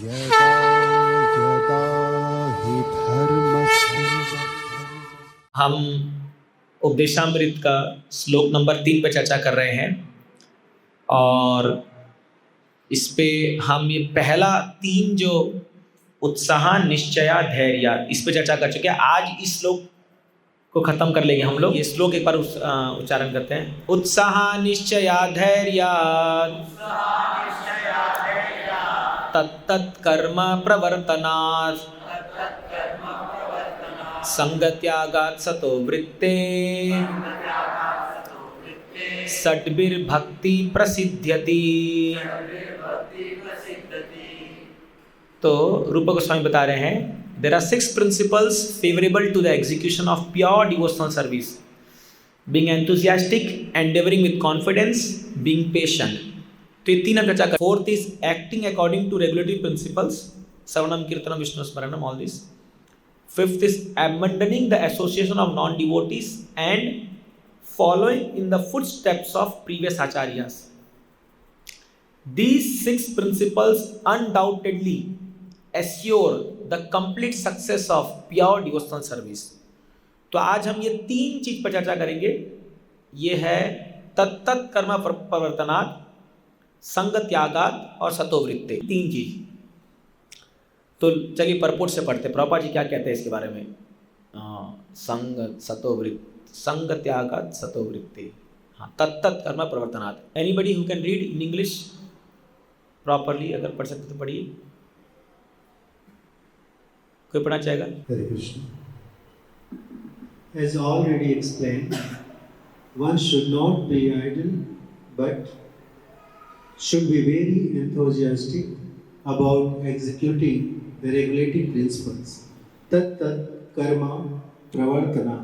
यदा यदा हि धर्मस्य हम उपदेशामृत का श्लोक नंबर 3 पर चर्चा कर रहे हैं और इस पे हम ये पहला 3 जो उत्साह निश्चया धैर्य इस पे चर्चा कर चुके हैं। आज इस श्लोक को खत्म कर लेंगे हम लोग। ये श्लोक एक बार उच्चारण करते हैं। उत्साह निश्चया धैर्य तत्तत् कर्म प्रवर्तनात् संगत्यागात् सतो वृत्ते षड्भिर्भक्ति प्रसिद्ध्यति। तो रूप गोस्वामी बता रहे हैं there are 6 principles favourable to the execution of pure devotional service, being enthusiastic, endeavouring with confidence, being patient. तो ये 3 चर्चा कर। 4th is acting according to regulatory principles, श्रवणम कीर्तनम विष्णु स्मरणम, all this. 5th is abandoning the association of non-devotees and following in the footsteps of previous acharyas. These 6 principles undoubtedly assure the complete success of pure devotional service. तो आज हम ये 3 चीज पर चर्चा करेंगे। ये है तत्तत् कर्म प्रवर्तनात्, संग त्यागात् और सतोवृत्ति। 3 चीज। तो चलिए परपोर्ट से पढ़ते। प्रभुपाद जी क्या कहते हैं इसके बारे में? संग सतोवृत्ति, संग त्यागात् सतोवृत्ति, हाँ, तत्तत् कर्म प्रवर्तनात्। Anybody who can read in English properly, अगर पढ़ सकते तो पढ़िए। कोई पढ़ना चाहेगा? Hare Krishna. As already explained, one should not be idle, but should be very enthusiastic about executing the regulating principles. Tat tat karma pravartana.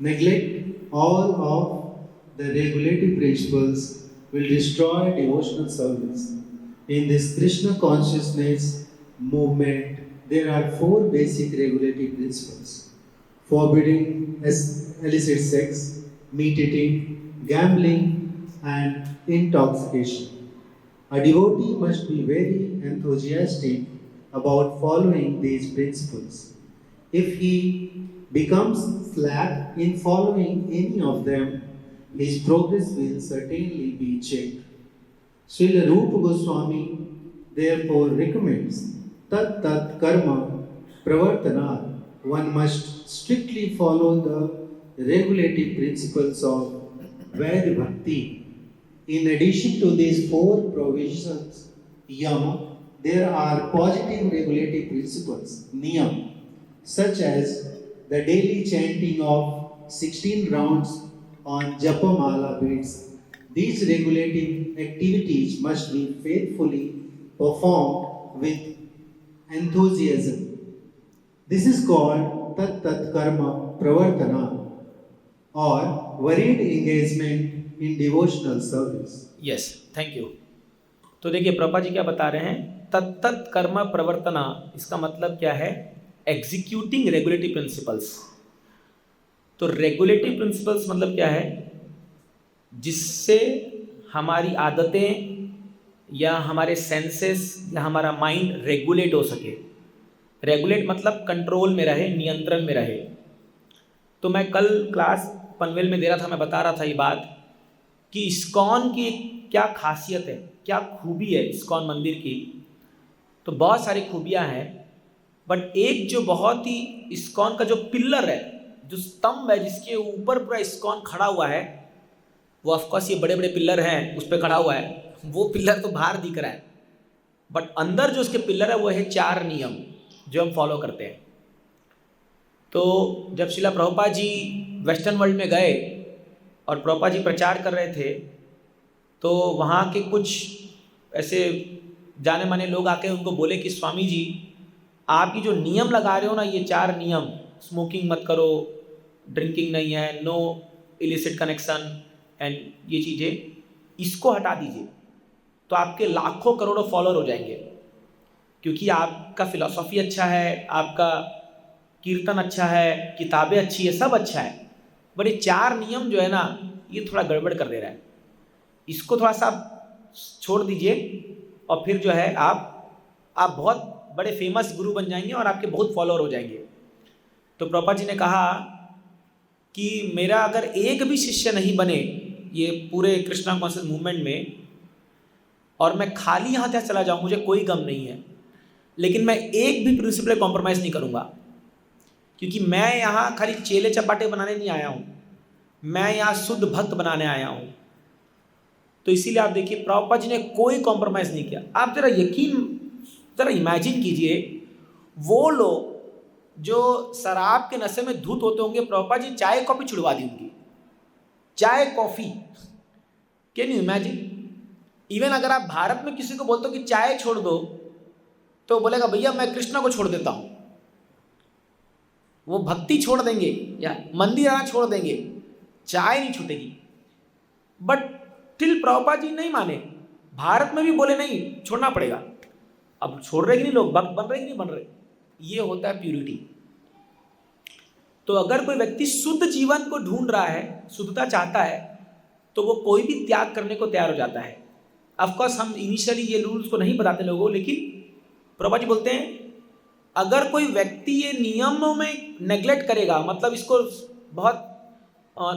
Neglect all of the regulating principles will destroy devotional service. In this Krishna consciousness movement, there are 4 basic regulating principles: forbidding illicit sex, meat eating, gambling, and intoxication. A devotee must be very enthusiastic about following these principles. If he becomes slack in following any of them, his progress will certainly be checked. Srila Rupa Goswami therefore recommends tat tat karma pravartanat. One must strictly follow the regulative principles of Vaidya Bhakti. In addition to these 4 provisions, yama, there are positive regulative principles, niyam, such as the daily chanting of 16 rounds on Japamala beads. These regulative activities must be faithfully performed with enthusiasm. This is called tat tat karma pravartana, or varied engagement in devotional service. Yes, thank you. तो देखिए प्रभुपाद जी क्या बता रहे हैं, तत्तत् कर्म प्रवर्तना, इसका मतलब क्या है? Executing regulatory principles. तो रेगुलेटरी प्रिंसिपल्स मतलब क्या है? जिससे हमारी आदतें या हमारे सेंसेस या हमारा माइंड रेगुलेट हो सके। रेगुलेट मतलब कंट्रोल में रहे, नियंत्रण में रहे। तो मैं कल क्लास पनवेल में दे रहा था, मैं बता रहा था ये बात कि इस्कॉन की क्या खासियत है, क्या खूबी है इस्कॉन मंदिर की। तो बहुत सारी खूबियां हैं, बट एक जो बहुत ही इस्कॉन का जो पिल्लर है, जो स्तंभ है जिसके ऊपर पूरा इस्कॉन खड़ा हुआ है, वो ऑफकोर्स ये बड़े बड़े पिल्लर हैं उस पर खड़ा हुआ है, वो पिल्लर तो बाहर दिख रहा है, बट अंदर जो उसके पिल्लर है वो है 4 नियम जो हम फॉलो करते हैं। तो जब श्रीला प्रभुपाद जी वेस्टर्न वर्ल्ड में गए और प्रभुपाद जी प्रचार कर रहे थे, तो वहाँ के कुछ ऐसे जाने माने लोग आके उनको बोले कि स्वामी जी, आप ये जो नियम लगा रहे हो ना, ये 4 नियम, स्मोकिंग मत करो, ड्रिंकिंग नहीं है, नो इलिसिट कनेक्शन एंड ये चीज़ें, इसको हटा दीजिए तो आपके लाखों करोड़ों फॉलोअर हो जाएंगे, क्योंकि आपका फिलॉसफी अच्छा है, आपका कीर्तन अच्छा है, किताबें अच्छी है, सब अच्छा है, बट ये 4 नियम जो है ना, ये थोड़ा गड़बड़ कर दे रहा है। इसको थोड़ा सा छोड़ दीजिए और फिर जो है आप आप बहुत बड़े फेमस गुरु बन जाएंगे और आपके बहुत फॉलोअर हो जाएंगे। तो प्रभुपाद जी ने कहा कि मेरा अगर एक भी शिष्य नहीं बने ये पूरे कृष्णा कॉन्शियस मूवमेंट में और मैं खाली यहाँ तक चला जाऊँ, मुझे कोई गम नहीं है, लेकिन मैं एक भी प्रिंसिपल कॉम्प्रोमाइज़ नहीं करूँगा, क्योंकि मैं यहाँ खाली चेले चपाटे बनाने नहीं आया हूँ, मैं यहाँ शुद्ध भक्त बनाने आया हूँ। तो इसीलिए आप देखिए प्रभुपाद जी ने कोई कॉम्प्रोमाइज़ नहीं किया। आप ज़रा इमेजिन कीजिए, वो लोग जो शराब के नशे में धुत होते होंगे, प्रभुपाद जी चाय कॉफ़ी छुड़वा दी उनकी, चाय coffee. Can you imagine? Even अगर आप भारत में किसी को बोलते हो कि चाय छोड़ दो, तो बोलेगा भैया मैं कृष्णा को छोड़ देता हूँ। वो भक्ति छोड़ देंगे या मंदिर आना छोड़ देंगे, चाय नहीं छूटेगी। बट टिल प्रभुपाद जी नहीं माने, भारत में भी बोले नहीं छोड़ना पड़ेगा। अब छोड़ रहे कि नहीं लोग, भक्त बन रहे कि नहीं बन रहे? ये होता है प्यूरिटी। तो अगर कोई व्यक्ति शुद्ध जीवन को ढूंढ रहा है, शुद्धता चाहता है, तो वो कोई भी त्याग करने को तैयार हो जाता है। ऑफकोर्स हम इनिशियली ये रूल्स को नहीं बताते लोगों को, लेकिन प्रभुपाद जी बोलते हैं अगर कोई व्यक्ति ये नियमों में नेग्लेक्ट करेगा, मतलब इसको बहुत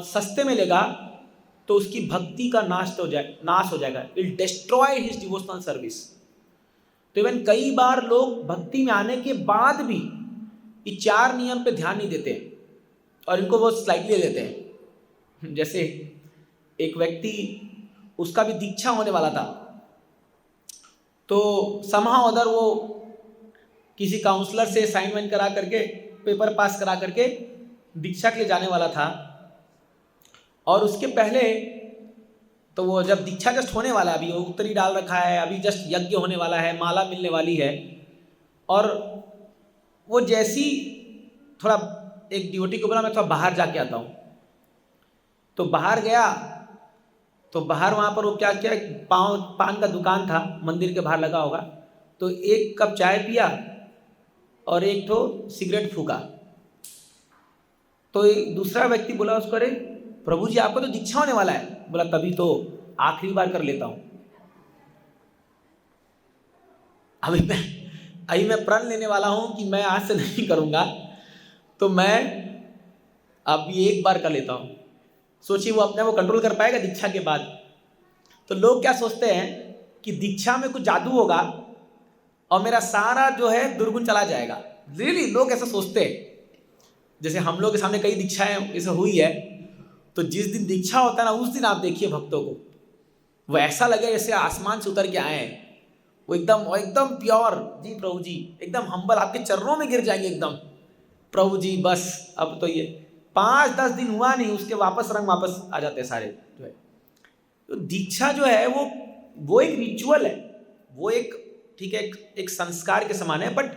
सस्ते में लेगा, तो उसकी भक्ति का नाश हो जाएगा। It destroy his devotional service. तो इवन कई बार लोग भक्ति में आने के बाद भी ये 4 नियम पे ध्यान नहीं देते और इनको वो स्लाइटली लेते हैं। जैसे एक व्यक्ति, उसका भी दीक्षा होने वाला था, तो समहाउ अदर वो किसी काउंसलर से साइन वाइन करा करके, पेपर पास करा करके दीक्षा के लिए जाने वाला था। और उसके पहले तो वो जब दीक्षा जस्ट होने वाला है, अभी वो उत्तरी डाल रखा है, अभी जस्ट यज्ञ होने वाला है, माला मिलने वाली है, और वो जैसी थोड़ा एक डिवोटी को बोला मैं थोड़ा बाहर जाके आता हूँ। तो बाहर गया, तो बाहर वहाँ पर वो क्या क्या पान का दुकान था, मंदिर के बाहर लगा होगा, तो 1 कप चाय पिया और 1 ठो सिगरेट फूका। तो एक दूसरा व्यक्ति बोला उसको, अरे प्रभु जी आपको तो दीक्षा होने वाला है। बोला तभी तो आखिरी बार कर लेता हूँ, अभी मैं प्रण लेने वाला हूँ कि मैं आज से नहीं करूँगा, तो मैं अभी 1 बार कर लेता हूँ। सोचिए वो अपने वो कंट्रोल कर पाएगा दीक्षा के बाद? तो लोग क्या सोचते हैं कि दीक्षा में कुछ जादू होगा और मेरा सारा जो है दुर्गुण चला जाएगा। रियली लोग ऐसा सोचते हैं। जैसे हम लोग के सामने कई दीक्षाएं ऐसा हुई है, तो जिस दिन दीक्षा होता है ना, उस दिन आप देखिए भक्तों को वो ऐसा लगे जैसे आसमान से उतर के आए हैं। वो एकदम प्योर, जी प्रभु जी, एकदम हम्बल, आपके चरणों में गिर जाएंगे एकदम, प्रभु जी बस अब तो ये 5-10 दिन हुआ नहीं, उसके रंग वापस आ जाते हैं सारे जो है। तो दीक्षा जो है वो एक रिचुअल है, वो एक ठीक है एक संस्कार के समान है, बट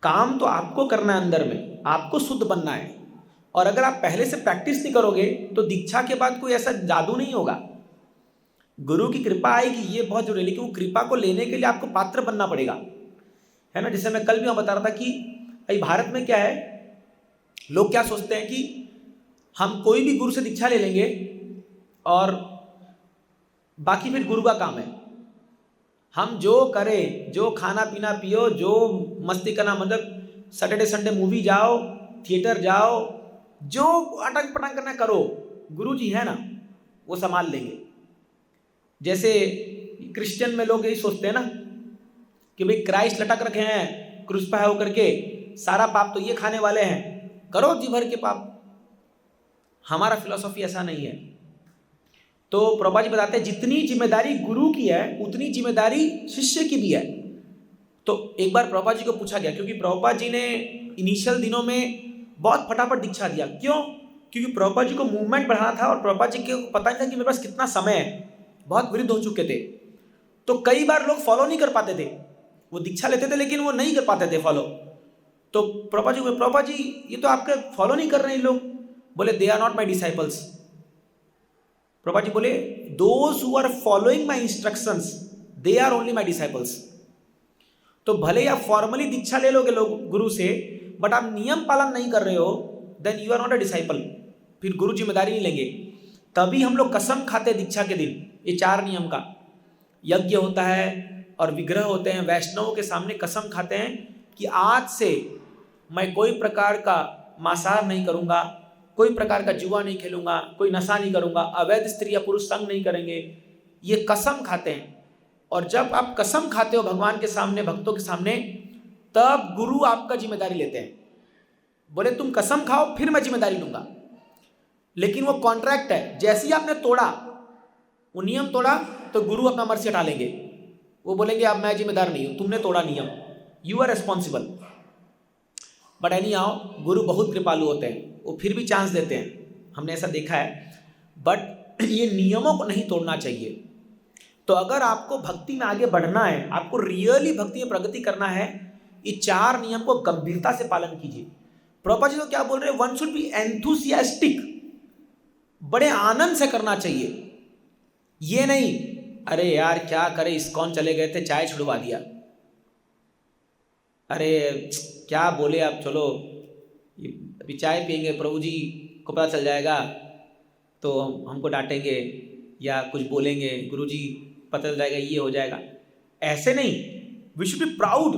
काम तो आपको करना है, अंदर में आपको शुद्ध बनना है। और अगर आप पहले से प्रैक्टिस नहीं करोगे तो दीक्षा के बाद कोई ऐसा जादू नहीं होगा। गुरु की कृपा आएगी, ये बहुत जरूरी है, लेकिन वो कृपा को लेने के लिए आपको पात्र बनना पड़ेगा, है ना। जैसे मैं कल भी वहाँ बता रहा था कि भाई भारत में क्या है, लोग क्या सोचते हैं कि हम कोई भी गुरु से दीक्षा ले लेंगे और बाकी फिर गुरु का काम है, हम जो करें, जो खाना पीना पियो, जो मस्ती करना, मतलब सैटरडे संडे मूवी जाओ, थिएटर जाओ, जो अटक पटक करना करो, गुरु जी है ना वो संभाल लेंगे। जैसे क्रिश्चियन में लोग यही सोचते हैं ना कि भाई क्राइस्ट लटक रखे हैं क्रूसिफाई होकर के, सारा पाप तो ये खाने वाले हैं, करो जी भर के पाप। हमारा फिलॉसफी ऐसा नहीं है। तो प्रभुपाद जी बताते हैं जितनी जिम्मेदारी गुरु की है उतनी जिम्मेदारी शिष्य की भी है। तो एक बार प्रभुपाद जी को पूछा गया, क्योंकि प्रभुपाद जी ने इनिशियल दिनों में बहुत फटाफट दीक्षा दिया। क्यों? क्योंकि प्रभुपाद जी को मूवमेंट बढ़ाना था और प्रभुपाद जी को पता नहीं था कि मेरे पास कितना समय है, बहुत विरुद्ध हो चुके थे। तो कई बार लोग फॉलो नहीं कर पाते थे, वो दीक्षा लेते थे लेकिन वो नहीं कर पाते थे फॉलो। तो प्रभुपाद जी ये तो आपके फॉलो नहीं कर रहे हैं लोग। बोले they are not my disciples. Prabhupada ji बोले those who are following my instructions they are only my disciples. तो भले ही आप फॉर्मली दीक्षा ले लोगे लोग गुरु से, बट आप नियम पालन नहीं कर रहे हो, then you are not a disciple, फिर गुरु जिम्मेदारी नहीं लेंगे। तभी हम लोग कसम खाते दीक्षा के दिन, ये 4 नियम का। यज्ञ होता है, और विग्रह होते हैं, वैष्णवों के सामने कसम खाते हैं कि आज से मैं कोई प्रकार का मांसाहार नहीं करूँगा, कोई प्रकार का जुआ नहीं खेलूँगा, कोई नशा नहीं करूँगा, अवैध स्त्री या पुरुष संग नहीं करेंगे, ये कसम खाते हैं। और जब आप कसम खाते हो भगवान के सामने, भक्तों के सामने, तब गुरु आपका जिम्मेदारी लेते हैं। बोले तुम कसम खाओ फिर मैं जिम्मेदारी लूँगा। लेकिन वो कॉन्ट्रैक्ट है, जैसे ही आपने तोड़ा, वो नियम तोड़ा, तो गुरु अपना मर्जी हटा लेंगे। वो बोलेंगे अब मैं जिम्मेदार नहीं हूँ, तुमने तोड़ा नियम, you are responsible. But anyhow गुरु बहुत कृपालु होते हैं, वो फिर भी चांस देते हैं, हमने ऐसा देखा है। बट ये नियमों को नहीं तोड़ना चाहिए। तो अगर आपको भक्ति में आगे बढ़ना है, आपको रियली भक्ति में प्रगति करना है, ये 4 नियम को गंभीरता से पालन कीजिए। प्रभुपाद जी तो क्या बोल रहे हैं, वन शुड बी एंथुसियास्टिक, बड़े आनंद से करना चाहिए। ये नहीं अरे यार क्या करे, इस्कॉन चले गए थे, चाय छुड़वा दिया, अरे क्या बोले अब, चलो अभी चाय पियेंगे, प्रभु जी को पता चल जाएगा तो हमको डांटेंगे या कुछ बोलेंगे, गुरु जी पता चल जाएगा, ये हो जाएगा। ऐसे नहीं, वी शुड बी प्राउड।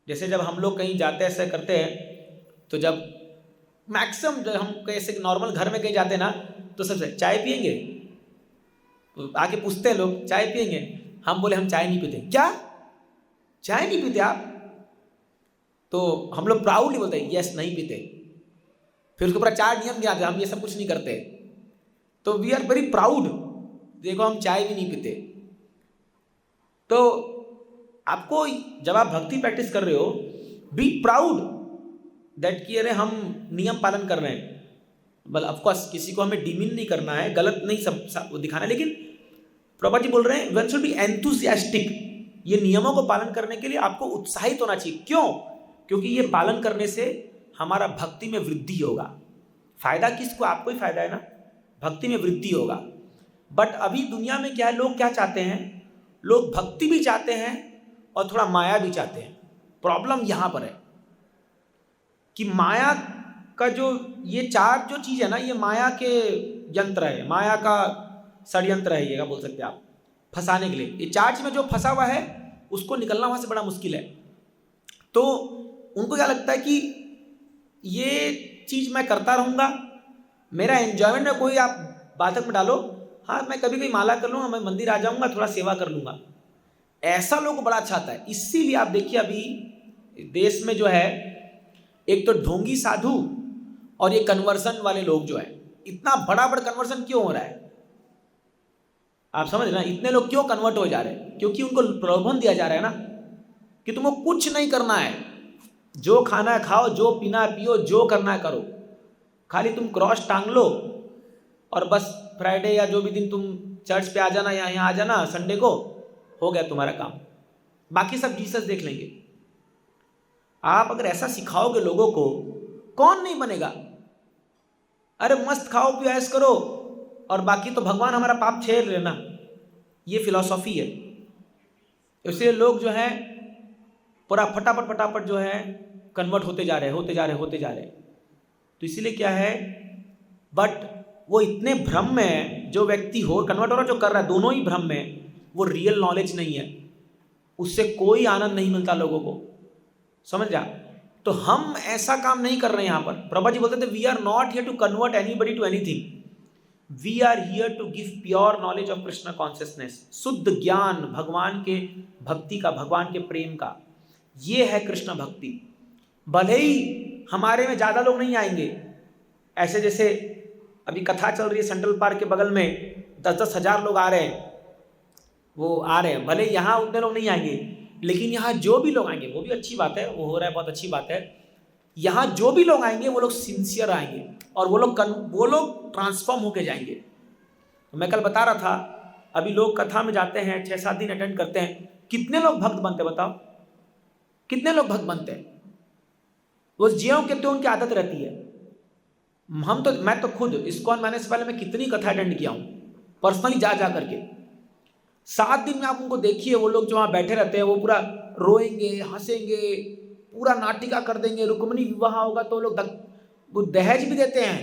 जैसे जब हम लोग कहीं जाते हैं, ऐसे करते हैं, तो जब मैक्सिमम जब हम कैसे नॉर्मल घर में कहीं जाते हैं ना, तो सबसे चाय पियेंगे, तो आके पूछते हैं लोग चाय पियेंगे, हम बोले हम चाय नहीं पीते। क्या चाय नहीं पीते आप? तो हम लोग प्राउडली बोलते हैं यस नहीं पीते। फिर उसके ऊपर 4 नियम दिया, हम ये सब कुछ नहीं करते। तो वी आर वेरी प्राउड, देखो हम चाय भी नहीं पीते। तो आपको जब आप भक्ति प्रैक्टिस कर रहे हो, बी प्राउड दैट कि अरे हम नियम पालन कर रहे हैं। बल ऑफकोर्स किसी को हमें डिमीन नहीं करना है, गलत नहीं सब दिखाना है, लेकिन प्रभुपाद जी बोल रहे हैं वन शुड बी एंथुसियास्टिक। ये नियमों को पालन करने के लिए आपको उत्साहित होना चाहिए। क्यों? क्योंकि ये पालन करने से हमारा भक्ति में वृद्धि होगा। फायदा किसको? आपको ही फायदा है ना, भक्ति में वृद्धि होगा। बट अभी दुनिया में क्या है, लोग क्या चाहते हैं, लोग भक्ति भी चाहते हैं और थोड़ा माया भी चाहते हैं। प्रॉब्लम यहाँ पर है कि माया का जो ये 4 जो चीज़ है ना, ये माया के यंत्र है, माया का षड्यंत्र है, ये बोल सकते हैं आप, फंसाने के लिए। ये 4 चीज में जो फंसा हुआ है उसको निकलना वहाँ से बड़ा मुश्किल है। तो उनको क्या लगता है कि ये चीज़ मैं करता रहूँगा, मेरा एंजॉयमेंट में कोई आप बाधक में डालो, हाँ मैं कभी कभी माला कर लूँगा, मैं मंदिर आ जाऊँगा, थोड़ा सेवा कर लूँगा, ऐसा लोग को बड़ा अच्छा आता है। इसीलिए आप देखिए अभी देश में जो है, एक तो ढोंगी साधु और ये कन्वर्सन वाले लोग जो है, इतना बड़ा कन्वर्सन क्यों हो रहा है आप समझ रहे ना? इतने लोग क्यों कन्वर्ट हो जा रहे हैं? क्योंकि उनको प्रलोभन दिया जा रहा है ना कि तुमको कुछ नहीं करना है, जो खाना है खाओ, जो पीना है पियो, जो करना है करो, खाली तुम क्रॉस टांग लो और बस फ्राइडे या जो भी दिन तुम चर्च पे आ जाना या यहाँ आ जाना संडे को, हो गया तुम्हारा काम, बाकी सब जीसस देख लेंगे। आप अगर ऐसा सिखाओगे लोगों को, कौन नहीं बनेगा? अरे मस्त खाओ पियो ऐश करो और बाकी तो भगवान हमारा पाप छेड़ लेना, ये फिलॉसफी है। इसलिए लोग जो है पूरा फटाफट जो है कन्वर्ट होते जा रहे। तो इसीलिए क्या है, बट वो इतने भ्रम में है, जो व्यक्ति हो कन्वर्ट हो रहा, जो कर रहा है, दोनों ही भ्रम में, वो रियल नॉलेज नहीं है, उससे कोई आनंद नहीं मिलता लोगों को, समझ जा। तो हम ऐसा काम नहीं कर रहे हैं यहाँ पर। प्रभुपाद जी बोलते थे we are not here to convert anybody to anything, we are here to give pure knowledge of Krishna consciousness, शुद्ध ज्ञान भगवान के भक्ति का, भगवान के प्रेम का, ये है कृष्ण भक्ति। भले ही हमारे में ज़्यादा लोग नहीं आएंगे, ऐसे जैसे अभी कथा चल रही है सेंट्रल पार्क के बगल में 10-10 हज़ार लोग आ रहे हैं, वो आ रहे हैं, भले यहाँ उतने लोग नहीं आएंगे, लेकिन यहाँ जो भी लोग आएंगे, वो भी अच्छी बात है, वो हो रहा है, बहुत अच्छी बात है। यहाँ जो भी लोग आएंगे वो लोग सिंसियर आएंगे और वो लोग ट्रांसफॉर्म होके जाएंगे। तो मैं कल बता रहा था, अभी लोग कथा में जाते हैं, 6-7 दिन अटेंड करते हैं, कितने लोग भक्त बनते हैं बताओ? कितने लोग भक्त बनते हैं? वो ज्यों के त्यों उनकी आदत रहती है। मैं तो खुद इस्कॉन आने से पहले मैं कितनी कथा अटेंड किया हूँ पर्सनली, जा करके। 7 दिन में आप उनको देखिए, वो लोग जो वहाँ बैठे रहते हैं वो पूरा रोएंगे, हंसेंगे, पूरा नाटिका कर देंगे, रुक्मिणी विवाह होगा तो लोग वो दहेज भी देते हैं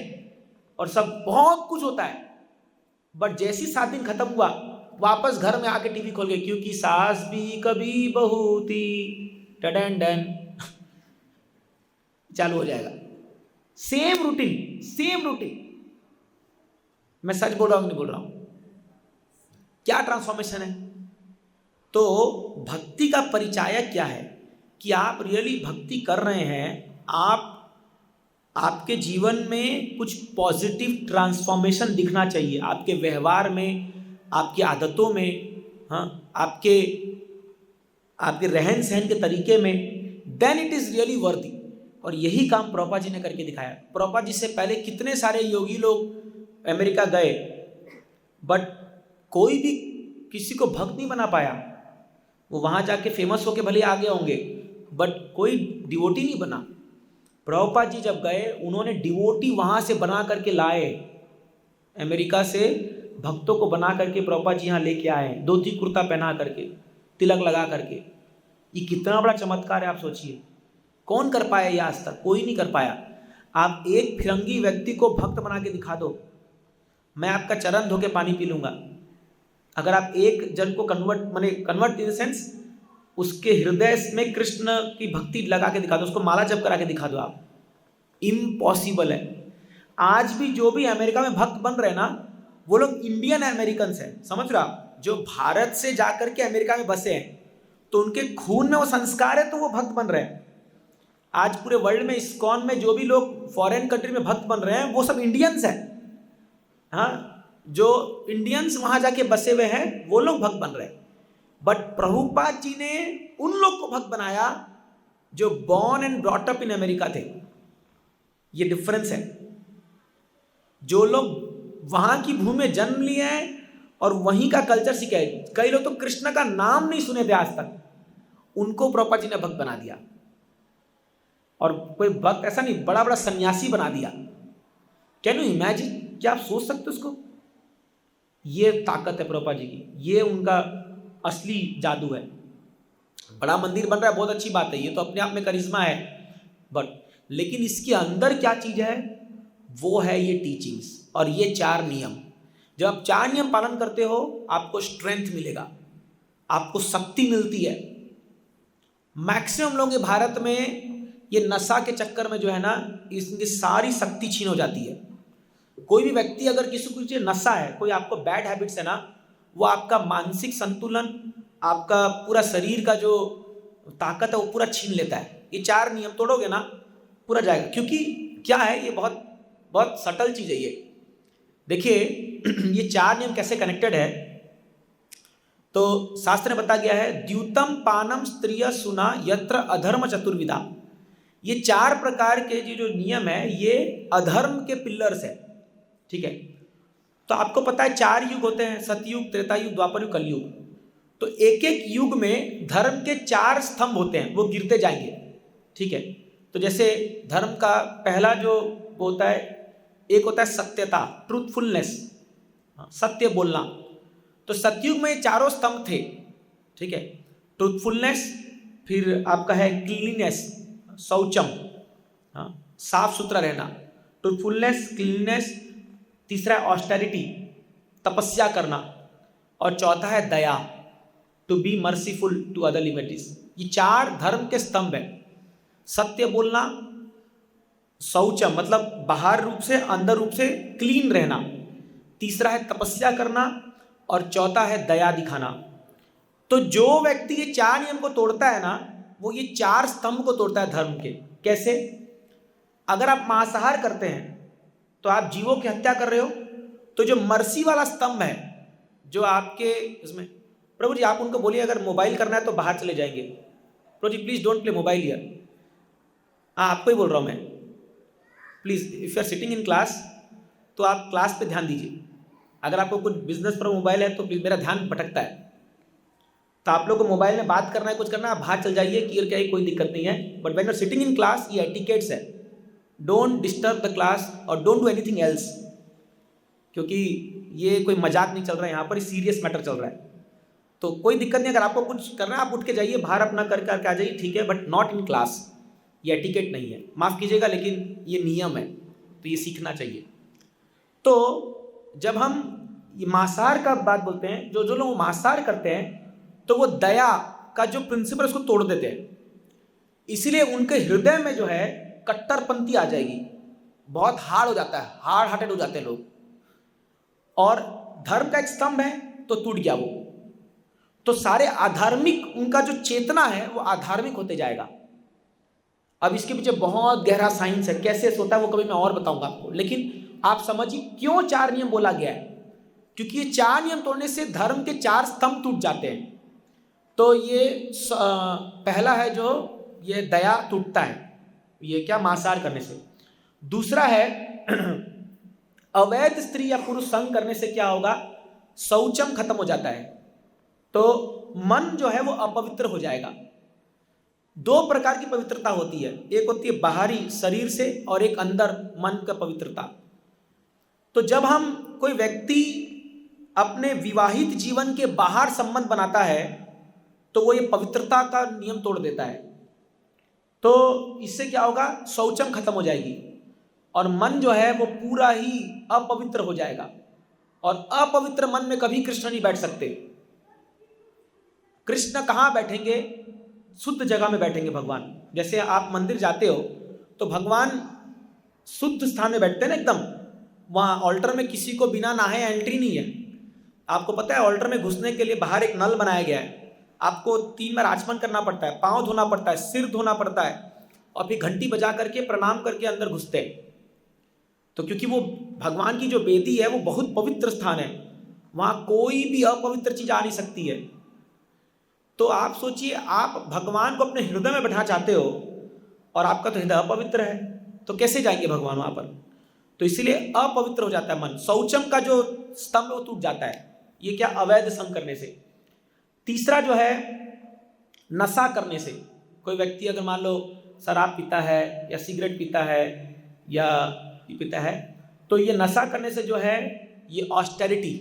और सब बहुत कुछ होता है। बट जैसी 7 दिन खत्म हुआ, वापस घर में आके टीवी खोल के, क्योंकि सास भी कभी बहू थी, टडन डन, चालू हो जाएगा। Same routine, same routine. मैं सच बोल रहा हूं नहीं बोल रहा हूं? क्या ट्रांसफॉर्मेशन है? तो भक्ति का परिचायक क्या है कि आप रियली भक्ति कर रहे हैं, आपके जीवन में कुछ पॉजिटिव ट्रांसफॉर्मेशन दिखना चाहिए, आपके व्यवहार में, आपकी आदतों में, हाँ, आपके रहन सहन के तरीके में, देन इट इज रियली वर्दी। और यही काम प्रभुपाद जी ने करके दिखाया। प्रभुपाद जी से पहले कितने सारे योगी लोग अमेरिका गए, बट कोई भी किसी को भक्त नहीं बना पाया। वो वहाँ जाके फेमस होके भले आ गए होंगे, बट कोई डिवोटी नहीं बना। प्रभुपाद जी जब गए, उन्होंने डिवोटी वहाँ से बना करके लाए, अमेरिका से भक्तों को बना करके प्रभुपाद जी यहाँ लेके आए, धोती कुर्ता पहना करके, तिलक लगा करके। ये कितना बड़ा चमत्कार है, आप सोचिए। कौन कर पाया ये आज तक? कोई नहीं कर पाया। आप एक फिरंगी व्यक्ति को भक्त बना के दिखा दो, मैं आपका चरण धो के पानी पी लूँगा। अगर आप एक जन को कन्वर्ट इन सेंस उसके हृदय में कृष्ण की भक्ति लगा के दिखा दो, उसको माला जप करा के दिखा दो, आप, इम्पॉसिबल है। आज भी जो भी अमेरिका में भक्त बन रहे हैं ना, वो लोग इंडियन अमेरिकन हैं, समझ रहे आप? जो भारत से जाकर के अमेरिका में बसे हैं, तो उनके खून में वो संस्कार है, तो वो भक्त बन रहे हैं। आज पूरे वर्ल्ड में इस्कॉन में जो भी लोग फॉरेन कंट्री में भक्त बन रहे हैं, वो सब इंडियंस हैं। हाँ, जो इंडियंस वहां जाके बसे हुए हैं, वो लोग भक्त बन रहे हैं। बट प्रभुपाद जी ने उन लोग को भक्त बनाया जो born and brought up in America थे। ये डिफरेंस है। जो लोग वहां की भूमि में जन्म लिए हैं और वहीं का कल्चर सीखे हैं, कई लोग तो कृष्ण का नाम नहीं सुने थे आज तक, उनको प्रभुपाद जी ने भक्त बना दिया। और कोई भक्त ऐसा नहीं, बड़ा बड़ा सन्यासी बना दिया। Can you imagine? क्या आप सोच सकते हो उसको? ये ताकत है प्रभुपाद जी की, ये उनका असली जादू है। बड़ा मंदिर बन रहा है, बहुत अच्छी बात है, ये तो अपने आप में करिश्मा है, बट लेकिन इसके अंदर क्या चीज है, वो है ये टीचिंग्स और ये 4 नियम। जब आप 4 नियम पालन करते हो, आपको स्ट्रेंथ मिलेगा, आपको शक्ति मिलती है। मैक्सिमम लोग भारत में ये नशा के चक्कर में जो है ना, इसकी सारी शक्ति छीन हो जाती है। कोई भी व्यक्ति अगर किसी को नशा है, कोई आपको बैड हैबिट्स है ना, वो आपका मानसिक संतुलन, आपका पूरा शरीर का जो ताकत है वो पूरा छीन लेता है। ये 4 नियम तोड़ोगे ना, पूरा जाएगा। क्योंकि क्या है, ये बहुत बहुत सटल चीज़ है ये। देखिए ये 4 नियम कैसे कनेक्टेड है, तो शास्त्र में बताया गया है, द्यूतम पानम स्त्रिय सुना यत्र अधर्म चतुर्विधा। ये 4 प्रकार के जो नियम है, ये अधर्म के पिलर्स है, ठीक है। तो आपको पता है 4 युग होते हैं, सतयुग, त्रेता युग, द्वापर युग, कलयुग। तो एक एक युग में धर्म के 4 स्तंभ होते हैं, वो गिरते जाएंगे, ठीक है। तो जैसे धर्म का पहला जो होता है, एक होता है सत्यता, ट्रूथफुलनेस, सत्य बोलना। तो सतयुग में 4 स्तंभ थे, ठीक है। ट्रूथफुलनेस, फिर आपका है क्लीननेस, शौचम, साफ सुथरा रहना, ट्रूथफुलनेस, क्लीननेस, तीसरा है ऑस्टेरिटी, तपस्या करना, और चौथा है दया, to be merciful to other liberties. ये 4 धर्म के स्तंभ है। सत्य बोलना, शौचम मतलब बाहर रूप से अंदर रूप से क्लीन रहना, तीसरा है तपस्या करना, और चौथा है दया दिखाना। तो जो व्यक्ति ये 4 नियम को तोड़ता है ना, वो ये 4 स्तंभ को तोड़ता है धर्म के। कैसे? अगर आप मांसाहार करते हैं तो आप जीवों की हत्या कर रहे हो। तो जो मर्सी वाला स्तंभ है, जो आपके इसमें, प्रभु जी आप उनको बोलिए अगर मोबाइल करना है तो बाहर चले जाएंगे। प्रभु जी please don't play mobile here. हाँ, आपको ही बोल रहा हूँ मैं, please if you are sitting in class तो आप क्लास पे ध्यान दीजिए। अगर आपको कुछ बिजनेस पर मोबाइल है तो प्लीज, मेरा ध्यान भटकता है। तो आप लोग को मोबाइल में बात करना है, कुछ करना है, आप बाहर चल जाइए, क्लियर क्या है, कोई दिक्कत नहीं है। But when you are sitting in class, ये एटिकेट्स है, डोंट डिस्टर्ब द क्लास और डोंट डू एनीथिंग एल्स, क्योंकि ये कोई मजाक नहीं चल रहा है यहाँ पर, सीरियस मैटर चल रहा है। तो कोई दिक्कत नहीं, अगर आपको कुछ करना है आप उठ के जाइए, बाहर अपना करके आ जाइए, ठीक है, बट नॉट इन क्लास। ये एटिकेट नहीं है, माफ़ कीजिएगा, लेकिन ये नियम है, तो ये सीखना चाहिए। तो जब हम ये मांसाहार का बात बोलते हैं, जो जो लोग मांसाहार करते हैं तो वो दया का जो प्रिंसिपल उसको तोड़ देते हैं, इसीलिए उनके हृदय में जो है कट्टरपंथी आ जाएगी, बहुत हार्ड हो जाता है, हार्ड हार्टेड हो जाते हैं लोग, और धर्म का एक स्तंभ है तो टूट गया वो, तो सारे आधार्मिक, उनका जो चेतना है वो आधार्मिक होते जाएगा। अब इसके पीछे बहुत गहरा साइंस है, कैसे होता है वो कभी मैं और बताऊंगा आपको, लेकिन आप समझिए क्यों 4 नियम बोला गया है, क्योंकि ये 4 नियम तोड़ने से धर्म के 4 स्तंभ टूट जाते हैं। तो ये पहला है जो ये दया टूटता है, ये क्या, मांसाहार करने से। दूसरा है अवैध स्त्री या पुरुष संग करने से क्या होगा, शौचम खत्म हो जाता है, तो मन जो है वो अपवित्र हो जाएगा। 2 प्रकार की पवित्रता होती है, एक होती है बाहरी शरीर से और एक अंदर मन का पवित्रता। तो जब हम कोई व्यक्ति अपने विवाहित जीवन के बाहर संबंध बनाता है तो वो ये पवित्रता का नियम तोड़ देता है, तो इससे क्या होगा, शौचम खत्म हो जाएगी और मन जो है वो पूरा ही अपवित्र हो जाएगा, और अपवित्र मन में कभी कृष्ण नहीं बैठ सकते। कृष्ण कहाँ बैठेंगे, शुद्ध जगह में बैठेंगे भगवान। जैसे आप मंदिर जाते हो तो भगवान शुद्ध स्थान में बैठते हैं ना एकदम, वहाँ ऑल्टर में किसी को बिना नहाए एंट्री नहीं है। आपको पता है ऑल्टर में घुसने के लिए बाहर एक नल बनाया गया है, आपको 3 बार आचमन करना पड़ता है, पाँव धोना पड़ता है, सिर धोना पड़ता है, और फिर घंटी बजा करके प्रणाम करके अंदर घुसते हैं। तो क्योंकि वो भगवान की जो वेदी है वो बहुत पवित्र स्थान है, वहाँ कोई भी अपवित्र चीज़ आ नहीं सकती है। तो आप सोचिए, आप भगवान को अपने हृदय में बैठना चाहते हो और आपका तो हृदय अपवित्र है, तो कैसे जाएंगे भगवान वहाँ पर। तो इसीलिए अपवित्र हो जाता है मन, शौचम का जो स्तंभ वो टूट जाता है, ये क्या, अवैध संग करने से। तीसरा जो है नशा करने से। कोई व्यक्ति अगर मान लो शराब पीता है या सिगरेट पीता है या पीता है, तो ये नशा करने से जो है ये ऑस्टेरिटी,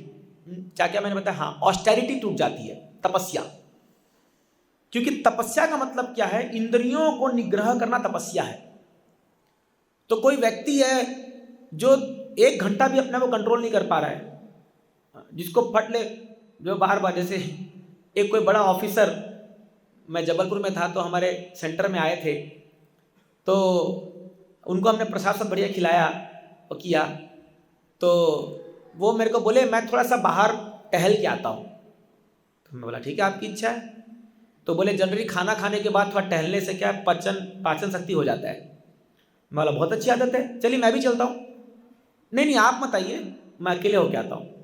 क्या क्या मैंने बताया, हाँ, ऑस्टेरिटी टूट जाती है, तपस्या। क्योंकि तपस्या का मतलब क्या है, इंद्रियों को निग्रह करना तपस्या है। तो कोई व्यक्ति है जो 1 घंटा भी अपने को कंट्रोल नहीं कर पा रहा है, जिसको फट ले, जो बार बार, जैसे एक कोई बड़ा ऑफिसर, मैं जबलपुर में था तो हमारे सेंटर में आए थे, तो उनको हमने प्रसाद सब बढ़िया खिलाया और किया, तो वो मेरे को बोले मैं थोड़ा सा बाहर टहल के आता हूँ। तो मैं बोला ठीक है, आपकी इच्छा है। तो बोले जनरली खाना खाने के बाद थोड़ा टहलने से क्या पाचन शक्ति हो जाता है। मैं बोला बहुत अच्छी आदत है, चलिए मैं भी चलता हूँ। नहीं आप मत आइए, मैं अकेले होके आता हूँ।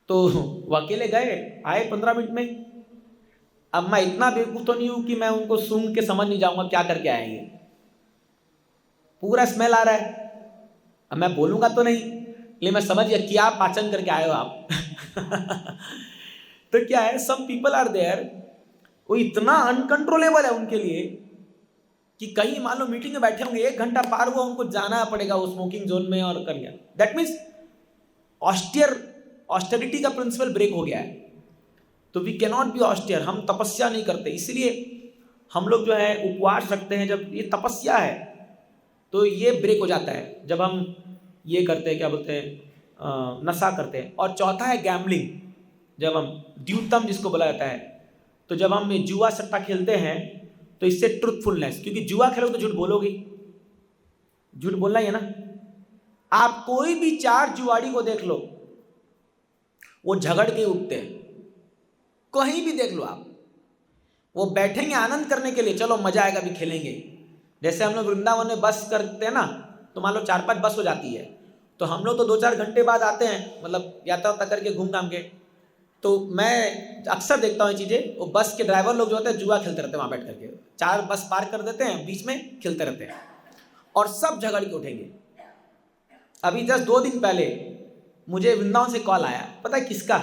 तो वो अकेले गए, आए 15 मिनट में। अब मैं इतना बेवकूफ़ तो नहीं हूँ कि मैं उनको सूंघ के समझ नहीं जाऊँगा क्या करके आएंगे, पूरा स्मेल आ रहा है। अब मैं बोलूँगा तो नहीं, लेकिन मैं समझ गया क्या पाचन करके आए हो आप। तो क्या है, सम पीपल आर देयर, वो इतना अनकंट्रोलेबल है उनके लिए कि कहीं मान लो मीटिंग में बैठे होंगे, 1 घंटा पार हुआ, उनको जाना पड़ेगा वो स्मोकिंग जोन में और कर लिया। दैट मीन्स ऑस्टेरिटी का प्रिंसिपल ब्रेक हो गया है। तो we can not be austere, हम तपस्या नहीं करते, इसलिए हम लोग जो है उपवास रखते हैं। जब ये तपस्या है तो ये ब्रेक हो जाता है जब हम ये करते हैं, क्या बोलते हैं, नशा करते हैं। और चौथा है गैम्बलिंग, जब हम द्यूतम जिसको बोला जाता है, तो जब हम जुआ सट्टा खेलते हैं तो इससे ट्रुथफुलनेस, क्योंकि जुआ खेलोगे तो झूठ बोलोगे, झूठ बोलना ही है ना। आप कोई भी 4 जुआड़ी को देख लो, वो झगड़ के उठते हैं, कहीं भी देख लो आप, वो बैठेंगे आनंद करने के लिए, चलो मजा आएगा भी खेलेंगे। जैसे हम लोग वृंदावन में बस करते हैं ना, तो मान लो 4-5 बस हो जाती है, तो हम लोग तो 2-4 घंटे बाद आते हैं, मतलब यात्रा करके घूम घाम के। तो मैं अक्सर देखता हूँ ये चीज़ें, वो बस के ड्राइवर लोग जो होते हैं जुआ खेलते रहते हैं वहाँ बैठ करके, 4 बस पार कर देते हैं, बीच में खेलते रहते हैं और सब झगड़ के उठेंगे। अभी जस्ट 2 दिन पहले मुझे वृंदावन से कॉल आया, पता है किसका?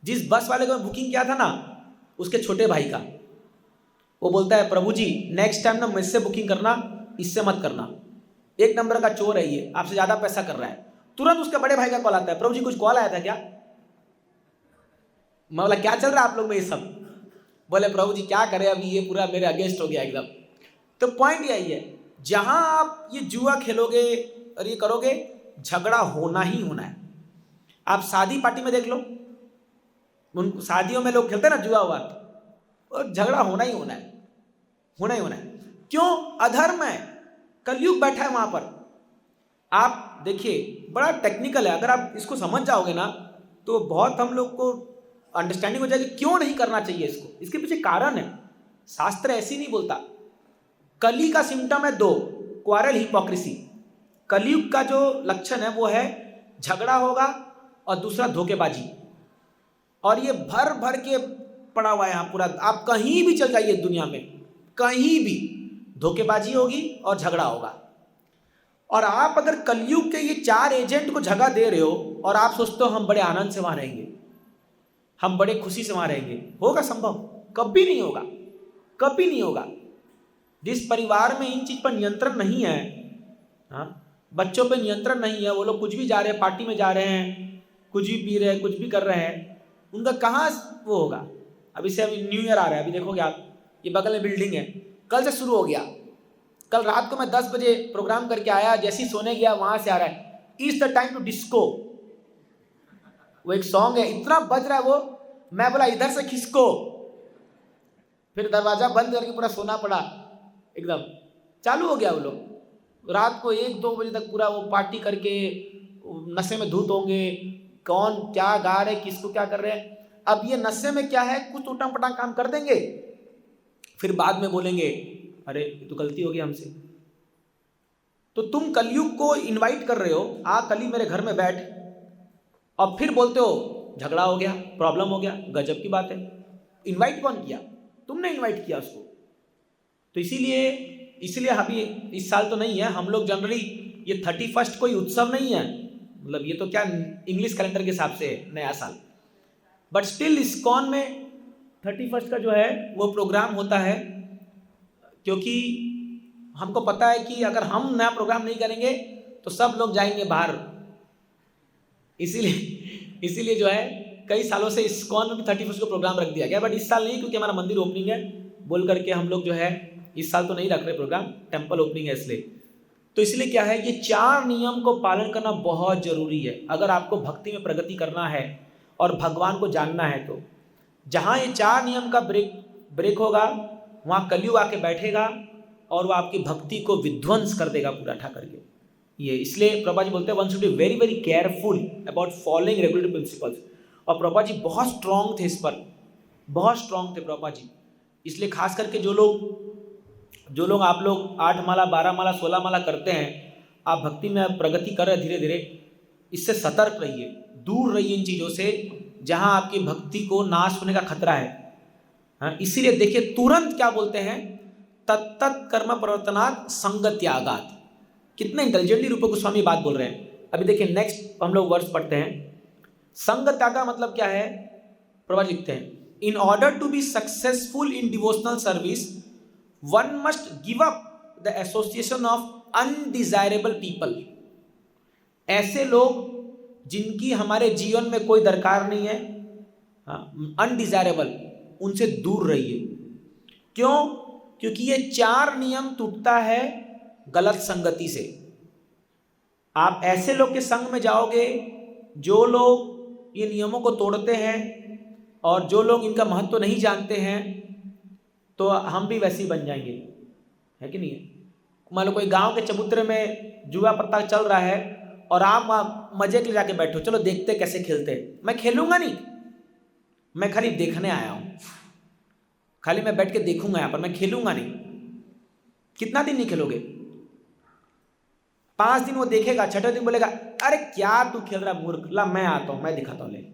जिस बस वाले को मैं बुकिंग किया था ना, उसके छोटे भाई का। वो बोलता है प्रभु जी नेक्स्ट टाइम ना मुझसे बुकिंग करना, इससे मत करना, 1 नंबर का चोर है ये, आपसे ज़्यादा पैसा कर रहा है। तुरंत उसके बड़े भाई का कॉल आता है, प्रभु जी कुछ कॉल आया था क्या? मैं बोला क्या चल रहा है आप लोग में ये सब? बोले प्रभु जी क्या करें, अभी ये पूरा मेरे अगेंस्ट हो गया एकदम। तो पॉइंट यही है, जहां आप ये जुआ खेलोगे और ये करोगे, झगड़ा होना ही होना है। आप शादी पार्टी में देख लो, उन शादियों में लोग खेलते हैं ना जुआ हुआ, और झगड़ा होना ही होना है, होना ही होना है। क्यों? अधर्म है, कलयुग बैठा है वहां पर। आप देखिए बड़ा टेक्निकल है, अगर आप इसको समझ जाओगे ना तो बहुत हम लोग को अंडरस्टैंडिंग हो जाएगी क्यों नहीं करना चाहिए इसको। इसके पीछे कारण है, शास्त्र ऐसी नहीं बोलता। कली का सिम्टम है दो, क्वारल, हिपोक्रेसी। कलयुग का जो लक्षण है वो है झगड़ा होगा और दूसरा धोखेबाजी, और ये भर भर के पड़ा हुआ है यहाँ पूरा। आप कहीं भी चल जाइए दुनिया में, कहीं भी धोखेबाजी होगी और झगड़ा होगा। और आप अगर कलयुग के ये 4 एजेंट को जगह दे रहे हो और आप सोचते हो हम बड़े आनंद से वहां रहेंगे, हम बड़े खुशी से वहां रहेंगे, होगा संभव? कभी नहीं होगा, कभी नहीं होगा। जिस परिवार में इन चीज पर नियंत्रण नहीं है, हाँ, बच्चों पे नियंत्रण नहीं है, वो लोग कुछ भी जा रहे हैं, पार्टी में जा रहे हैं, कुछ भी पी रहे हैं, कुछ भी कर रहे हैं, उनका कहाँ वो होगा। अभी न्यू ईयर आ रहा है, अभी देखोगे आप, ये बगल में बिल्डिंग है, कल से शुरू हो गया। कल रात को मैं 10 बजे प्रोग्राम करके आया, जैसे ही सोने गया वहां से आ रहा है is the time to disco, वो एक सॉन्ग है, इतना बज रहा है वो, मैं बोला इधर से खिसको, फिर दरवाजा बंद करके पूरा सोना पड़ा, एकदम चालू हो गया। वो लोग रात को 1-2 बजे तक पूरा वो पार्टी करके नशे में धूत होंगे, कौन क्या गा रहे, किसको क्या कर रहे हैं। अब ये नशे में क्या है, कुछ उटम पटांग काम कर देंगे, फिर बाद में बोलेंगे अरे तो गलती हो गई हमसे। तो तुम कलयुग को इनवाइट कर रहे हो, आ कली मेरे घर में बैठ, और फिर बोलते हो झगड़ा हो गया, प्रॉब्लम हो गया, गजब की बात है। इनवाइट कौन किया? तुमने इनवाइट किया उसको। तो इसीलिए अभी इस साल तो नहीं है, हम लोग जनरली ये 31 कोई उत्सव नहीं है, मतलब ये तो क्या इंग्लिश कैलेंडर के हिसाब से नया साल, बट स्टिल इस्कॉन में 31 का जो है वो प्रोग्राम होता है, क्योंकि हमको पता है कि अगर हम नया प्रोग्राम नहीं करेंगे तो सब लोग जाएंगे बाहर। इसीलिए जो है कई सालों से इस्कॉन में भी 31 को प्रोग्राम रख दिया गया, बट इस साल नहीं, क्योंकि हमारा मंदिर ओपनिंग है बोल करके हम लोग जो है इस साल तो नहीं रख रहे प्रोग्राम, टेम्पल ओपनिंग है इसलिए। तो इसलिए क्या है, ये 4 नियम को पालन करना बहुत जरूरी है अगर आपको भक्ति में प्रगति करना है और भगवान को जानना है। तो जहाँ ये 4 नियम का ब्रेक होगा वहाँ कलयुग आके बैठेगा और वो आपकी भक्ति को विध्वंस कर देगा पूरा ठा करके। ये इसलिए प्रभा जी बोलते हैं one should be very very careful about following regulatory principles. और प्रभा जी बहुत स्ट्रांग थे इस पर, बहुत स्ट्रांग थे प्रभा जी। इसलिए खास करके जो लोग आप लोग 8 माला 12 माला 16 माला करते हैं, आप भक्ति में प्रगति कर रहे हैं धीरे धीरे, इससे सतर्क रहिए, दूर रहिए इन चीज़ों से जहाँ आपकी भक्ति को नाश होने का खतरा है। हाँ, इसीलिए देखिए तुरंत क्या बोलते हैं, तत्त कर्म प्रवर्तनात् संग त्यागात्। कितने इंटेलिजेंटली रूप गोस्वामी बात बोल रहे हैं। अभी देखिए नेक्स्ट हम लोग वर्ष पढ़ते हैं। संग त्याग मतलब क्या है, प्रभा लिखते हैं, in order to be successful in devotional service one must give up the association of undesirable people. ऐसे लोग जिनकी हमारे जीवन में कोई दरकार नहीं है, अनडिजायरेबल, उनसे दूर रहिए। क्यों? क्योंकि ये 4 नियम टूटता है गलत संगति से। आप ऐसे लोग के संग में जाओगे जो लोग ये नियमों को तोड़ते हैं और जो लोग इनका महत्व नहीं जानते हैं, तो हम भी वैसे ही बन जाएंगे, है कि नहीं है। मान लो कोई गांव के चबूतरे में जुआ पत्ता चल रहा है और आप वहाँ मजे के लिए जाके बैठो, चलो देखते कैसे खेलते हैं। मैं खेलूंगा नहीं, मैं खाली देखने आया हूँ, खाली मैं बैठ के देखूंगा यहाँ पर, मैं खेलूंगा नहीं। कितना दिन नहीं खेलोगे? 5 दिन वो देखेगा, 6ठे दिन बोलेगा अरे क्या तू खेल रहा मूर्ख, ला मैं आता हूँ, मैं दिखाता हूँ, ले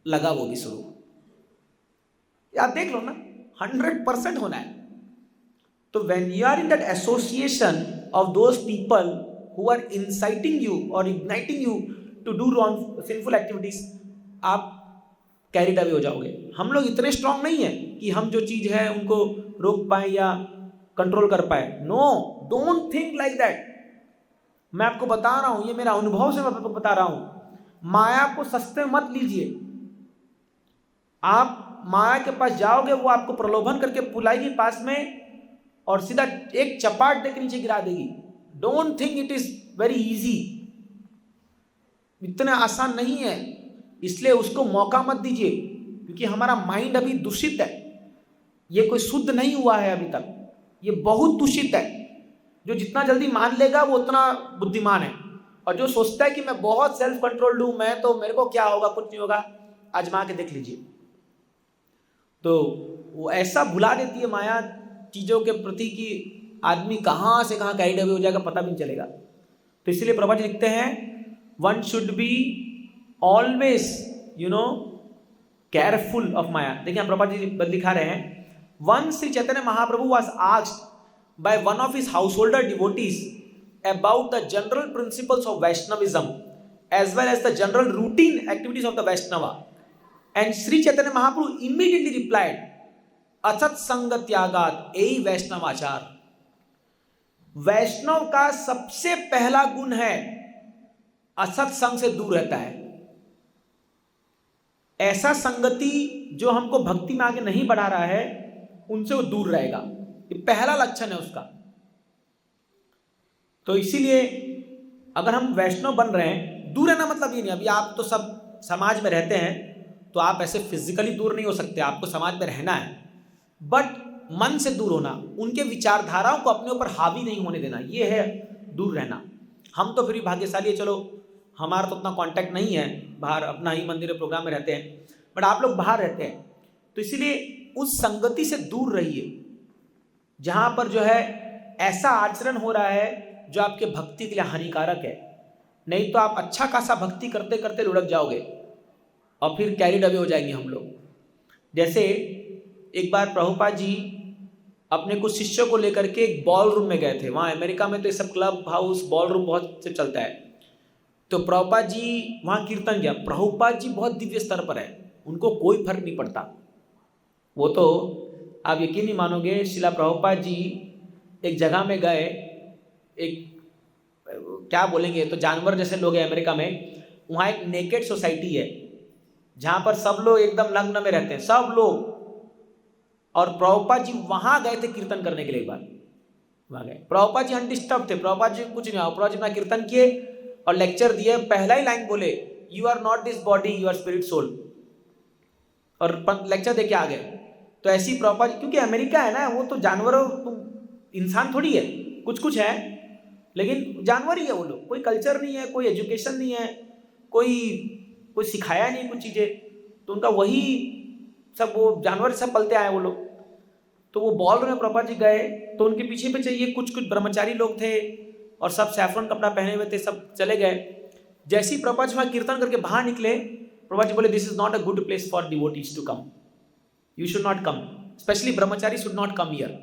लगा वो भी शुरू। यार देख लो ना, 100% होना है। तो when you are in that association of those people who are inciting you or igniting you to do wrong sinful activities, आप कैरिड अवे हो जाओगे। हम लोग इतने स्ट्रांग नहीं है कि हम जो चीज है उनको रोक पाए या कंट्रोल कर पाए। No, don't think like that. मैं आपको बता रहा हूं, ये मेरा अनुभव से मैं आपको बता रहा हूं। माया को सस्ते मत लीजिए। आप माया के पास जाओगे, वो आपको प्रलोभन करके बुलाएगी पास में और सीधा एक चपाट देकर नीचे गिरा देगी। Don't think it is very easy. इतना आसान नहीं है। इसलिए उसको मौका मत दीजिए, क्योंकि हमारा माइंड अभी दूषित है, ये कोई शुद्ध नहीं हुआ है अभी तक, ये बहुत दूषित है। जो जितना जल्दी मान लेगा वो उतना बुद्धिमान है, और जो सोचता है कि मैं बहुत सेल्फ कंट्रोल्ड हूं, मैं तो मेरे को क्या होगा, कुछ नहीं होगा, आजमा के देख लीजिए। तो वो ऐसा भुला देती है माया चीजों के प्रति कि आदमी कहाँ से कहाँ गाइड अवे हो जाएगा पता भी नहीं चलेगा। तो इसलिए प्रभा जी लिखते हैं one should be always careful of माया। देखिए प्रभा जी लिखा रहे हैं, one Shri Chaitanya Mahaprabhu was asked by one of his householder devotees about the general principles of Vaishnavism as well as the general routine activities of the Vaishnava, and Sri Chaitanya Mahaprabhu immediately replied, असत संग त्यागात एई वैष्णवाचार। वैष्णव का सबसे पहला गुण है असत संग से दूर रहता है। ऐसा संगति जो हमको भक्ति में आगे नहीं बढ़ा रहा है उनसे वो दूर रहेगा, ये पहला लक्षण है उसका। तो इसीलिए अगर हम वैष्णव बन रहे हैं, दूर रहना मतलब ये नहीं, अभी आप तो सब समाज में रहते हैं तो आप ऐसे फिजिकली दूर नहीं हो सकते, आपको समाज में रहना है, बट मन से दूर होना, उनके विचारधाराओं को अपने ऊपर हावी नहीं होने देना, ये है दूर रहना। हम तो फिर भी भाग्यशाली है, चलो हमारा तो उतना कांटेक्ट नहीं है, बाहर अपना ही मंदिर प्रोग्राम में रहते हैं, बट आप लोग बाहर रहते हैं, तो इसीलिए उस संगति से दूर रहिए जहां पर जो है ऐसा आचरण हो रहा है जो आपके भक्ति के लिए हानिकारक है। नहीं तो आप अच्छा खासा भक्ति करते करते लुढ़क जाओगे और फिर कैरिड अवे हो जाएंगे हम लोग। जैसे एक बार प्रभुपाद जी अपने कुछ शिष्यों को लेकर के एक बॉल रूम में गए थे। वहाँ अमेरिका में तो ये सब क्लब हाउस बॉल रूम बहुत से चलता है। तो प्रभुपाद जी वहाँ कीर्तन किया। प्रभुपाद जी बहुत दिव्य स्तर पर है, उनको कोई फर्क नहीं पड़ता। वो तो आप यकीन नहीं मानोगे, शिला प्रभुपाद जी एक जगह में गए, एक क्या बोलेंगे तो जानवर जैसे लोग हैं अमेरिका में, वहाँ एक नेकेड सोसाइटी है जहाँ पर सब लोग एकदम नग्न में रहते हैं, सब लोग। और प्रभुपाद जी वहाँ गए थे कीर्तन करने के लिए। एक बार वहाँ गए, प्रभुपाद जी अनडिस्टर्ब थे, प्रभुपाद जी कुछ नहीं हुआ, प्रभुपाद जी अपना कीर्तन किए और लेक्चर दिए। पहला ही लाइन बोले, you are not this body, you are spirit soul, और लेक्चर दे के आ गए। तो ऐसी प्रभुपाद, क्योंकि अमेरिका है ना, वो तो जानवरों, इंसान थोड़ी है, कुछ कुछ है लेकिन जानवर ही है वो लोग। कोई कल्चर नहीं है, कोई एजुकेशन नहीं है, कोई सिखाया नहीं कुछ चीज़ें, तो उनका वही सब, वो जानवर सब पलते आए वो लोग। तो वो बॉल में प्रभुपाद जी गए तो उनके पीछे पीछे ये कुछ ब्रह्मचारी लोग थे और सब सैफरन कपड़ा पहने हुए थे, सब चले गए। जैसे ही प्रभुपाद जी वहाँ कीर्तन करके बाहर निकले, प्रभुपाद जी बोले, this is not a good place for devotees to come, you should not come, specially brahmachari should not come here.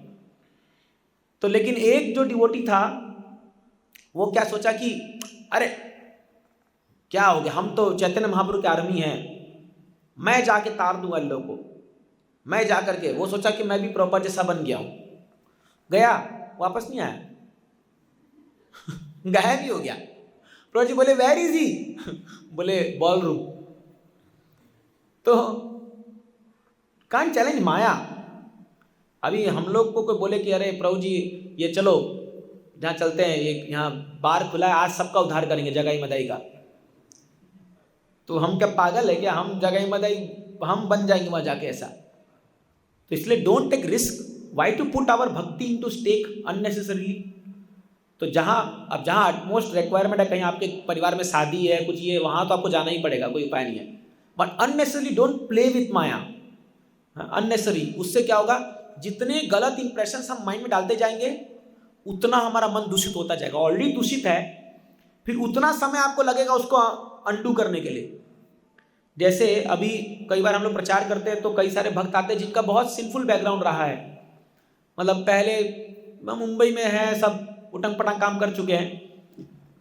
तो लेकिन एक जो डिवोटी था वो क्या सोचा कि अरे क्या हो गया, हम तो चैतन्य महाप्रभु की आर्मी हैं, मैं जाके तार दूंगा इन लोगों को, मैं जा करके, वो सोचा कि मैं भी प्रॉपर जैसा बन गया हूं, गया वापस नहीं आया गायब भी हो गया। प्रभु जी बोले वेयर इज ही, बोले बॉल रूम। तो कान चैलेंज माया। अभी हम लोग को कोई बोले कि अरे प्रभु जी ये चलो जहाँ चलते हैं, एक यहाँ बार खुला है, आज सबका उद्धार करेंगे जगाई मदाई का, तो हम क्या पागल है क्या, हम जगाई मदाई हम बन जाएंगे वहाँ जाके ऐसा। तो इसलिए don't take risk, why to put our bhakti in to stake unnecessarily. तो जहाँ अटमोस्ट रिक्वायरमेंट है, कहीं आपके परिवार में शादी है कुछ ये, वहाँ तो आपको जाना ही पड़ेगा, कोई उपाय नहीं है। But unnecessary don't play with Maya, unnecessary. उससे क्या होगा, जितने गलत इंप्रेशन हम माइंड में डालते जाएंगे उतना हमारा मन दूषित होता जाएगा। ऑलरेडी दूषित है, फिर उतना समय आपको लगेगा उसको अंडू करने के लिए। जैसे अभी कई बार हम लोग प्रचार करते हैं तो कई सारे भक्त आते हैं जिनका बहुत सिंफुल बैकग्राउंड रहा है, मतलब पहले मुंबई में है, सब उटंग पटंग काम कर चुके हैं,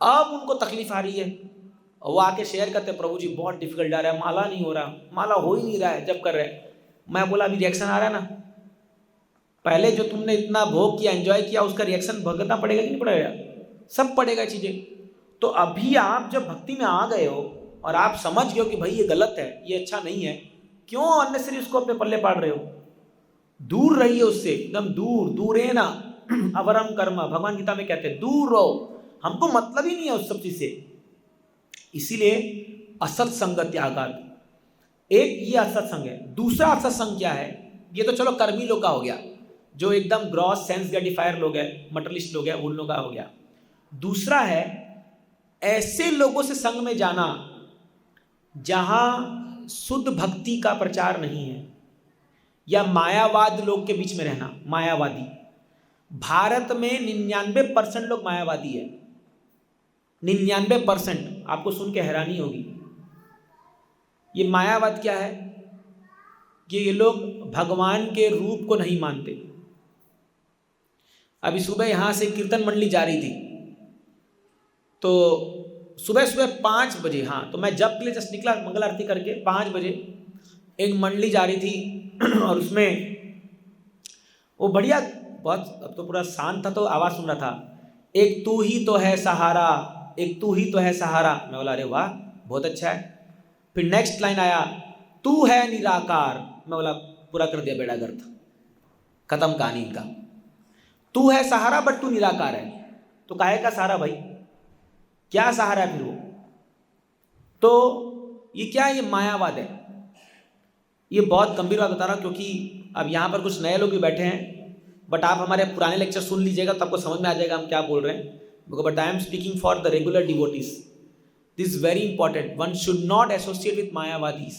अब उनको तकलीफ आ रही है, वो आके शेयर करते हैं, प्रभु जी बहुत डिफिकल्ट आ रहा है, माला नहीं हो रहा, माला हो ही नहीं रहा है जब कर रहे हैं। मैं बोला अभी रिएक्शन आ रहा है ना, पहले जो तुमने इतना भोग किया, एंजॉय किया, उसका रिएक्शन भुगतना पड़ेगा कि नहीं पड़ेगा, सब पड़ेगा चीज़ें। तो अभी आप जब भक्ति में आ गए हो और आप समझ गए हो कि भाई ये गलत है, ये अच्छा नहीं है, क्यों अननेसेसरी उसको अपने पल्ले पाड़ रहे हो? दूर रहिए उससे, एकदम दूर। दूरे ना अवरम कर्म, भगवान गीता में कहते हैं दूर रहो, हमको मतलब ही नहीं है उस सब चीज से। इसीलिए असत संग त्यागात, एक ये असत्संग है। दूसरा असत्संग क्या है, ये तो चलो कर्मी लोग का हो गया, जो एकदम ग्रॉस सेंस ग्रेटिफायर लोग हैं, मटेरियलिस्ट लोग हैं, उन लोगों का हो गया। दूसरा है ऐसे लोगों से संग में जाना जहां शुद्ध भक्ति का प्रचार नहीं है, या मायावाद लोग के बीच में रहना। मायावादी, भारत में 99% लोग मायावादी है। 99%, आपको सुन के हैरानी होगी। ये मायावाद क्या है कि ये लोग भगवान के रूप को नहीं मानते। अभी सुबह यहाँ से कीर्तन मंडली जा रही थी, तो सुबह सुबह 5 बजे, हाँ, तो मैं जब के लिए जस्ट निकला मंगल आरती करके, 5 बजे एक मंडली जा रही थी और उसमें वो बढ़िया, बहुत, अब तो पूरा शांत था तो आवाज़ सुन रहा था, एक तू ही तो है सहारा, एक तू ही तो है सहारा। मैं बोला अरे वाह बहुत अच्छा है। फिर नेक्स्ट लाइन आया, तू है निराकार। मैं बोला पूरा कर दिया बेड़ा गर्क, खत्म कहानी इनका। तू है सहारा बट तू निराकार है, तो काहे का सहारा भाई, क्या सहारा है फिर वो? तो ये क्या है, ये मायावाद है। ये बहुत गंभीर बात बता रहा हूँ, क्योंकि अब यहाँ पर कुछ नए लोग भी बैठे हैं, बट आप हमारे पुराने लेक्चर सुन लीजिएगा तो आपको समझ में आ जाएगा हम क्या बोल रहे हैं। But I am speaking for the regular devotees, this is very important. One should not associate with Mayavadis.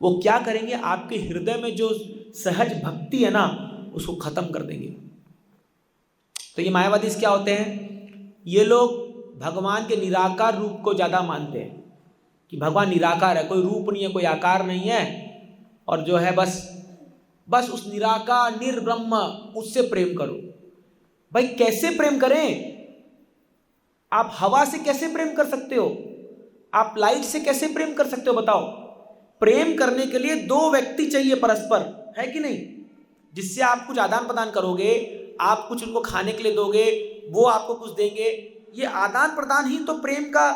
वो क्या करेंगे, आपके हृदय में जो सहज भक्ति है ना उसको खत्म कर देंगे। तो ये मायावादी क्या होते हैं, ये लोग भगवान के निराकार रूप को ज़्यादा मानते हैं कि भगवान निराकार है, कोई रूप नहीं है, कोई आकार नहीं है, और जो है बस उस निराकार निर्ब्रह्म उससे प्रेम करो। भाई कैसे प्रेम करें? आप हवा से कैसे प्रेम कर सकते हो? आप लाइट से कैसे प्रेम कर सकते हो बताओ? प्रेम करने के लिए 2 व्यक्ति चाहिए परस्पर, है कि नहीं? जिससे आप कुछ आदान प्रदान करोगे, आप कुछ उनको खाने के लिए दोगे, वो आपको कुछ देंगे। ये आदान प्रदान ही तो प्रेम का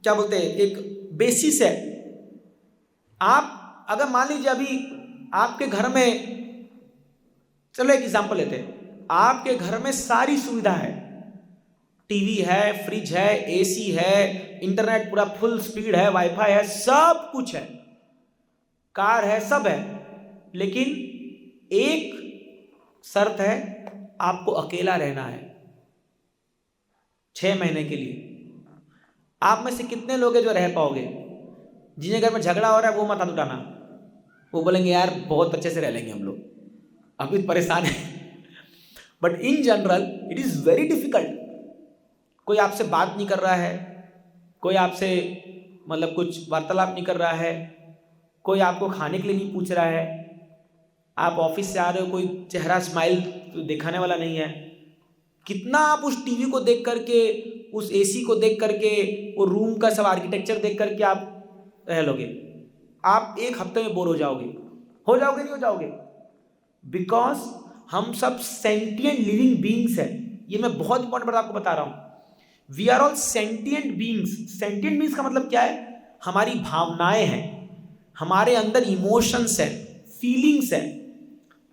क्या बोलते हैं, एक बेसिस है। आप अगर मान लीजिए अभी आपके घर में, चलो एक एग्जांपल लेते हैं, आपके घर में सारी सुविधा है, टीवी है, फ्रिज है, एसी है, इंटरनेट पूरा फुल स्पीड है, वाईफाई है, सब कुछ है, कार है, सब है, लेकिन एक शर्त है, आपको अकेला रहना है 6 महीने के लिए। आप में से कितने लोग हैं जो रह पाओगे? जिन्हें घर में झगड़ा हो रहा है वो मत हाथ उठाना, वो बोलेंगे यार बहुत अच्छे से रह लेंगे हम लोग, अभी परेशान है। But in general it is very difficult. कोई आपसे बात नहीं कर रहा है, कोई आपसे मतलब कुछ वार्तालाप नहीं कर रहा है, कोई आपको खाने के लिए नहीं पूछ रहा है, आप ऑफिस से आ रहे हो, कोई चेहरा स्माइल दिखाने वाला नहीं है। कितना आप उस टीवी को देख करके, उस एसी को देख करके, वो रूम का सब आर्किटेक्चर देख करके आप रह लोगे? आप 1 हफ्ते में बोर हो जाओगे नहीं हो जाओगे? बिकॉज हम सब सेंटिएंट लिविंग बींग्स हैं। ये मैं बहुत इंपॉर्टेंट बात आपको बता रहा हूँ। We are all sentient beings. Sentient beings का मतलब क्या है? हमारी भावनाएं हैं, हमारे अंदर इमोशंस है, फीलिंग्स है,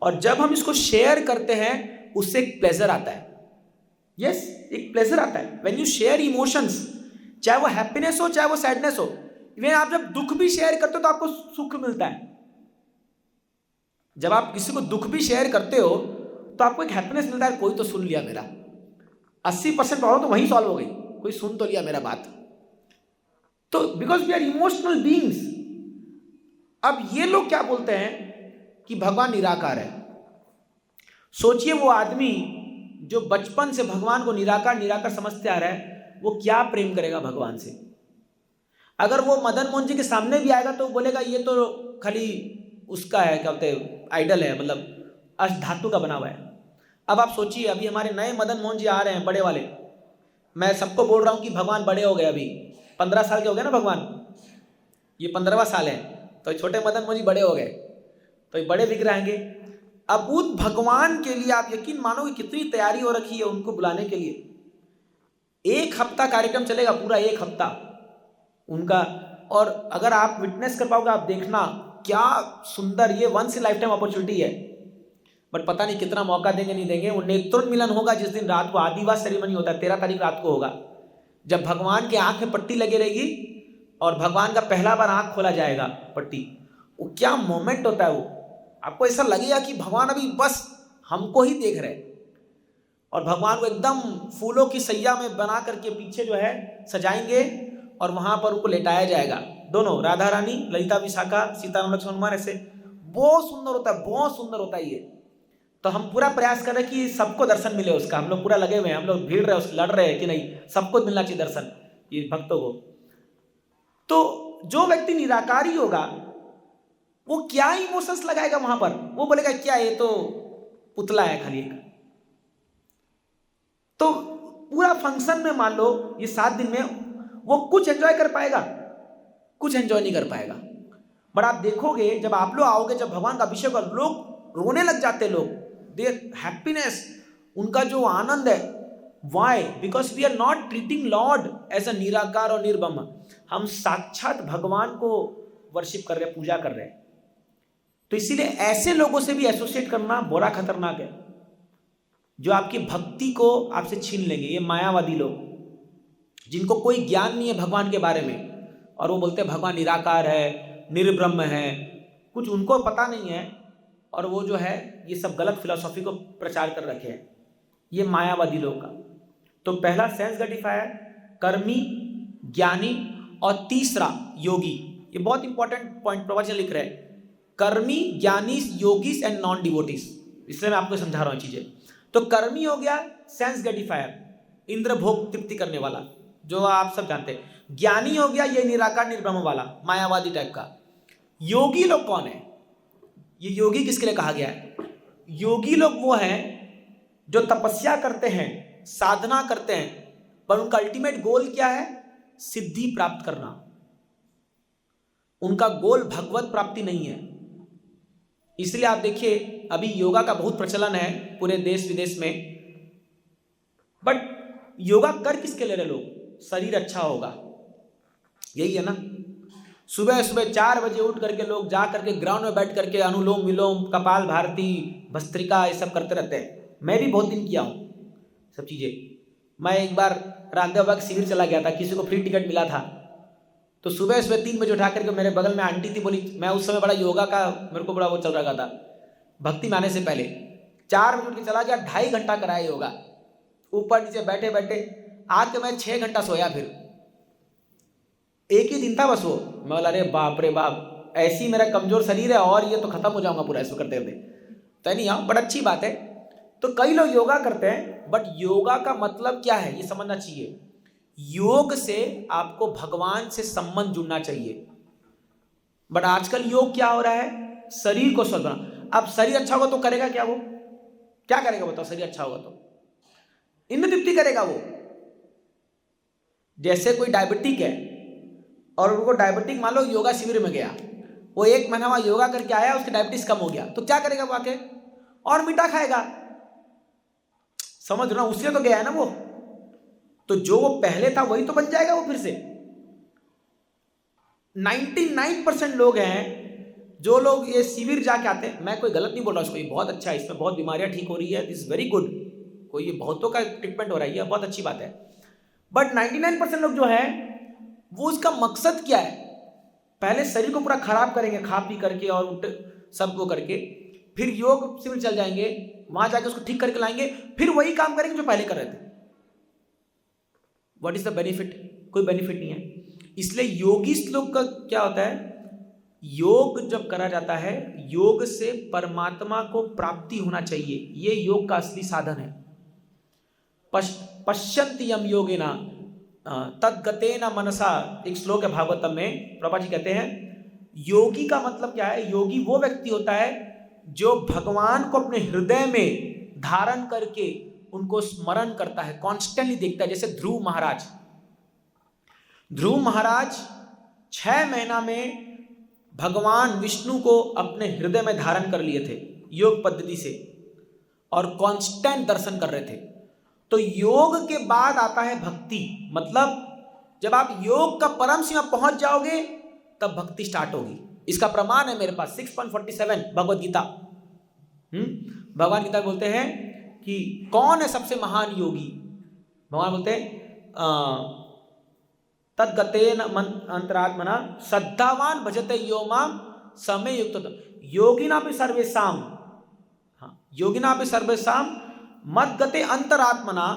और जब हम इसको शेयर करते हैं उससे एक प्लेजर आता है। यस, एक प्लेजर आता है व्हेन यू शेयर इमोशंस, चाहे वो हैप्पीनेस हो चाहे वो सैडनेस हो। इवन आप जब दुख भी शेयर करते हो तो आपको सुख मिलता है। जब आप किसी को दुख भी शेयर करते हो तो आपको एक हैप्पीनेस मिलता है, कोई तो सुन लिया मेरा। 80% प्रॉब्लम तो वहीं सॉल्व हो गई, कोई सुन तो लिया मेरा बात। तो because we are emotional beings. अब ये लोग क्या बोलते हैं कि भगवान निराकार है। सोचिए वो आदमी जो बचपन से भगवान को निराकार निराकार समझते आ रहा है, वो क्या प्रेम करेगा भगवान से? अगर वो मदन मोहन जी के सामने भी आएगा तो बोलेगा ये तो खाली उसका है, क्या बोलते हैं, आइडल है, मतलब अष्ट धातु का बना हुआ है। अब आप सोचिए, अभी हमारे नए मदन मोहन जी आ रहे हैं, बड़े वाले। मैं सबको बोल रहा हूँ कि भगवान बड़े हो गए, अभी 15 साल के हो गए ना भगवान, ये 15वां साल है, तो छोटे मदन मोहन जी बड़े हो गए, तो ये बड़े विग्रह आएंगे। अब उस भगवान के लिए आप यकीन मानोगे कितनी तैयारी हो रखी है उनको बुलाने के लिए। 1 हफ्ता कार्यक्रम चलेगा, पूरा 1 हफ्ता उनका। और अगर आप विटनेस कर पाओगे, आप देखना क्या सुंदर, ये once in life time opportunity है। बट पता नहीं कितना मौका देंगे नहीं देंगे। वो नेत्रोन्मिलन होगा जिस दिन रात को, आदिवास सेरेमनी होता है, 13 तारीख रात को होगा, जब भगवान के आंख में पट्टी लगी रहेगी और भगवान का पहला बार आंख खोला जाएगा पट्टी, वो क्या मोमेंट होता है वो, आपको ऐसा लगेगा कि भगवान अभी बस हमको ही देख रहे हैं। और भगवान को एकदम फूलों की सैया में बना करके पीछे जो है सजाएंगे और वहां पर उनको लेटाया जाएगा। दोनों राधा रानी, ललिता विशाखा, सीताराम लक्ष्मण हनुमान, ऐसे बहुत सुंदर होता है, बहुत सुंदर होता है ये। तो हम पूरा प्रयास कर रहे हैं कि सबको दर्शन मिले उसका, हम लोग पूरा लगे हुए हैं, हम लोग भीड़ रहे हैं, लड़ रहे हैं कि नहीं सबको मिलना चाहिए दर्शन ये भक्तों को। तो जो व्यक्ति निराकारी होगा वो क्या इमोशंस लगाएगा वहां पर, वो बोलेगा क्या ये तो पुतला है खाली एक। तो पूरा फंक्शन में मान लो ये 7 दिन में वो कुछ एंजॉय कर पाएगा, कुछ एंजॉय नहीं कर पाएगा। बट आप देखोगे जब आप लोग आओगे, जब भगवान का अभिषेक होगा, लोग रोने लग जाते, लोग देयर हैप्पीनेस, उनका जो आनंद है। Why? Because we are not treating lord as a nirakar और निर्ब्रह्म, हम साक्षात भगवान को वर्शिप कर रहे हैं, पूजा कर रहे हैं। तो इसीलिए ऐसे लोगों से भी एसोसिएट करना बड़ा खतरनाक है, जो आपकी भक्ति को आपसे छीन लेंगे। ये मायावादी लोग जिनको कोई ज्ञान नहीं है भगवान के बारे में, और वो बोलते हैं भगवान निराकार है, निर्ब्रह्म है, कुछ उनको पता नहीं है, और वो जो है ये सब गलत फिलॉसफी को प्रचार कर रखे हैं, ये मायावादी लोग का। तो पहला सेंस ग्रेटिफायर, कर्मी, ज्ञानी, और तीसरा योगी। ये बहुत इंपॉर्टेंट पॉइंट प्रवचन लिख रहे हैं, कर्मी, ज्ञानी, योगीस एंड नॉन डिवोटीज। इसलिए मैं आपको समझा रहा हूँ चीजें। तो कर्मी हो गया सेंस ग्रेटिफायर, इंद्र भोग तृप्ति करने वाला, जो आप सब जानते हैं। ज्ञानी हो गया ये निराकार निर्ब्रह्म वाला, मायावादी टाइप का। योगी लोग कौन है? ये योगी किसके लिए कहा गया है? योगी लोग वो हैं जो तपस्या करते हैं, साधना करते हैं, पर उनका अल्टीमेट गोल क्या है? सिद्धि प्राप्त करना। उनका गोल भगवत प्राप्ति नहीं है। इसलिए आप देखिए अभी योगा का बहुत प्रचलन है पूरे देश विदेश में, बट योगा कर किसके लिए रहे लोग? शरीर अच्छा होगा, यही है ना। सुबह सुबह 4 बजे उठ करके लोग जा करके ग्राउंड में बैठ करके अनुलोम विलोम, कपाल भारती, भस्त्रिका, ये सब करते रहते हैं। मैं भी बहुत दिन किया हूँ सब चीज़ें। मैं एक बार रामदेव बाबा के शिविर चला गया था, किसी को फ्री टिकट मिला था, तो सुबह सुबह 3 बजे उठा करके मेरे बगल में आंटी थी, बोली, मैं उस समय बड़ा योगा का मेरे को बड़ा वो चल रहा था भक्ति में आने से पहले, 4 बजे उठ के चला गया, 2.5 घंटा कराया योगा, ऊपर नीचे बैठे बैठे। आके मैं 6 घंटा सोया, फिर एक ही दिन था बस वो। मैं बोला अरे बाप रे बाप, ऐसी मेरा कमजोर शरीर है और ये तो खत्म हो जाऊंगा पूरा ऐसा करते करते। तो नहीं हाँ, बड़ा अच्छी बात है। तो कई लोग योगा करते हैं, बट योगा का मतलब क्या है ये समझना चाहिए। योग से आपको भगवान से संबंध जुड़ना चाहिए। बट आजकल योग क्या हो रहा है? शरीर को स्वस्थ बनाना। अब शरीर अच्छा होगा तो करेगा क्या? वो क्या करेगा बताओ? शरीर अच्छा होगा तो इंद्र तृप्ति करेगा वो। जैसे कोई डायबिटिक है और उनको डायबिटिक मान लो योगा शिविर में गया, वो 1 महीना वहां योगा करके आया, उसकी डायबिटीज कम हो गया, तो क्या करेगा वो आके? और मीठा खाएगा। समझ रहा हूं, उससे तो गया है ना वो। तो जो वो पहले था वही तो बन जाएगा वो फिर से। 99% लोग हैं जो लोग ये शिविर जाके आते हैं, मैं कोई गलत नहीं बोल रहा उसको, ये बहुत अच्छा है, इसमें बहुत बीमारियां ठीक हो रही है, दिस वेरी गुड, कोई ये बहुतों का ट्रीटमेंट हो रहा है, ये बहुत अच्छी बात है। बट 99% लोग जो है वो उसका मकसद क्या है? पहले शरीर को पूरा खराब करेंगे खा पी करके और सब को करके, फिर योग शिविर चल जाएंगे, वहां जाके उसको ठीक करके लाएंगे, फिर वही काम करेंगे जो पहले कर रहे थे। What is the benefit? कोई बेनिफिट नहीं है। इसलिए योगी लोग का क्या होता है? योग जब करा जाता है, योग से परमात्मा को प्राप्ति होना चाहिए, ये योग का असली साधन है। पश्यन्ति यम योगिना तद्गतेन मनसा, एक श्लोक है भागवतम में, प्रभा जी कहते हैं योगी का मतलब क्या है? योगी वो व्यक्ति होता है जो भगवान को अपने हृदय में धारण करके उनको स्मरण करता है, कॉन्स्टेंटली देखता है। जैसे ध्रुव महाराज 6 महीना में भगवान विष्णु को अपने हृदय में धारण कर लिए थे योग पद्धति से, और कांस्टेंट दर्शन कर रहे थे। तो योग के बाद आता है भक्ति। मतलब जब आप योग का परम सीमा पहुंच जाओगे तब भक्ति स्टार्ट होगी। इसका प्रमाण है मेरे पास 6.47 भगवद गीता। भगवान गीता बोलते हैं कि कौन है सबसे महान योगी? भगवान बोलते हैं तद्गतेन अंतरात्मना श्रद्धावान भजते यो माम समय युक्त योगिनापि सर्वेषाम, हाँ योगिनापि सर्वेषाम मद्गते अंतरात्मना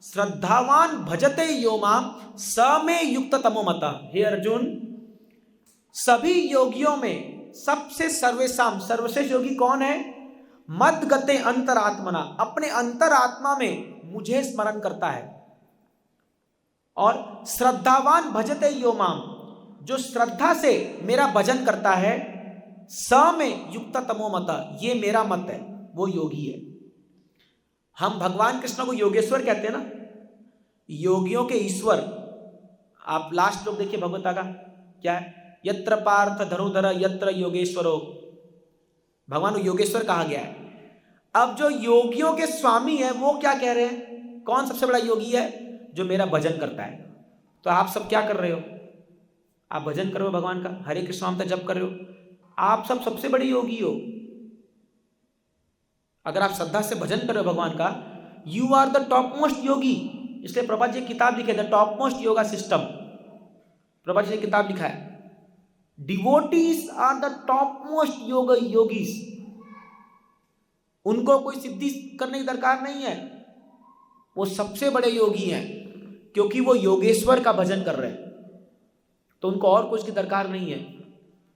श्रद्धावान भजते यो माम समय युक्त तमो मत। हे अर्जुन, सभी योगियों में सबसे सर्वेषाम सर्वश्रेष्ठ योगी कौन है? मद्गते अंतरात्मना, अपने अंतरात्मा में मुझे स्मरण करता है, और श्रद्धावान भजते यो माम, जो श्रद्धा से मेरा भजन करता है, स में युक्त तमो मत, ये मेरा मत है, वो योगी है। हम भगवान कृष्ण को योगेश्वर कहते हैं ना, योगियों के ईश्वर। आप लास्ट लोग देखिए भगवता का क्या है, यत्र पार्थ धनुधर यत्र योगेश्वरो, भगवान को योगेश्वर कहा गया है। अब जो योगियों के स्वामी है वो क्या कह रहे हैं? कौन सबसे बड़ा योगी है? जो मेरा भजन करता है। तो आप सब क्या कर रहे हो? आप भजन कर रहे हो भगवान का, हरे कृष्ण नाम का जप कर रहे हो, आप सब सबसे बड़े योगी हो। अगर आप श्रद्धा से भजन कर रहे हो भगवान का, you are the top most yogi. इसलिए प्रभुपाद जी किताब लिखे the top most yoga system, Prabhupada ji ने किताब लिखा है, devotees are the top most yoga yogis. उनको कोई सिद्धि करने की दरकार नहीं है, वो सबसे बड़े योगी हैं, क्योंकि वो योगेश्वर का भजन कर रहे हैं, तो उनको और कुछ की दरकार नहीं है।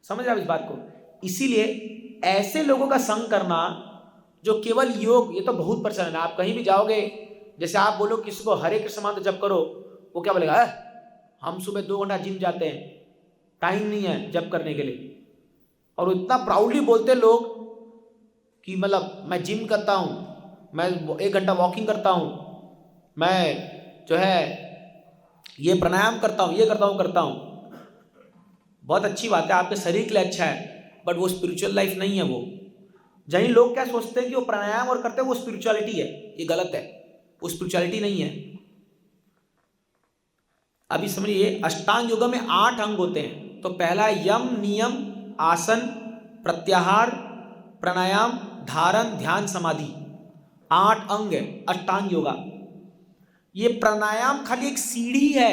समझ रहे आप इस बात को? इसीलिए ऐसे लोगों का संग करना जो केवल योग, ये तो बहुत प्रचलन है। आप कहीं भी जाओगे, जैसे आप बोलो किसी को हरे कृष्ण मंत्र जप करो, वो क्या बोलेगा, हम सुबह 2 घंटा जिम जाते हैं, टाइम नहीं है जप करने के लिए। और इतना प्राउडली बोलते लोग कि मतलब मैं जिम करता हूँ, मैं 1 घंटा वॉकिंग करता हूँ, मैं जो है ये प्राणायाम करता हूँ, ये करता हूँ। बहुत अच्छी बात है, आपके शरीर के लिए अच्छा है, बट वो स्पिरिचुअल लाइफ नहीं है। वो जहीं लोग क्या सोचते हैं कि वो प्राणायाम और करते हैं वो स्पिरिचुअलिटी है, ये गलत है, वो स्पिरिचुअलिटी नहीं है। अभी समझिए, अष्टांग योग में 8 अंग होते हैं। तो पहला यम, नियम, आसन, प्रत्याहार, प्राणायाम, धारण, ध्यान, समाधि, 8 अंग है अष्टांग योगा। ये प्राणायाम खाली एक सीढ़ी है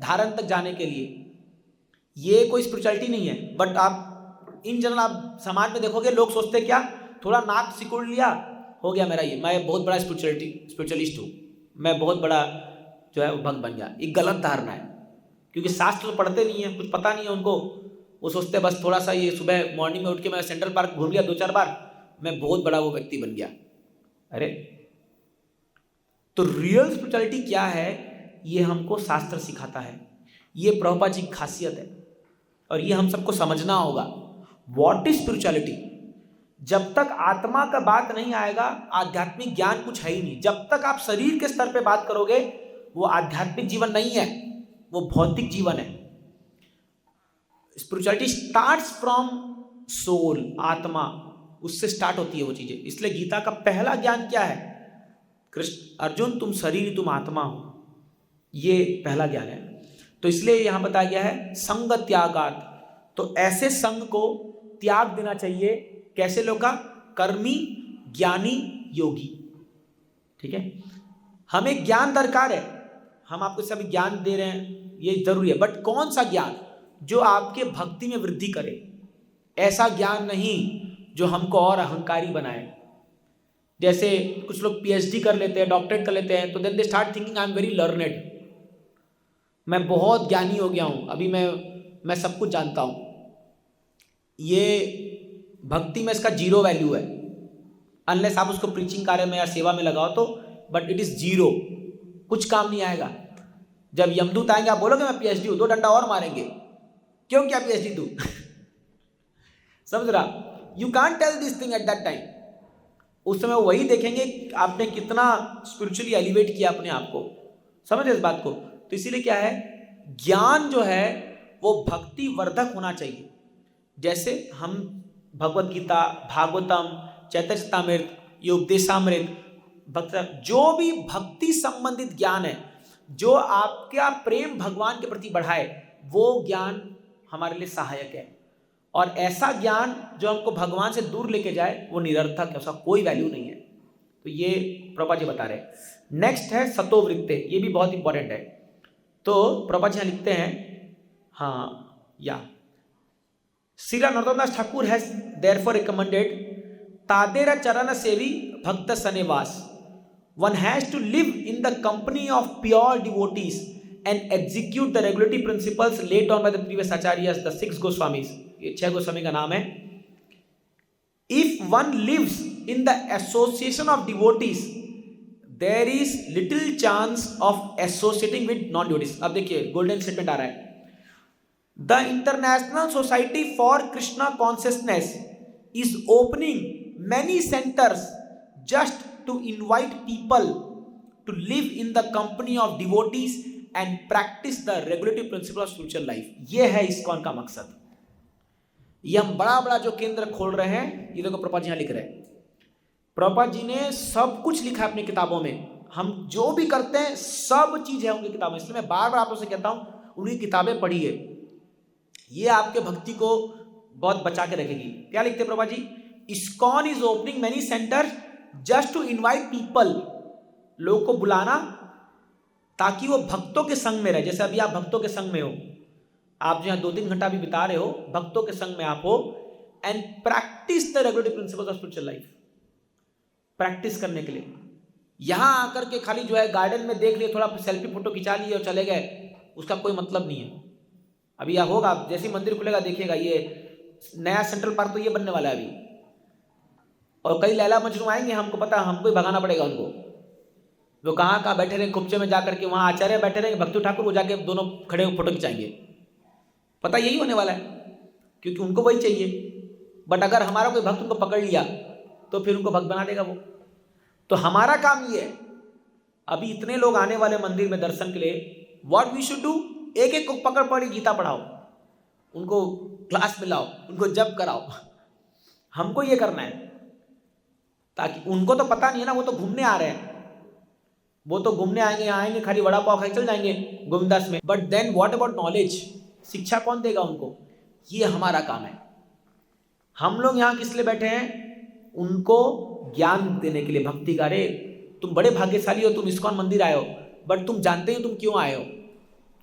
धारण तक जाने के लिए, ये कोई स्पिरिचुअलिटी नहीं है। बट आप इन जनरल आप समाज में देखोगे, लोग सोचते क्या, थोड़ा नाक सिकुड़ लिया हो गया मेरा, ये मैं बहुत बड़ा स्पिरिचुअलिस्ट हूँ, मैं बहुत बड़ा जो है भक्त बन गया। एक गलत धारणा है, क्योंकि शास्त्र तो पढ़ते नहीं है, कुछ पता नहीं है उनको। वो सोचते बस थोड़ा सा ये सुबह मॉर्निंग में उठ के मैं सेंट्रल पार्क घूम लिया 2-4 बार, मैं बहुत बड़ा वो व्यक्ति बन गया। अरे तो रियल स्पिरिचुअलिटी क्या है, ये हमको शास्त्र सिखाता है। ये प्रभुपाद जी की खासियत है, और ये हम सबको समझना होगा। What is spirituality? जब तक आत्मा का बात नहीं आएगा, आध्यात्मिक ज्ञान कुछ है ही नहीं। जब तक आप शरीर के स्तर पे बात करोगे, वो आध्यात्मिक जीवन नहीं है, वो भौतिक जीवन है। स्पिरिचुअलिटी स्टार्ट्स फ्रॉम सोल, आत्मा, उससे स्टार्ट होती है वो चीजें। इसलिए गीता का पहला ज्ञान क्या है? कृष्ण, अर्जुन तुम शरीर, तुम आत्मा हो, ये पहला ज्ञान है। तो इसलिए यहां बताया गया है संग त्यागात। तो ऐसे संग को त्याग देना चाहिए। कैसे लोग का? कर्मी, ज्ञानी, योगी। ठीक है, हमें ज्ञान दरकार है, हम आपको सभी ज्ञान दे रहे हैं, ये जरूरी है, बट कौन सा ज्ञान? जो आपके भक्ति में वृद्धि करे। ऐसा ज्ञान नहीं जो हमको और अहंकारी बनाए। जैसे कुछ लोग पीएचडी कर लेते हैं, डॉक्टरेट कर लेते हैं, तो then they start thinking I am very learned, मैं बहुत ज्ञानी हो गया हूं, अभी मैं सब कुछ जानता हूं। ये भक्ति में इसका जीरो वैल्यू है, अनलेस आप उसको प्रीचिंग कार्य में या सेवा में लगाओ तो, बट इट इज जीरो, कुछ काम नहीं आएगा। जब यमदूत आएंगे, आप बोलोगे मैं पीएचडी हूं, 2 डंडा और मारेंगे, क्यों, क्या पीएचडी तू? समझ रहा? You can't tell this thing at that time. उस समय वही देखेंगे आपने कितना स्पिरिचुअली एलिवेट किया अपने आप को। समझ इस बात को? तो इसीलिए क्या है, ज्ञान जो है वो भक्ति वर्धक होना चाहिए। जैसे हम भगवत गीता, भागवतम, चैतन्य चरितामृत, उपदेशामृत, जो भी भक्ति संबंधित ज्ञान है, जो आपका प्रेम भगवान के प्रति बढ़ाए, वो ज्ञान हमारे लिए सहायक है। और ऐसा ज्ञान जो हमको भगवान से दूर लेके जाए, वो निरर्थक है, उसका कोई वैल्यू नहीं है। तो ये प्रभुपाद जी बता रहे हैं। नेक्स्ट है सतोवृत्ते, ये भी बहुत इंपॉर्टेंट है। तो प्रभुपाद जी यहाँ लिखते हैं, हाँ या श्रीला नरोत्तम दास ठाकुर हैज देयरफॉर रिकमेंडेड तादेरा चरण सेवी भक्त सनेवास. One has to live in the company of pure devotees and execute the regulatory principles laid down by the previous acharyas, the 6 Goswamis. ये 6 गोस्वामी का नाम है. If one lives in the association of devotees, there is little chance of associating with non-devotees. अब देखिए golden statement आ रहा है. The International Society for Krishna Consciousness is opening many centers just to invite people to live in the company of devotees and practice the regulative principle of spiritual life. ये है ISKCON का मकसद. ये हम बड़ा बड़ा जो केंद्र खोल रहे हैं, ये देखो प्रभुपाद जी यहाँ लिख रहे हैं. प्रभुपाद जी ने सब कुछ लिखा है अपनी किताबों में. हम जो भी करते हैं सब चीज है उनकी किताबों में. इसलिए मैं बार बार आप लोगों से कहता हूं उनकी किताबें पढ़िए. ये आपके भक्ति को बहुत बचा के रखेगी. क्या लिखते हैं Prabhupada ji? ISKCON is opening many centers just to invite people, लोगों को बुलाना ताकि वो भक्तों के संग में रहे. जैसे अभी आप भक्तों के संग में हो, आप जो यहाँ 2-3 घंटा भी बिता रहे हो, भक्तों के संग में आप हो. And practice the regulatory principles of spiritual life. Practice करने के लिए यहां आकर के खाली जो है गार्डन में देख लिए, थोड़ा सेल्फी फोटो खिंचा लिए और चले गए, उसका कोई मतलब नहीं है. अभी यह होगा, जैसे मंदिर खुलेगा देखिएगा, ये नया सेंट्रल पार्क तो ये बनने वाला है अभी, और कई लैला मजनू आएंगे, हमको पता है, हमको ही भगाना पड़ेगा उनको. वो कहाँ बैठे रहेंगे खुपचे में जाकर के, वहाँ आचार्य बैठे रहेंगे, भक्तू ठाकुर वो जाके दोनों खड़े फोटो खिंचाएंगे. पता यही होने वाला है, क्योंकि उनको वही चाहिए. बट अगर हमारा कोई भक्त उनको पकड़ लिया तो फिर उनको भक्त बना देगा वो. तो हमारा काम ये है, अभी इतने लोग आने वाले मंदिर में दर्शन के लिए, व्हाट वी शुड डू, एक एक को पकड़ पकड़ गीता पढ़ाओ, उनको क्लास में लाओ, उनको जप कराओ. हमको ये करना है, ताकि उनको तो पता नहीं है ना, वो तो घूमने आ रहे हैं, वो तो घूमने आएंगे, आएंगे खाली वड़ा पाव खाई चल जाएंगे गोविंदास में. But then what about knowledge, शिक्षा कौन देगा उनको? ये हमारा काम है. हम लोग यहाँ किस लिए बैठे हैं? उनको ज्ञान देने के लिए, भक्ति का. अरे तुम बड़े भाग्यशाली हो, तुम ISKCON मंदिर आए हो, बट तुम जानते हो तुम क्यों आए हो?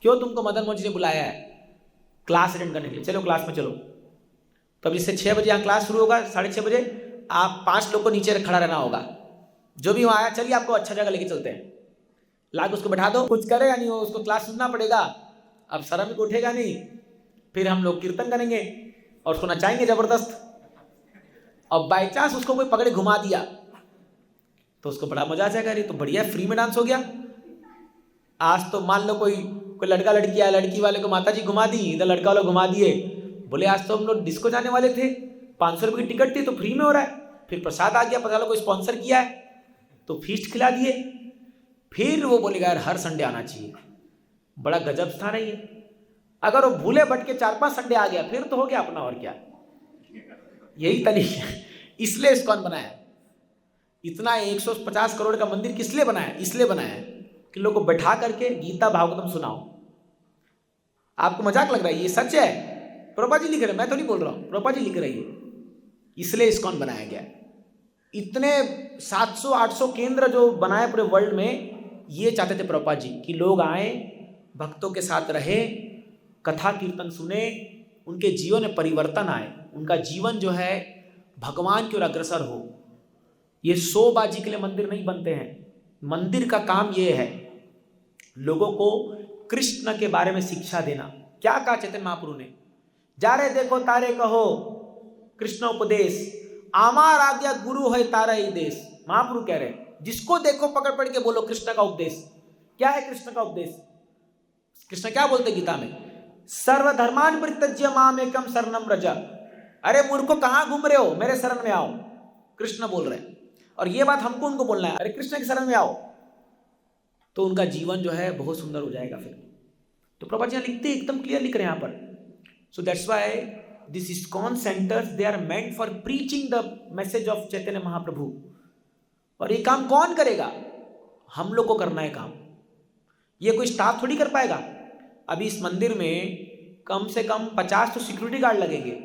क्यों तुमको मदन मोहन जी ने बुलाया है? क्लास अटेंड करने के लिए. चलो क्लास में चलो. तब जिससे 6 बजे यहाँ क्लास शुरू होगा, 6:30 बजे आप 5 लोग को नीचे खड़ा रहना होगा. जो भी वहाँ आया, चलिए आपको अच्छा जगह लेके चलते हैं, लाके उसको बैठा दो, कुछ करेगा नहीं, वो उसको क्लास सुनना पड़ेगा. अब शर्म को उठेगा नहीं. फिर हम लोग कीर्तन करेंगे और उसको नचाएंगे जबरदस्त. और बाई चांस उसको कोई पकड़े घुमा दिया तो उसको बड़ा मजा आ जाएगा. अरे तो बढ़िया, फ्री में डांस हो गया. आज तो मान लो कोई लड़का लड़की आया, लड़की वाले को माता जी घुमा दी, इधर लड़का वाले घुमा दिए. बोले आज तो हम लोग डिस्को जाने वाले थे, 500 रुपये की टिकट थी तो फ्री में हो रहा है. फिर प्रसाद आ गया, पता लगा कोई स्पॉन्सर किया है तो फीस्ट खिला दिए. फिर वो बोलेगा यार हर संडे आना चाहिए. बड़ा गजब स्थान है ये. अगर वो भूले भटके 4-5 संडे आ गया फिर तो हो गया अपना, और क्या. यही तरीका है. इसलिए ISKCON बनाया. इतना 150 करोड़ का मंदिर किस लिए बनाया? इसलिए बनाया है कि लोगों को बैठा करके गीता भागवतम सुनाओ. आपको मजाक लग रहा है? ये सच है. प्रभुपाद जी लिख रहे हैं, मैं तो नहीं बोल रहा हूं, प्रभुपाद जी लिख रहे हैं. इसलिए ISKCON बनाया गया. इतने 700-800 केंद्र जो बनाए पूरे वर्ल्ड में, ये चाहते थे प्रभुपाद जी कि लोग आए, भक्तों के साथ रहे, कथा कीर्तन सुने, उनके जीवन में परिवर्तन आए, उनका जीवन जो है भगवान की ओर अग्रसर हो. ये शोबाजी के लिए मंदिर नहीं बनते हैं. मंदिर का काम ये है लोगों को कृष्ण के बारे में शिक्षा देना. क्या कहा चैतन्य महाप्रभु ने? जा रहे देखो तारे कहो कृष्ण उपदेश, आमार आज्ञा गुरु है तारा ही देश. महाप्रभु कह रहे जिसको देखो पकड़ पकड़ के बोलो कृष्ण का उपदेश. क्या है कृष्ण का उपदेश? कृष्ण क्या बोलते गीता में? सर्वधर्मान परित्यज्य माम एकम शरणम व्रज. अरे मूर्खो कहां घूम रहे हो, मेरे शरण में आओ. कृष्ण बोल रहे हैं. और ये बात हमको उनको बोलना है, अरे कृष्ण के शरण में आओ, तो उनका जीवन जो है बहुत सुंदर हो जाएगा. फिर तो प्रभुपाद जी लिखते एकदम क्लियर लिख रहे हैं यहाँ पर. So that's why this ISKCON centres they are meant for preaching the message of Chaitanya Mahaprabhu. और ये काम कौन करेगा? हम लोग को करना है काम. ये कोई स्टाफ थोड़ी कर पाएगा. अभी इस मंदिर में कम से कम 50 तो सिक्योरिटी गार्ड लगेंगे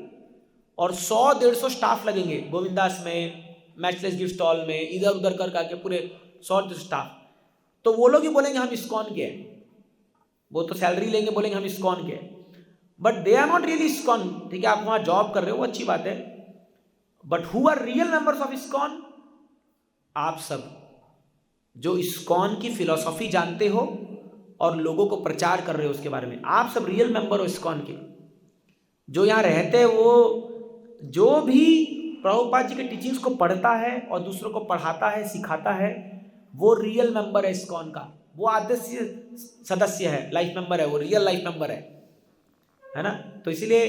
और 100-150 स्टाफ लगेंगे. गोविंदास में, मैचलेस गिफ्ट स्टॉल में, इधर उधर कर करके पूरे 100 स्टाफ. तो वो लोग ही बोलेंगे हम ISKCON के हैं. वो तो सैलरी लेंगे, बोलेंगे हम इस्कॉन के, but they are not really ISKCON. ठीक है, आप वहाँ जॉब कर रहे हो, वो अच्छी बात है, but who are real members of ISKCON? आप सब जो इस्कॉन की फिलॉसफी जानते हो और लोगों को प्रचार कर रहे हो उसके बारे में, आप सब रियल मेंबर हो इस्कॉन के। जो यहाँ रहते हैं वो जो भी प्रभुपाद जी के टीचिंग्स को पढ़ता है और दूसरों को पढ़ाता है, सिखाता है, वो रियल मेंबर है इस्कॉन का, वो आदर्श सदस्य है, लाइफ मेंबर है, वो रियल लाइफ मेंबर है ना। तो इसलिए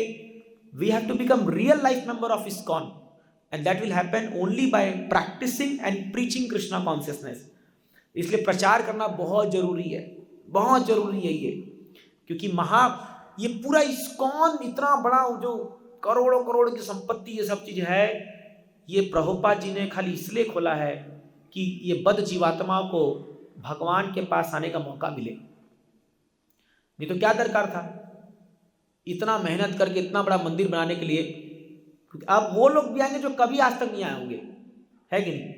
we have to become real life member of ISKCON, and that will happen only by practising and preaching Krishna consciousness. इसलिए प्रचार करना बहुत जरूरी है, बहुत जरूरी है ये, क्योंकि ये पूरा इस्कॉन इतना बड़ा, जो करोड़ों करोड़ की संपत्ति ये सब चीज है, ये प्रभुपाद जी ने खाली इसलिए खोला है कि ये बद्ध जीवात्मा को भगवान के पास आने का मौका मिले। नहीं तो क्या दरकार था इतना मेहनत करके इतना बड़ा मंदिर बनाने के लिए? क्योंकि अब वो लोग भी आएंगे जो कभी आज तक नहीं आए होंगे, है कि नहीं?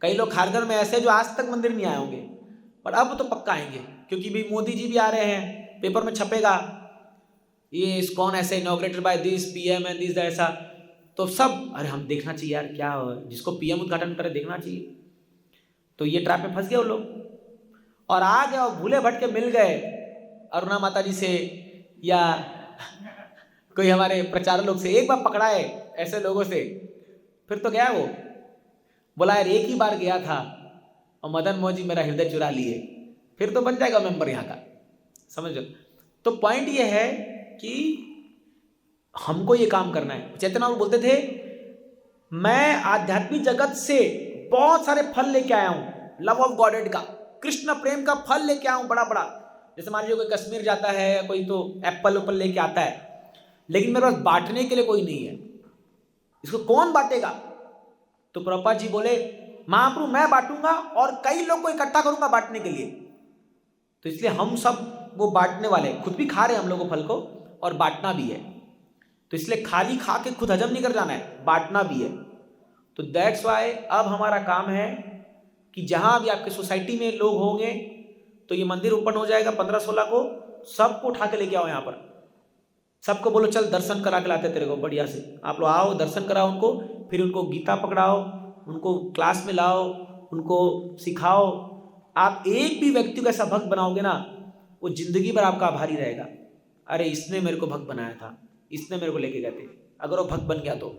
कई लोग खारघर में ऐसे जो आज तक मंदिर नहीं आए होंगे, पर अब तो पक्का आएंगे, क्योंकि भी मोदी जी भी आ रहे हैं, पेपर में छपेगा ये इस्कॉन ऐसे inaugurated by this PM and this ऐसा, तो सब अरे हम देखना चाहिए यार, क्या हो, जिसको पीएम उद्घाटन करे देखना चाहिए। तो ये ट्रैप में फंस गए वो लोग, और आ गए और भूले भटके मिल गए अरुणा माता जी से या कोई हमारे प्रचार लोग से, एक बार पकड़ाए ऐसे लोगों से, फिर तो गया वो, बोला यार एक ही बार गया था और मदन मोहन जी मेरा हृदय चुरा लिए, फिर तो बन जाएगा मेंबर यहाँ का, समझ लो। तो पॉइंट ये है कि हमको ये काम करना है। चैतन्य बाबू बोलते थे मैं आध्यात्मिक जगत से बहुत सारे फल लेके आया हूँ, लव ऑफ गॉडेड का, कृष्ण प्रेम का फल लेके आया हूँ बड़ा बड़ा। जैसे मान लीजिए कोई कश्मीर जाता है, कोई तो एप्पल उप्पल लेके आता है, लेकिन मेरे पास बांटने के लिए कोई नहीं है, इसको कौन बांटेगा? तो प्रभुपाद जी बोले महाप्रभु मैं बांटूंगा और कई लोग को इकट्ठा करूंगा बांटने के लिए। तो इसलिए हम सब वो बांटने वाले, खुद भी खा रहे हैं हम लोग को फल को और बांटना भी है। तो इसलिए खाली खा के खुद हजम नहीं कर जाना है, बांटना भी है। तो दैट्स वाई अब हमारा काम है कि जहां भी आपके सोसाइटी में लोग होंगे तो ये मंदिर ओपन हो जाएगा 15-16 को, सबको उठा के लेके आओ यहाँ पर, सबको बोलो चल दर्शन करा के लाते तेरे को बढ़िया से, आप लोग आओ दर्शन कराओ उनको, फिर उनको गीता पकड़ाओ, उनको क्लास में लाओ, उनको सिखाओ। आप एक भी व्यक्ति को ऐसा भक्त बनाओगे ना, वो जिंदगी भर आपका आभारी रहेगा, अरे इसने मेरे को भक्त बनाया था, इसने मेरे को लेके गए थे। अगर वो भक्त बन गया तो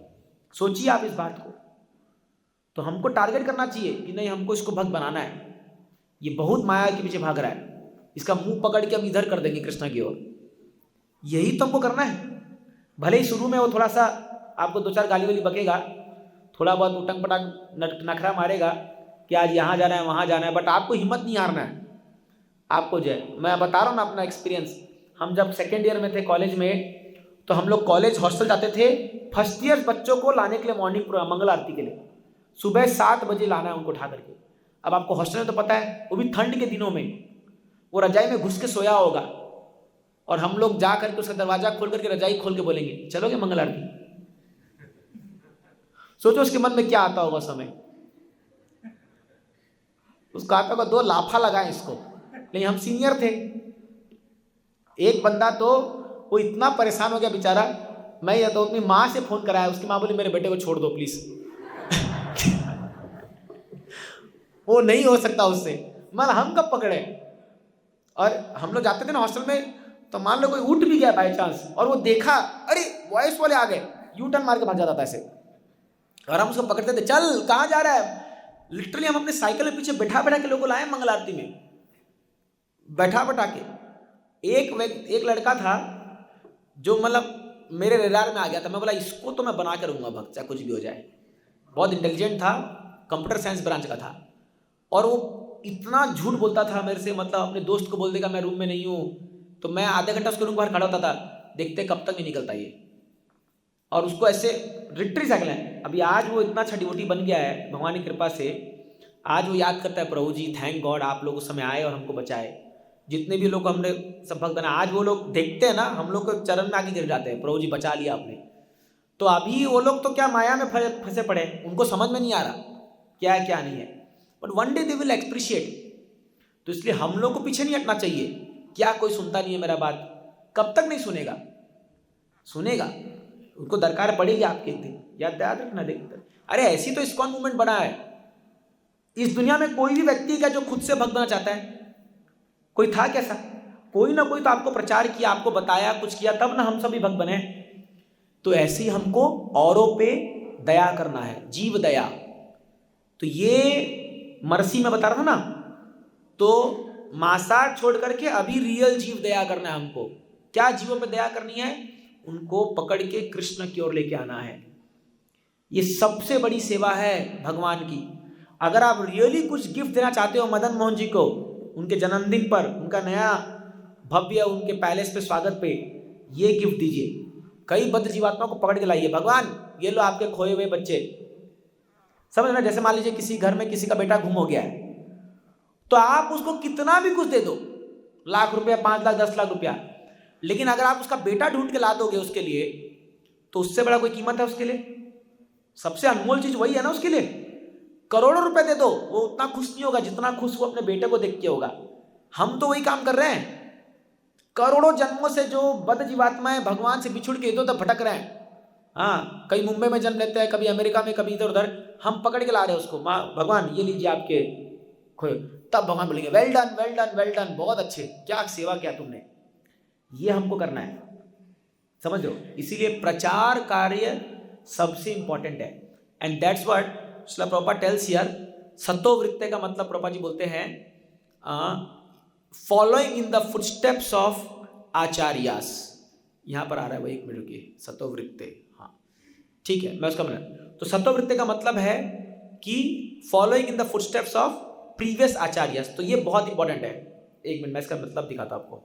सोचिए आप इस बात को। तो हमको टारगेट करना चाहिए कि नहीं हमको इसको भक्त बनाना है, ये बहुत माया के पीछे भाग रहा है, इसका मुंह पकड़ के हम इधर कर देंगे कृष्ण की ओर, यही तो हमको करना है। भले ही शुरू में वो थोड़ा सा आपको 2-4 गाली वाली बकेगा, थोड़ा बहुत उटंग पटंग नखरा मारेगा कि आज यहाँ जाना है वहाँ जाना है, बट आपको हिम्मत नहीं हारना है। आपको जो है मैं बता रहा हूँ ना अपना एक्सपीरियंस, हम जब सेकेंड ईयर में थे कॉलेज में, तो हम लोग कॉलेज हॉस्टल जाते थे, फर्स्ट ईयर बच्चों को लाने के लिए मॉर्निंग प्रोग्राम मंगल आरती के लिए सुबह 7 बजे लाना है उनको उठा करके। अब आपको हॉस्टल में तो पता है, वो भी ठंड के दिनों में, वो रजाई में घुस के सोया होगा और हम लोग जा करके उसका दरवाजा खोल करके रजाई खोल के बोलेंगे चलोगे मंगल आरती। सोचो उसके मन में क्या आता होगा समय, उसका आता होगा 2 लाफा लगाए इसको। लेकिन हम सीनियर थे, एक बंदा तो वो इतना परेशान हो गया बेचारा, मैं या तो अपनी माँ से फोन कराया, उसकी माँ बोली मेरे बेटे को छोड़ दो प्लीज वो नहीं हो सकता उससे। मतलब हम कब पकड़े, और हम लोग जाते थे ना हॉस्टल में, तो मान लो कोई उठ भी गया बाई चांस और वो देखा अरे वॉइस वाले आ गए, यू टर्न मार के भाग जाता था ऐसे, और हम उसको पकड़ते थे, चल कहाँ जा रहा है। लिटरली हम अपने साइकिल में पीछे बैठा बैठा के लोगों को लाए मंगल आरती में, बैठा बैठा के। एक लड़का था जो मतलब मेरे रेडार में आ गया था, मैं बोला इसको तो मैं बना के रहूँगा भक्त, चाहे कुछ भी हो जाए। बहुत इंटेलिजेंट था, कंप्यूटर साइंस ब्रांच का था, और वो इतना झूठ बोलता था मेरे से, मतलब अपने दोस्त को बोल देगा मैं रूम में नहीं हूँ, तो मैं आधे घंटा उसके रूम बाहर खड़ा होता था, देखते कब तक नहीं निकलता ये। और उसको ऐसे रिट्री साइकिल है, अभी आज वो इतना अच्छा डिवोटी बन गया है भगवान की कृपा से। आज वो याद करता है प्रभु जी थैंक गॉड आप लोग उस समय आए और हमको बचाए। जितने भी लोग हमने सब भक्त बना, आज वो लोग देखते हैं ना हम लोग को चरण में आके गिर जाते हैं, प्रभु जी बचा लिया आपने। तो अभी वो लोग तो क्या माया में फंसे पड़े, उनको समझ में नहीं आ रहा क्या है क्या नहीं है, but one day they will appreciate. तो इसलिए हम लोग को पीछे नहीं हटना चाहिए, क्या कोई सुनता नहीं है मेरा बात? कब तक नहीं सुनेगा? सुनेगा, उनको दरकार पड़ेगी आपके एक दिन, याद रखना। देखते अरे ऐसी तो इस्कॉन मूवमेंट बना है। इस दुनिया में कोई भी व्यक्ति का जो खुद से भक्त बनना चाहता है, कोई था कैसा? कोई ना कोई तो आपको प्रचार किया, आपको बताया, कुछ किया, तब ना हम सभी भक्त बने। तो ऐसे ही हमको औरों पे दया करना है, जीव दया। तो ये मर्सी में बता रहा था ना, तो मांसाहार छोड़ करके अभी रियल जीव दया करना है हमको। क्या जीवों पे दया करनी है? उनको पकड़ के कृष्ण की ओर लेके आना है। ये सबसे बड़ी सेवा है भगवान की। अगर आप रियली कुछ गिफ्ट देना चाहते हो मदन मोहन जी को, उनके जन्मदिन पर, उनका नया भव्य उनके पैलेस पे स्वागत पे, ये गिफ्ट दीजिए। कई बद्ध जीवात्मा को पकड़ के लाइए, भगवान ये लो आपके खोए हुए बच्चे। समझ रहे? जैसे मान लीजिए किसी घर में किसी का बेटा गुम हो गया है, तो आप उसको कितना भी कुछ दे दो, लाख रुपया, 5 लाख, 10 लाख रुपया, लेकिन अगर आप उसका बेटा ढूंढ के ला दोगे उसके लिए, तो उससे बड़ा कोई कीमत है उसके लिए? सबसे अनमोल चीज वही है ना उसके लिए। करोड़ों रुपए दे दो, वो उतना खुश नहीं होगा जितना खुश वो अपने बेटे को देख के होगा। हम तो वही काम कर रहे हैं। करोड़ों जन्मों से जो बद्ध जीवात्माएं भगवान से बिछुड़ के इधर उधर भटक रहे हैं, हाँ, कई मुंबई में जन्म लेते हैं, कभी अमेरिका में, कभी इधर उधर, हम पकड़ के ला रहे हैं उसको। माँ भगवान ये लीजिए आपके खोए। तब भगवान बोलेंगे well done, well done, well done, बहुत अच्छे, क्या सेवा किया तुमने। ये हमको करना है, समझ लो। इसीलिए प्रचार कार्य सबसे इंपॉर्टेंट है। And that's what Srila Prabhupada tells here. सतोवृत्ते का मतलब प्रभुपाद जी बोलते हैं following in the footsteps of acharyas. यहां पर आ रहा है वो, एक मिनट की, सतोवृत्ते, हाँ ठीक है, मैं उसका मतलब। तो सतोवृत्ते का मतलब है कि following in the footsteps of previous acharyas. तो ये बहुत इंपॉर्टेंट है। एक मिनट मैं इसका मतलब दिखाता हूं आपको,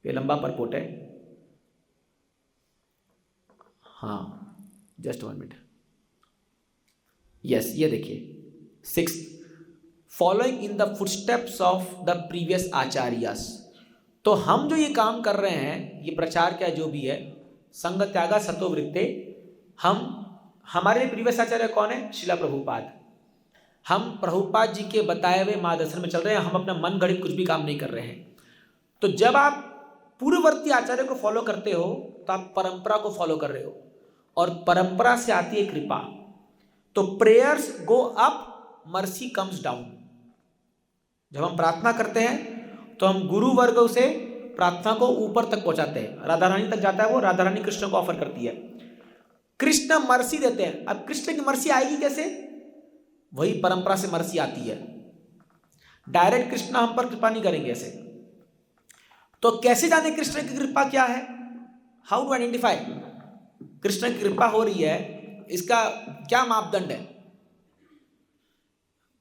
ये लंबा परपोट है। हाँ जस्ट 1 मिनट। यस, ये देखिए 6 following in the footsteps of the previous acharyas. तो हम जो ये काम कर रहे हैं, ये प्रचार क्या जो भी है, संग त्यागा सतोवृत्ते, हमारे प्रीवियस आचार्य कौन है? श्रीला प्रभुपाद। हम प्रभुपाद जी के बताए हुए मार्गदर्शन में चल रहे हैं, हम अपना मन गढ़ित कुछ भी काम नहीं कर रहे हैं। तो जब आप पूर्ववर्ती आचार्य को फॉलो करते हो तो आप परंपरा को फॉलो कर रहे हो, और परंपरा से आती है कृपा। तो prayers go up, mercy comes down. जब हम प्रार्थना करते हैं तो हम गुरु वर्ग से प्रार्थना को ऊपर तक पहुंचाते हैं, राधा रानी तक जाता है वो, राधा रानी कृष्ण को ऑफर करती है, कृष्ण मर्सी देते हैं। अब कृष्ण की मर्सी आएगी कैसे? वही परंपरा से मर्सी आती है। डायरेक्ट कृष्ण हम पर कृपा नहीं करेंगे ऐसे। तो कैसे जाने कृष्ण की कृपा क्या है? हाउ टू आइडेंटिफाई कृष्ण की कृपा हो रही है? इसका क्या मापदंड है?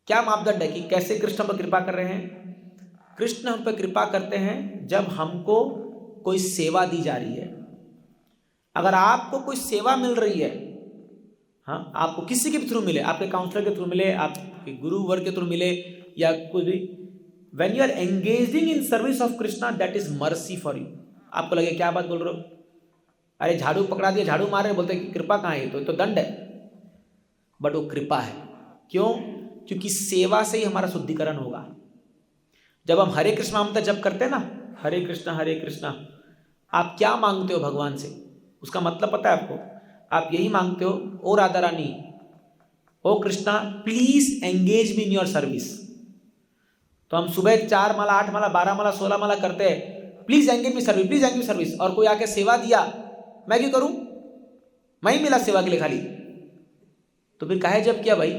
क्या मापदंड है कि कैसे कृष्ण पर कृपा कर रहे हैं? कृष्ण हम पर कृपा करते हैं जब हमको कोई सेवा दी जा रही है। अगर आपको कोई सेवा मिल रही है, हाँ, आपको किसी के भी थ्रू मिले, आपके काउंसलर के थ्रू मिले, आपके गुरु वर्ग के थ्रू मिले, या कुछ भी, when you are engaging in service of Krishna, that is mercy for you। आपको लगे क्या बात बोल रहे हो, अरे झाड़ू पकड़ा दिया, झाड़ू मार रहे, बोलते कि कृपा कहाँ है, तो दंड है। बट वो कृपा है। क्यों? क्योंकि सेवा से ही हमारा शुद्धिकरण होगा। जब हम हरे कृष्णा मंत्र जप करते हैं ना, हरे कृष्णा, आप क्या मांगते हो भगवान से? उसका मतलब पता है आपको? आप यही मांगते हो, O Radha Rani, O Krishna, please engage me in your service. तो हम सुबह 4 माला, 8 माला, 12 माला, 16 माला करते हैं, please engage me service, please engage me service. और कोई आके सेवा दिया, मैं क्यों करूं? मैं ही मिला सेवा के लिए खाली। तो फिर काहे जब किया भाई?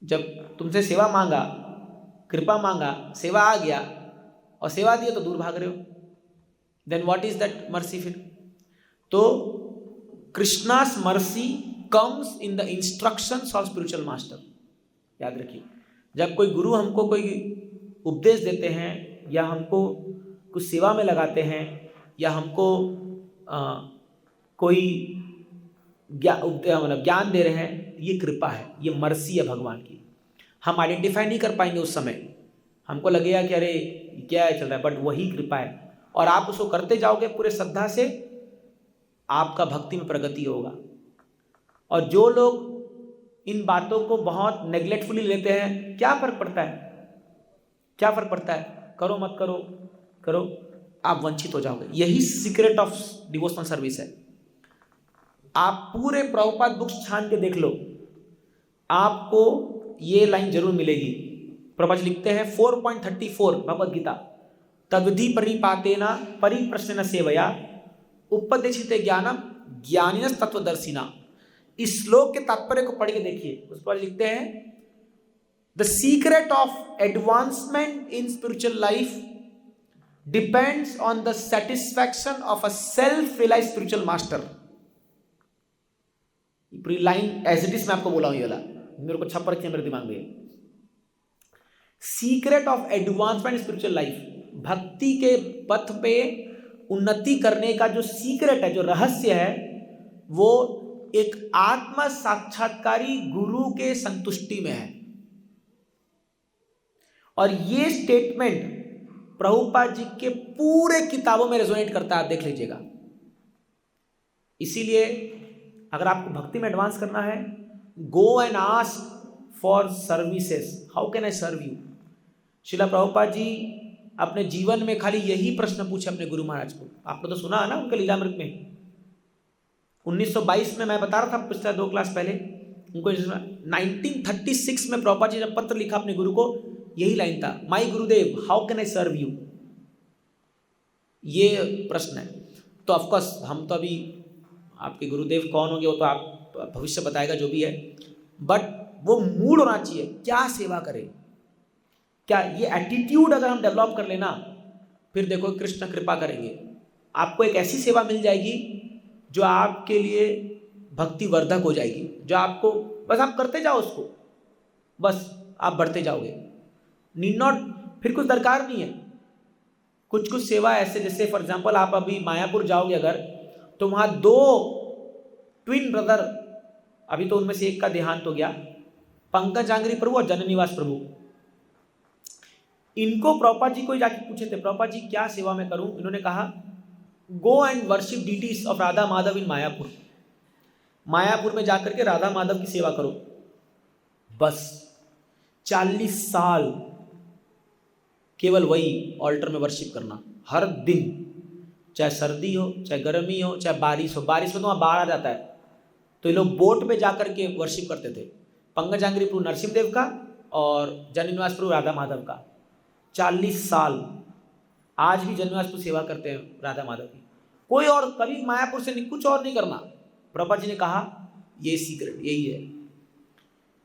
जब तुमसे सेवा मांगा, कृपा मांगा, सेवा आ गया और सेवा दिया तो दूर भाग रहे हो, then what is that mercy फिर? तो Krishna's mercy comes in the instructions of spiritual master. याद रखिए, जब कोई गुरु हमको कोई उपदेश देते हैं, या हमको कुछ सेवा में लगाते हैं, या हमको कोई ज्ञान दे रहे हैं, ये कृपा है, ये मर्सी है भगवान की। हम आइडेंटिफाई नहीं कर पाएंगे उस समय, हमको लगेगा कि अरे क्या चल रहा है, बट वही कृपा है। और आप उसको करते जाओगे पूरे श्रद्धा से, आपका भक्ति में प्रगति होगा। और जो लोग इन बातों को बहुत नेग्लेक्टफुली लेते हैं, क्या फर्क पड़ता है? क्या फर्क पड़ता है? करो मत करो, करो, आप वंचित हो जाओगे। यही सीक्रेट ऑफ डिवोशनल सर्विस है। आप पूरे प्रभुपाद बुक्स छान के देख लो, आपको ये लाइन जरूर मिलेगी। प्रभुपाद जी लिखते हैं 4.34 भगवद गीता, तद्विधि परिपातेना परिप्रश्नेन सेवया उपदेशिते ज्ञानम ज्ञानिनस् तत्वदर्शिना। इस श्लोक के तात्पर्य को पढ़ के देखिए। उस पर लिखते हैं the secret of advancement in spiritual life depends on the satisfaction of a self realized spiritual master. पूरी लाइन एज इट इज मैं आपको बोला हूं, ये वाला मेरे को छप रखी है मेरे दिमाग में। Secret of advancement spiritual life, भक्ति के पथ पे उन्नति करने का जो सीक्रेट है, जो रहस्य है, वो एक आत्म साक्षात्कारी गुरु के संतुष्टि में है। और ये स्टेटमेंट प्रभुपाद जी के पूरे किताबों में रेजोनेट करता है, आप देख लीजिएगा। इसीलिए अगर आपको भक्ति में एडवांस करना है, go and ask for services, how can I serve you. Srila Prabhupada ji अपने जीवन में खाली यही प्रश्न पूछे अपने गुरु महाराज को। आपने तो सुना है ना उनके लीलामृत में 1922 में, मैं बता रहा था पिछले 2 क्लास पहले, उनको 1936 में प्रभुपाद जी ने पत्र लिखा अपने गुरु को, यही लाइन था, my Gurudev how can I serve you. ये प्रश्न है। तो ऑफकोर्स हम तो अभी, आपके गुरुदेव कौन होंगे वो तो आप भविष्य बताएगा जो भी है, बट वो मूड होना चाहिए, क्या सेवा करें, क्या ये एटीट्यूड अगर हम डेवलप कर लेना, फिर देखो कृष्ण कृपा करेंगे। आपको एक ऐसी सेवा मिल जाएगी जो आपके लिए भक्ति वर्धक हो जाएगी, जो आपको बस आप करते जाओ उसको, बस आप बढ़ते जाओगे, नीड नॉट, फिर कुछ दरकार नहीं है। कुछ कुछ सेवा ऐसे, जैसे फॉर एग्जांपल आप अभी मायापुर जाओगे अगर, तो वहाँ 2 ट्विन ब्रदर, अभी तो उनमें से एक का देहांत हो गया, पंकज जांगरी प्रभु और जननिवास प्रभु। इनको प्रभुपाद जी को जाके पूछे थे, प्रभुपाद जी क्या सेवा में करूं। इन्होंने कहा go and worship deities of Radha Madhava in Mayapur. Mayapur में जाकर के राधा माधव की सेवा करो। बस 40 साल केवल वही ऑल्टर में वर्शिप करना, हर दिन, चाहे सर्दी हो, चाहे गर्मी हो, चाहे बारिश हो। बारिश में तो वहाँ बाढ़ आ जाता है, तो ये लोग बोट पे जाकर के वर्शिप करते थे। पंकज जांगरी प्रभु नरसिंहदेव का और जननिवास प्रभु राधा माधव का। 40 साल आज भी जननिवास प्रभु सेवा करते हैं राधा माधव की। कोई और कभी मायापुर से कुछ और नहीं करना। प्रभुपाद जी ने कहा ये सीक्रेट यही है।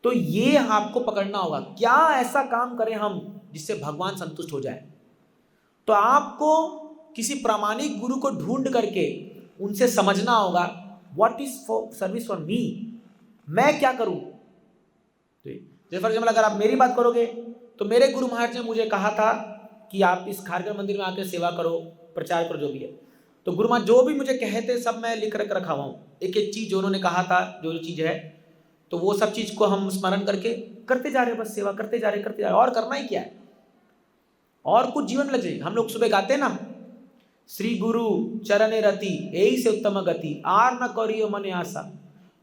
तो ये आपको पकड़ना होगा, क्या ऐसा काम करें हम जिससे भगवान संतुष्ट हो जाए। तो आपको किसी प्रामाणिक गुरु को ढूंढ करके उनसे समझना होगा what is service for me, मैं क्या करूं। तो जैसे फॉर एग्जाम्पल अगर आप मेरी बात करोगे तो मेरे गुरु महाराज ने मुझे कहा था कि आप इस खारगर मंदिर में आकर सेवा करो, प्रचार करो, जो भी है। तो गुरु महाराज जो भी मुझे कहे थे सब मैं लिख रखा हुआ हूँ, एक एक चीज़ जो उन्होंने कहा था, जो जो चीज़ है, तो वो सब चीज़ को हम स्मरण करके करते जा रहे हैं, बस सेवा करते जा रहे और करना ही क्या है, और कुछ जीवन लग जाए। हम लोग सुबह गाते हैं ना, श्री गुरु चरणे रति यही से उत्तम गति, आर न करियो मने आशा,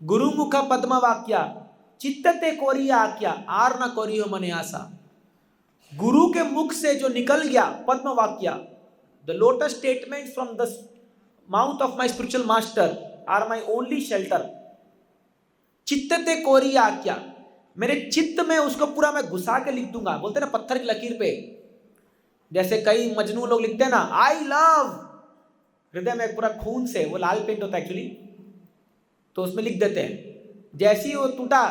गुरु मुख पद्म वाक्या चित्तते कोरिया आज्ञा, आर न करियो मने आशा। गुरु के मुख से जो निकल गया पद्म वाक्या, the lotus statement from the mouth of my spiritual master are my only shelter. चित्तते कोरिया आज्ञा, मेरे चित्त में उसको पूरा मैं घुसा के लिख दूंगा। बोलते ना पत्थर की लकीर पे, जैसे कई मजनू लोग लिखते हैं ना आई लव, हृदय में पूरा खून से, वो लाल पेंट होता है एक्चुअली, तो उसमें लिख देते हैं। जैसे ही वो टूटा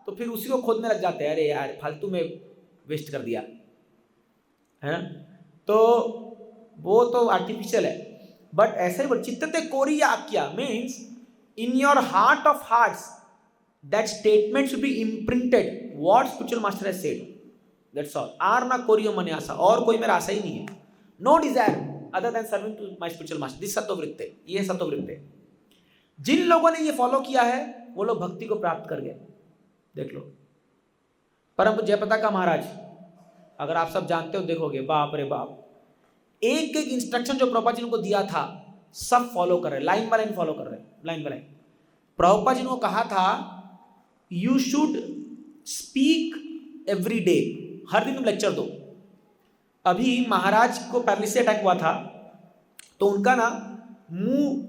तो फिर उसी को खोदने लग जाते हैं, अरे यार फालतू में वेस्ट कर दिया है ना। तो वो तो आर्टिफिशियल है। बट ऐसे ही चित्तते कोरिया आज्ञा means in your heart of hearts that statement should be imprinted what spiritual master has said, that's all। आर ना कोरियो मने आशा, और कोई मेरा आशा ही नहीं है। No desire other than serving to my spiritual master, this सत्ववृत्ति, ये सत्ववृत्ति। जिन लोगों ने ये फॉलो किया है वो लोग भक्ति को प्राप्त कर गए। देख लो परम जयप्रदा का महाराज, अगर आप सब जानते हो, देखोगे बाप रे बाप, एक एक इंस्ट्रक्शन जो प्रभुपाद जी ने उनको दिया था सब फॉलो कर रहे, लाइन बाय लाइन फॉलो कर रहे, line by line. Prabhupada ji ने कहा था you should speak every day, हर दिन तुम लेक्चर दो। अभी महाराज को पैरालिसिस अटैक हुआ था, तो उनका ना मुंह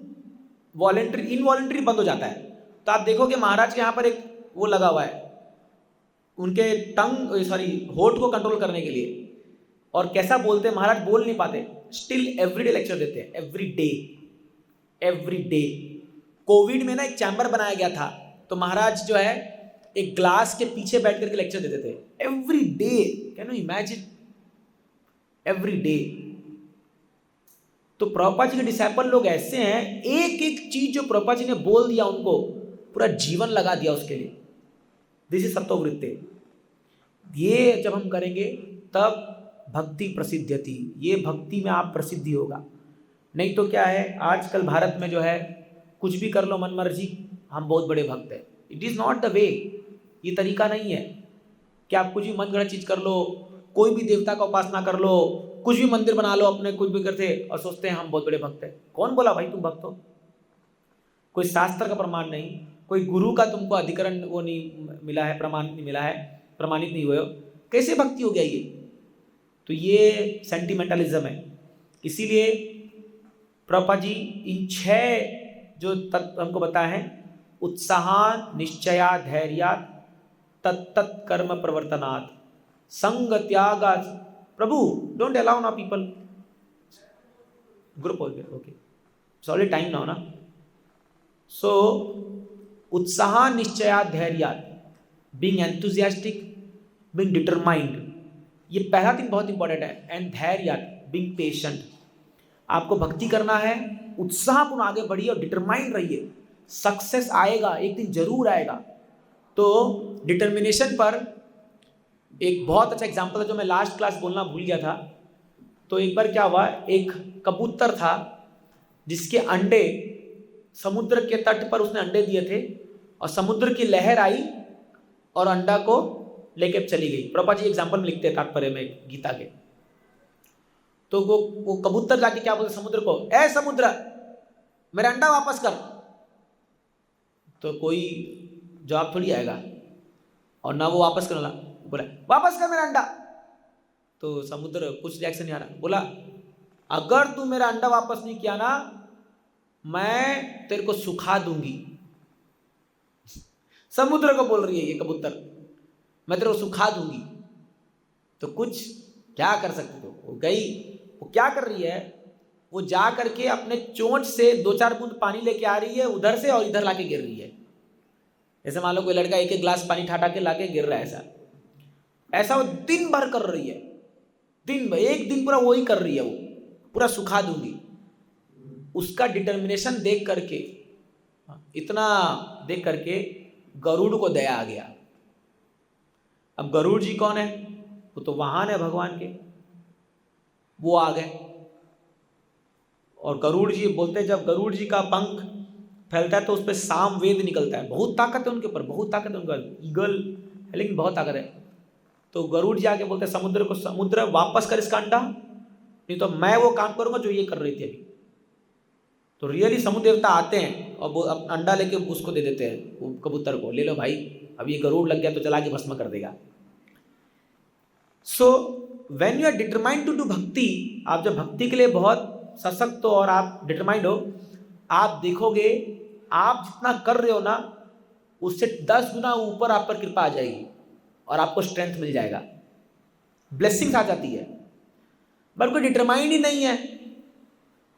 वॉलेंट्री इनवॉलेंट्री बंद हो जाता है। तो आप देखोगे महाराज के यहाँ पर एक वो लगा हुआ है उनके होठ को कंट्रोल करने के लिए। और कैसा बोलते हैं महाराज, बोल नहीं पाते, स्टिल एवरीडे लेक्चर देते हैं, एवरी डे। कोविड में ना एक चैम्बर बनाया गया था, तो महाराज जो है एक ग्लास के पीछे बैठ करके लेक्चर देते थे every day. Can you imagine, every day. तो प्रभुपाद जी के डिसाइपल लोग ऐसे हैं, एक एक चीज जो प्रभुपाद जी ने बोल दिया उनको पूरा जीवन लगा दिया उसके लिए। दिस इज सत्ववृत्ति। ये जब हम करेंगे तब भक्ति प्रसिद्ध्यति, ये भक्ति में आप प्रसिद्धि होगा। नहीं तो क्या है, आजकल भारत में जो है कुछ भी कर लो मन मर्जी, हम बहुत बड़े भक्त हैं। It is not the way, ये तरीका नहीं है कि आप कुछ भी मन गढ़ंत चीज कर लो, कोई भी देवता का उपासना कर लो, कुछ भी मंदिर बना लो अपने, कुछ भी करते और सोचते हैं हम बहुत बड़े भक्त हैं। कौन बोला भाई तुम भक्त हो? कोई शास्त्र का प्रमाण नहीं, कोई गुरु का तुमको अधिकरण वो नहीं मिला है, प्रमाण नहीं मिला है, प्रमाणित नहीं हुए हो, कैसे भक्ति हो गया ये? तो ये सेंटिमेंटलिज्म है। इसीलिए प्रभुपाद जी इन 6 जो तत्व हमको बताए हैं, उत्साहान निश्चया धैर्यात तत्त कर्म प्रवर्तनात् संग त्यागात्। प्रभु डोंट अलाउ ना पीपल ग्रुप हो गया, ओके सॉरी टाइम नाउ ना। सो उत्साह निश्चया धैर्यात, बीइंग एंथुसियास्टिक, बीइंग डिटरमाइंड, ये पहला दिन बहुत इंपॉर्टेंट है। एंड धैर्यात, बीइंग पेशेंट। आपको भक्ति करना है, उत्साहपूर्ण आगे बढ़िए और डिटरमाइंड रहिए। सक्सेस आएगा, एक दिन जरूर आएगा। तो डिटर्मिनेशन पर एक बहुत अच्छा एग्जाम्पल है जो मैं लास्ट क्लास बोलना भूल गया था। तो एक बार क्या हुआ, एक कबूतर था जिसके अंडे समुद्र के तट पर उसने अंडे दिए थे, और समुद्र की लहर आई और अंडा को लेके चली गई। प्रभुपाद जी एग्जाम्पल में लिखते हैं तात्पर्य में गीता के। तो वो कबूतर जाके क्या बोलते समुद्र को, ए समुद्र मेरा अंडा वापस कर। तो कोई जवाब थोड़ी आएगा, और ना वो वापस करने लगा, बोला वापस कर मेरा अंडा। तो समुद्र कुछ रिएक्शन नहीं आ रहा, बोला अगर तू मेरा अंडा वापस नहीं किया ना, मैं तेरे को सुखा दूंगी। समुद्र को बोल रही है ये कबूतर, मैं तेरे को सुखा दूंगी। तो कुछ क्या कर सकते थे, वो गई, वो क्या कर रही है, वो जा करके अपने चोंच से 2-4 बूंद पानी लेके आ रही है उधर से, और इधर लाके गिर रही है। जैसे मान लो कोई लड़का एक गिलास पानी ठाटा के लाके गिर रहा है, ऐसा वो दिन भर कर रही है, दिन भर, एक दिन पूरा वही कर रही है, वो पूरा सुखा दूंगी। उसका डिटर्मिनेशन देख करके, इतना देख करके गरुड़ को दया आ गया। अब गरुड़ जी कौन है, वो तो वाहन है भगवान के, वो आ गए। और गरुड़ जी बोलते हैं, जब गरुड़ जी का पंख फैलता है तो उस पर साम वेद निकलता है, बहुत ताकत है उनके ऊपर, बहुत ताकत है उनका, ईगल है लेकिन बहुत ताकत है। तो गरुड़ जी आके बोलते हैं समुद्र को, समुद्र वापस कर इसका अंडा, नहीं तो मैं वो काम करूंगा जो ये कर रही थी अभी। तो रियली समुद्र देवता आते हैं और वो अंडा लेके उसको दे देते हैं, वो कबूतर को, ले लो भाई अब ये गरुड़ लग गया तो चला के भस्म कर देगा। So when you are determined to do bhakti, आप जब भक्ति के लिए बहुत सशक्त हो और आप डिटरमाइंड हो, आप देखोगे आप जितना कर रहे हो ना, उससे 10 गुना ऊपर आप पर कृपा आ जाएगी और आपको स्ट्रेंथ मिल जाएगा, ब्लेसिंग्स आ जाती है। बट कोई डिटरमाइंड ही नहीं है,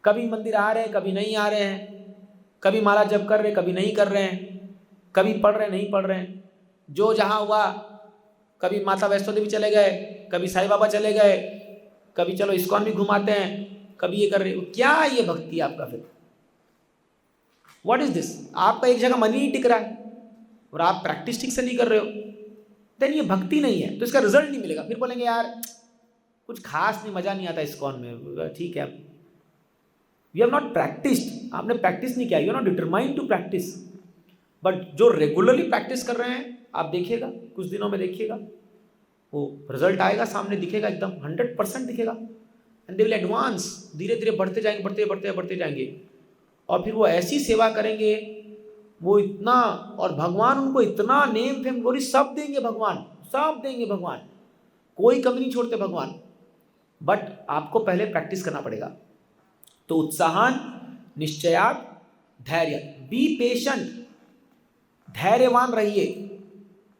कभी मंदिर आ रहे हैं कभी नहीं आ रहे हैं, कभी माला जप कर रहे कभी नहीं कर रहे हैं, कभी पढ़ रहे नहीं पढ़ रहे हैं, जो जहाँ हुआ, कभी माता वैष्णो देवी चले गए, कभी साईं बाबा चले गए, कभी चलो इस्कॉन भी घुमाते हैं, कभी ये कर रहे हो। क्या है ये भक्ति आपका? फिर व्हाट इज दिस? आपका एक जगह मन ही नहीं टिक रहा है और आप प्रैक्टिस ठीक से नहीं कर रहे हो, देन ये भक्ति नहीं है, तो इसका रिजल्ट नहीं मिलेगा। फिर बोलेंगे यार कुछ खास नहीं, मजा नहीं आता इस्कॉन में। ठीक है, यू हैव नॉट प्रैक्टिस्ड, आपने प्रैक्टिस नहीं किया, you are not determined to practise. But जो रेगुलरली प्रैक्टिस कर रहे हैं, आप देखिएगा कुछ दिनों में देखिएगा वो रिजल्ट आएगा, सामने दिखेगा, एकदम 100% दिखेगा। एंड दे विल एडवांस, धीरे धीरे बढ़ते जाएंगे, बढ़ते जाएंगे, और फिर वो ऐसी सेवा करेंगे, वो इतना, और भगवान उनको इतना नेम फेम ग्लोरी सब देंगे, भगवान सब देंगे, भगवान कोई कमी नहीं छोड़ते भगवान। बट आपको पहले प्रैक्टिस करना पड़ेगा। तो उत्साहान निश्चयात धैर्य, बी पेशेंट, धैर्यवान रहिए।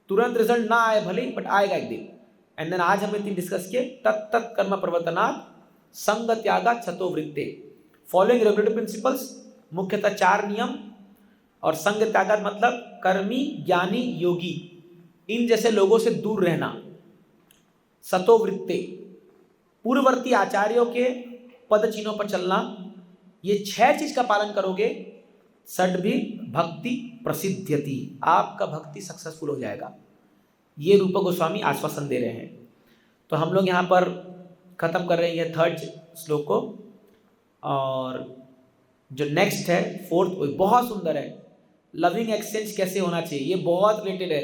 तुरंत रिजल्ट ना आए भले बट आएगा एक दिन। एंड देन आज हमने 3 डिस्कस किए, तत्त कर्म प्रवर्तनात् संग त्यागात् छतो वृत्ते, फॉलोइंग रेगुलेटरी प्रिंसिपल्स, मुख्यतः 4 नियम। और संग त्यागात् मतलब कर्मी ज्ञानी योगी इन जैसे लोगों से दूर रहना। सतो वृत्ते पूर्ववर्ती आचार्यों के पद चिन्हों पर चलना। ये 6 चीज का पालन करोगे, षड्भी भक्ति प्रसिद्ध्यति, आपका भक्ति सक्सेसफुल हो जाएगा। ये रूप गोस्वामी आश्वासन दे रहे हैं। तो हम लोग यहाँ पर खत्म कर रहे हैं 3rd श्लोक को। और जो नेक्स्ट है 4th, वो बहुत सुंदर है। लविंग एक्सचेंज कैसे होना चाहिए, ये बहुत रिलेटेड है।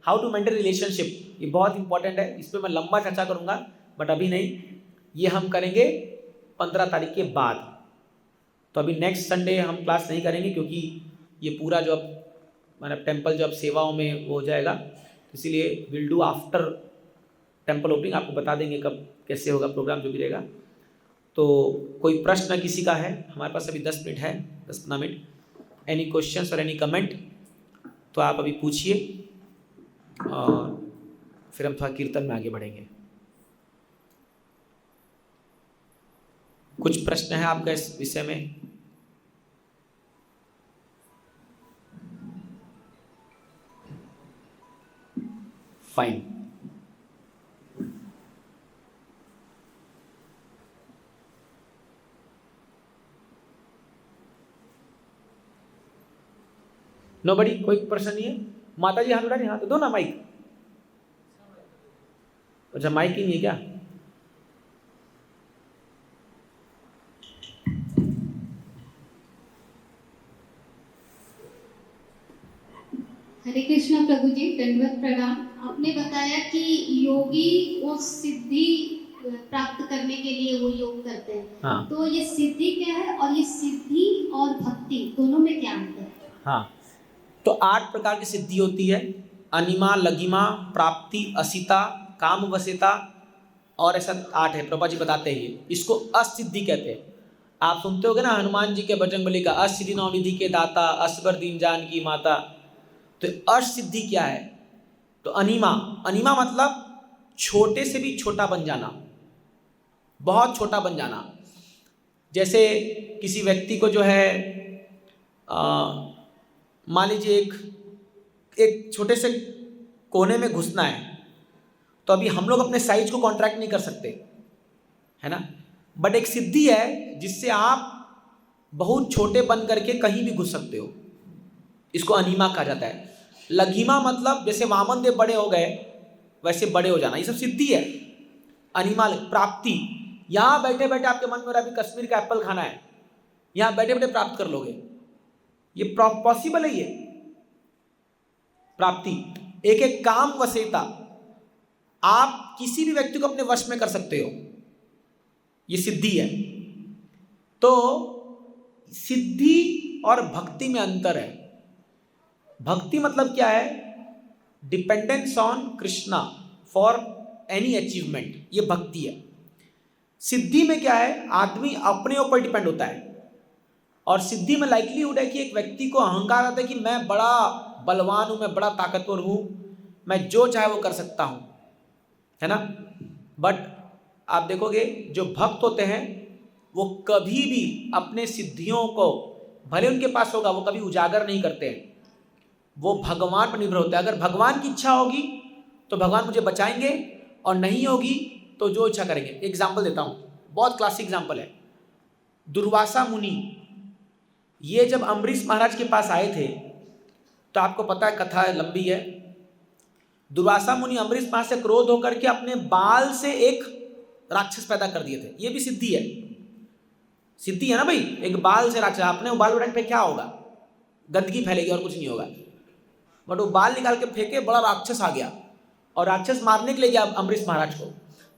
हाउ टू मेंटेन रिलेशनशिप, ये बहुत इंपॉर्टेंट है। इस पर मैं लंबा चर्चा करूंगा बट अभी नहीं, ये हम करेंगे 15 तारीख के बाद। तो अभी नेक्स्ट संडे हम क्लास नहीं करेंगे क्योंकि ये पूरा जो अब मतलब टेम्पल जो अब सेवाओं में वो हो जाएगा, इसीलिए will do after temple opening. आपको बता देंगे कब कैसे होगा प्रोग्राम जो भी रहेगा। तो कोई प्रश्न किसी का है, हमारे पास अभी 10 मिनट है, 10-15 मिनट। एनी क्वेश्चंस और एनी कमेंट तो आप अभी पूछिए और फिर हम थोड़ा कीर्तन में आगे बढ़ेंगे। कुछ प्रश्न है आपका इस विषय में? फाइन। नोबडी, कोई प्रश्न नहीं है? माता जी हाथ उठा रही, हाथ दो ना माइक। अच्छा माइक ही नहीं है क्या? हरे कृष्णा प्रभु जी, दंडवत प्रणाम। आपने बताया कि योगी वो सिद्धि प्राप्त करने के लिए वो योग करते हैं। हाँ। तो ये सिद्धि क्या है और ये सिद्धि और भक्ति दोनों में क्या अंतर है? हाँ, तो 8 प्रकार की सिद्धि होती है। अनिमा, लगिमा, प्राप्ति, असिता, काम वसिता और ऐसा 8 है। प्रभा जी बताते हैं इसको असिद्धि कहते हैं। आप सुनते होगे ना हनुमान जी के बजरंगबली का, असिद्धि नवनिधि के दाता, असबर दीन जान की माता। तो असिद्धि क्या है? तो अनिमा, अनिमा मतलब छोटे से भी छोटा बन जाना, बहुत छोटा बन जाना। जैसे किसी व्यक्ति को जो है मान लीजिए एक छोटे से कोने में घुसना है, तो अभी हम लोग अपने साइज को कॉन्ट्रैक्ट नहीं कर सकते, है ना। बट एक सिद्धि है जिससे आप बहुत छोटे बन करके कहीं भी घुस सकते हो, इसको अनिमा कहा जाता है। लघिमा मतलब जैसे वामन देव बड़े हो गए वैसे बड़े हो जाना, ये सब सिद्धि है। अनिमा। प्राप्ति, यहाँ बैठे बैठे आपके मन में हो रहा है अभी कश्मीर का एप्पल खाना है, यहाँ बैठे बैठे प्राप्त कर लोगे, ये पॉसिबल है। ये प्राप्ति। एक काम वसेता, आप किसी भी व्यक्ति को अपने वश में कर सकते हो, ये सिद्धि है। तो सिद्धि और भक्ति में अंतर है। भक्ति मतलब क्या है? Dependence on Krishna for any achievement, ये भक्ति है। सिद्धि में क्या है? आदमी अपने ऊपर डिपेंड होता है। और सिद्धि में लाइकलीहुड है कि एक व्यक्ति को अहंकार आता है कि मैं बड़ा बलवान हूं, मैं बड़ा ताकतवर हूं, मैं जो चाहे वो कर सकता हूं, है ना। बट आप देखोगे जो भक्त होते हैं वो कभी भी अपने सिद्धियों को, भले उनके पास होगा, वो कभी उजागर नहीं करते हैं। वो भगवान पर निर्भर होते हैं। अगर भगवान की इच्छा होगी तो भगवान मुझे बचाएंगे, और नहीं होगी तो जो इच्छा करेंगे। एग्जाम्पल देता हूँ, बहुत क्लासिक एग्जाम्पल है। दुर्वासा मुनि, ये जब अम्बरीश महाराज के पास आए थे, तो आपको पता है कथा लंबी है। दुर्वासा मुनि अम्बरीश महाराज से क्रोध होकर के अपने बाल से एक राक्षस पैदा कर दिए थे। ये भी सिद्धि है। सिद्धि है ना भाई, एक बाल से राक्षस। अपने बाल उठाने पे क्या होगा? गंदगी फैलेगी और कुछ नहीं होगा। बट वो बाल निकाल के फेंके, बड़ा राक्षस आ गया और राक्षस मारने के लिए गया अम्बरीश महाराज को।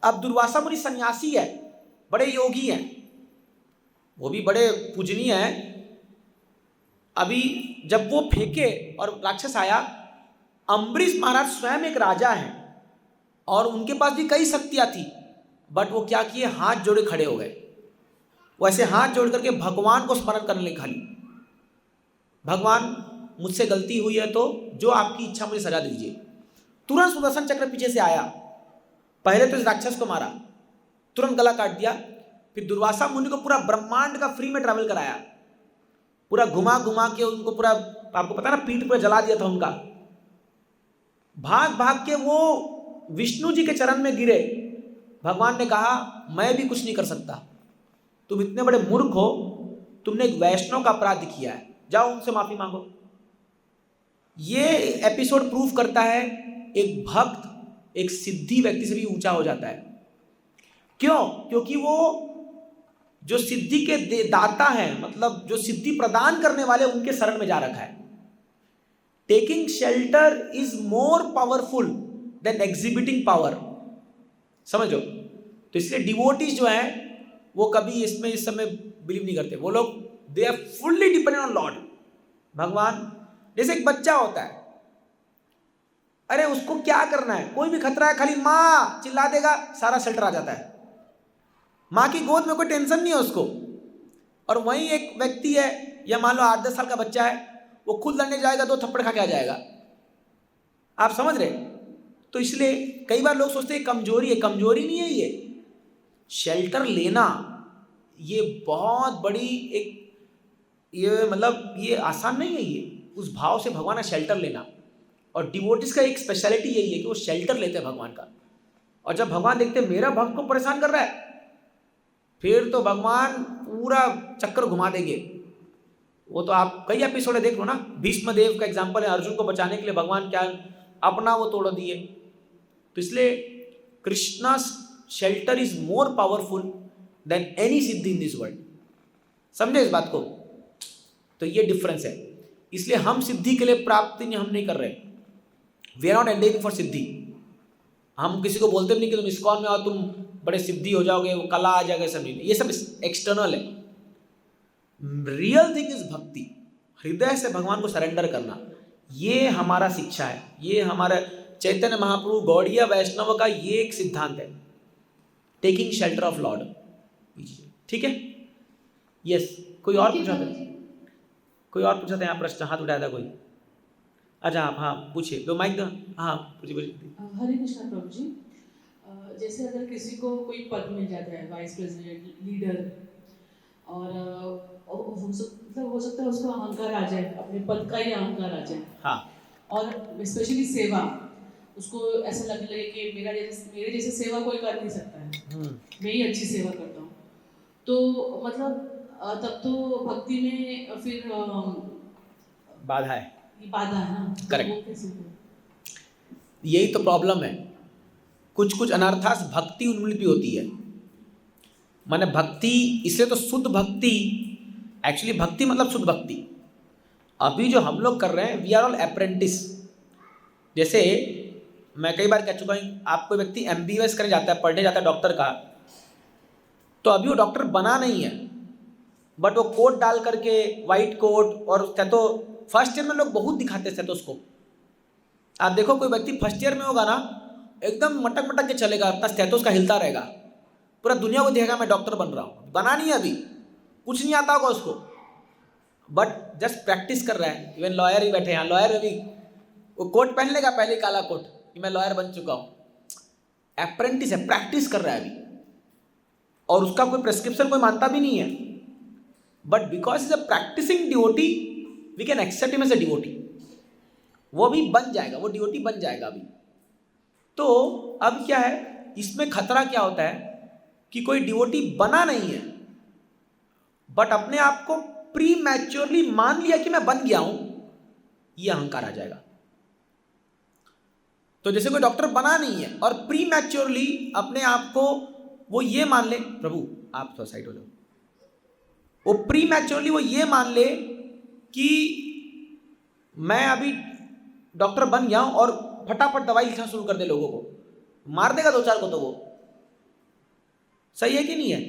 अब दुर्वासा मुनि सन्यासी है, बड़े योगी हैं, वो भी बड़े पूजनीय हैं। अभी जब वो फेंके और राक्षस आया, अम्बरीश महाराज स्वयं एक राजा हैं और उनके पास भी कई शक्तियां थी, बट वो क्या किए, हाथ जोड़े खड़े हो गए। वो ऐसे हाथ जोड़ करके भगवान को स्मरण करने लगे खाली, भगवान मुझसे गलती हुई है तो जो आपकी इच्छा मुझे सजा दीजिए। तुरंत सुदर्शन चक्र पीछे से आया, पहले तो इस राक्षस को मारा, तुरंत गला काट दिया, फिर दुर्वासा मुनि को पूरा ब्रह्मांड का फ्री में ट्रैवल कराया, पूरा घुमा घुमा के उनको पूरा, आपको पता ना, पीठ पर जला दिया था उनका। भाग भाग के वो विष्णु जी के चरण में गिरे। भगवान ने कहा मैं भी कुछ नहीं कर सकता, तुम इतने बड़े मूर्ख हो, तुमने एक वैष्णव का अपराध किया है, जाओ उनसे माफी मांगो। ये एपिसोड प्रूव करता है एक भक्त एक सिद्धि व्यक्ति से भी ऊंचा हो जाता है। क्यों? क्योंकि वो जो सिद्धि के दाता हैं, मतलब जो सिद्धि प्रदान करने वाले, उनके शरण में जा रखा है। Taking shelter is more powerful than exhibiting power, समझो। तो इसलिए डिवोटीज जो है वो कभी इसमें इस समय बिलीव नहीं करते। वो लोग they are fully dependent on lord, भगवान। जैसे एक बच्चा होता है, अरे उसको क्या करना है, कोई भी खतरा है, खाली माँ चिल्ला देगा, सारा शेल्टर आ जाता है। माँ की गोद में कोई टेंशन नहीं है उसको। और वहीं एक व्यक्ति है, या मान लो 8-10 साल का बच्चा है, वो खुद लड़ने जाएगा 2 थप्पड़ खा के आ जाएगा। आप समझ रहे? तो इसलिए कई बार लोग सोचते हैं कमजोरी है, कमजोरी नहीं है ये। शेल्टर लेना ये बहुत बड़ी एक, ये मतलब ये आसान नहीं है, ये उस भाव से भगवान का शेल्टर लेना। और डिवोटिस का एक स्पेशलिटी यही है कि वो शेल्टर लेते हैं भगवान का। और जब भगवान देखते हैं मेरा भक्त को परेशान कर रहा है, फिर तो भगवान पूरा चक्कर घुमा देंगे। वो तो आप कई एपिसोड देख लो ना, भीष्म देव का एग्जाम्पल है, अर्जुन को बचाने के लिए भगवान क्या अपना वो तोड़ दिए। तो इसलिए Krishna shelter is more powerful than any Siddhi in this world. समझे इस बात को? तो ये डिफरेंस है। इसलिए हम सिद्धि के लिए प्राप्ति नहीं, हम नहीं कर रहे, वी आर नॉट एंडेमिंग फॉर सिद्धि। हम किसी को बोलते भी नहीं कि तुम इस्कॉन में आओ, तुम बड़े सिद्धि हो जाओगे, वो कला आ जाएगा, सब नहीं। ये सब एक्सटर्नल है। रियल थिंग इज भक्ति, हृदय से भगवान को सरेंडर करना। ये हमारा शिक्षा है, ये हमारा चैतन्य महाप्रभु गौड़ीय वैष्णव का ये एक सिद्धांत है, टेकिंग शेल्टर ऑफ लॉर्ड। ठीक है? यस। कोई और पूछा था? कोई और पूछा था यहाँ प्रश्न, हाथ उठाया था कोई? अच्छा आप, हाँ पूछिए, दो माइक दो। हाँ पूछिए। हरे कृष्णा प्रभु जी, जैसे अगर किसी को कोई पद मिल जाता है, वाइस प्रेसिडेंट, लीडर, और हो सकता है उसको अहंकार आ जाए, अपने पद का ही अहंकार आ जाए। हाँ। और स्पेशली सेवा, उसको ऐसा लगने लगे कि मेरे जैसे सेवा कोई कर नहीं सकता है, मैं ही अच्छी सेवा करता हूँ, तो मतलब तब तो भक्ति में फिर बाधा है, बाधा है ना। करेक्ट। यही तो प्रॉब्लम है। कुछ कुछ अनर्थास भक्ति उन्मूलित भी होती है। माने भक्ति, इसलिए तो शुद्ध भक्ति, एक्चुअली भक्ति मतलब शुद्ध भक्ति। अभी जो हम लोग कर रहे हैं, वी आर ऑल अप्रेंटिस। जैसे मैं कई बार कह चुका हूँ, आपको व्यक्ति MBBS करने जाता है, पढ़ने जाता है डॉक्टर का, तो अभी वो डॉक्टर बना नहीं है, बट वो कोट डाल करके, वाइट कोट, और स्टेथो, फर्स्ट ईयर में लोग बहुत दिखाते हैं स्टेथोस्कोप। आप देखो कोई व्यक्ति फर्स्ट ईयर में होगा ना, एकदम मटक मटक के चलेगा, अपना स्टेथोस का हिलता रहेगा, पूरा दुनिया को दिखेगा मैं डॉक्टर बन रहा हूँ। बना नहीं है अभी, कुछ नहीं आता होगा उसको, बट जस्ट प्रैक्टिस कर रहा है। इवन लॉयर ही बैठे हैं, लॉयर अभी वो कोट पहन लेगा, पहले काला कोट, कि मैं लॉयर बन चुका हूँ। अप्रेंटिस है, प्रैक्टिस कर रहा है अभी, और उसका कोई प्रेस्क्रिप्शन कोई मानता भी नहीं है, but because is a practising devotee, we can accept him as a devotee. वो भी बन जाएगा, वो डिवोटी बन जाएगा अभी। तो अब क्या है, इसमें खतरा क्या होता है कि कोई डिवोटी बना नहीं है, बट अपने आप को प्री मैच्योरली मान लिया कि मैं बन गया हूं, ये अहंकार आ जाएगा। तो जैसे कोई डॉक्टर बना नहीं है और प्री मैच्योरली अपने आप को वो ये मान ले, प्रभु आप तो साइड हो जाओ, वो प्री मैच्योरली वो ये मान ले कि मैं अभी डॉक्टर बन गया हूं, और फटाफट दवाई लिखना शुरू कर दे, लोगों को मार देगा 2-4 को, तो वो सही है कि नहीं है?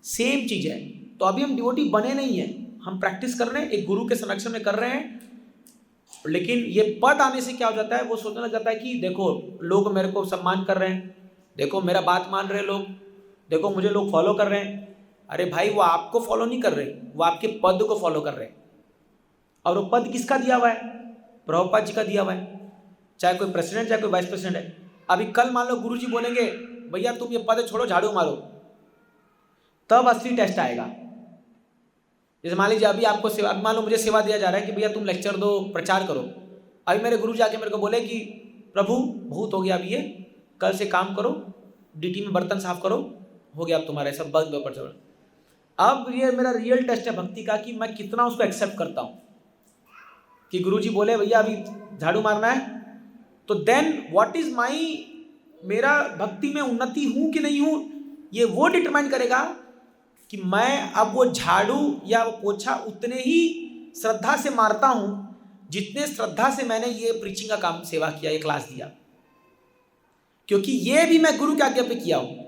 सेम चीज है। तो अभी हम डिवोटी बने नहीं है, हम प्रैक्टिस कर रहे हैं, एक गुरु के संरक्षण में कर रहे हैं, लेकिन ये पद आने से क्या हो जाता है, वो सोचने लग जाता है कि देखो लोग मेरे को सम्मान कर रहे हैं, देखो मेरा बात मान रहे लोग, देखो मुझे लोग फॉलो कर रहे हैं। अरे भाई, वो आपको फॉलो नहीं कर रहे, वो आपके पद को फॉलो कर रहे हैं। और वो पद किसका दिया हुआ है? प्रभुपाद जी का दिया हुआ है। चाहे कोई प्रेसिडेंट, चाहे कोई वाइस प्रेसिडेंट है। अभी कल मान लो गुरुजी बोलेंगे भैया तुम ये पद छोड़ो, झाड़ू मारो, तब असली टेस्ट आएगा। जैसे मान लीजिए अभी आपको सेवा, मान लो मुझे सेवा दिया जा रहा है कि भैया तुम लेक्चर दो, प्रचार करो। अभी मेरे गुरु जाके मेरे को बोले कि प्रभु बहुत हो गया, अभी ये कल से काम करो, डीटी में बर्तन साफ करो, हो गया अब तुम्हारा सब बंद ऊपर चढ़। अब ये मेरा रियल टेस्ट है भक्ति का कि मैं कितना उसको एक्सेप्ट करता हूँ कि गुरुजी बोले भैया अभी झाड़ू मारना है, तो देन व्हाट इज माई, मेरा भक्ति में उन्नति हूँ कि नहीं हूँ, ये वो डिटरमाइन करेगा कि मैं अब वो झाड़ू या वो पोछा उतने ही श्रद्धा से मारता हूँ जितने श्रद्धा से मैंने ये प्रीचिंग का काम, सेवा किया, ये क्लास दिया। क्योंकि ये भी मैं गुरु की आज्ञा पे किया हूँ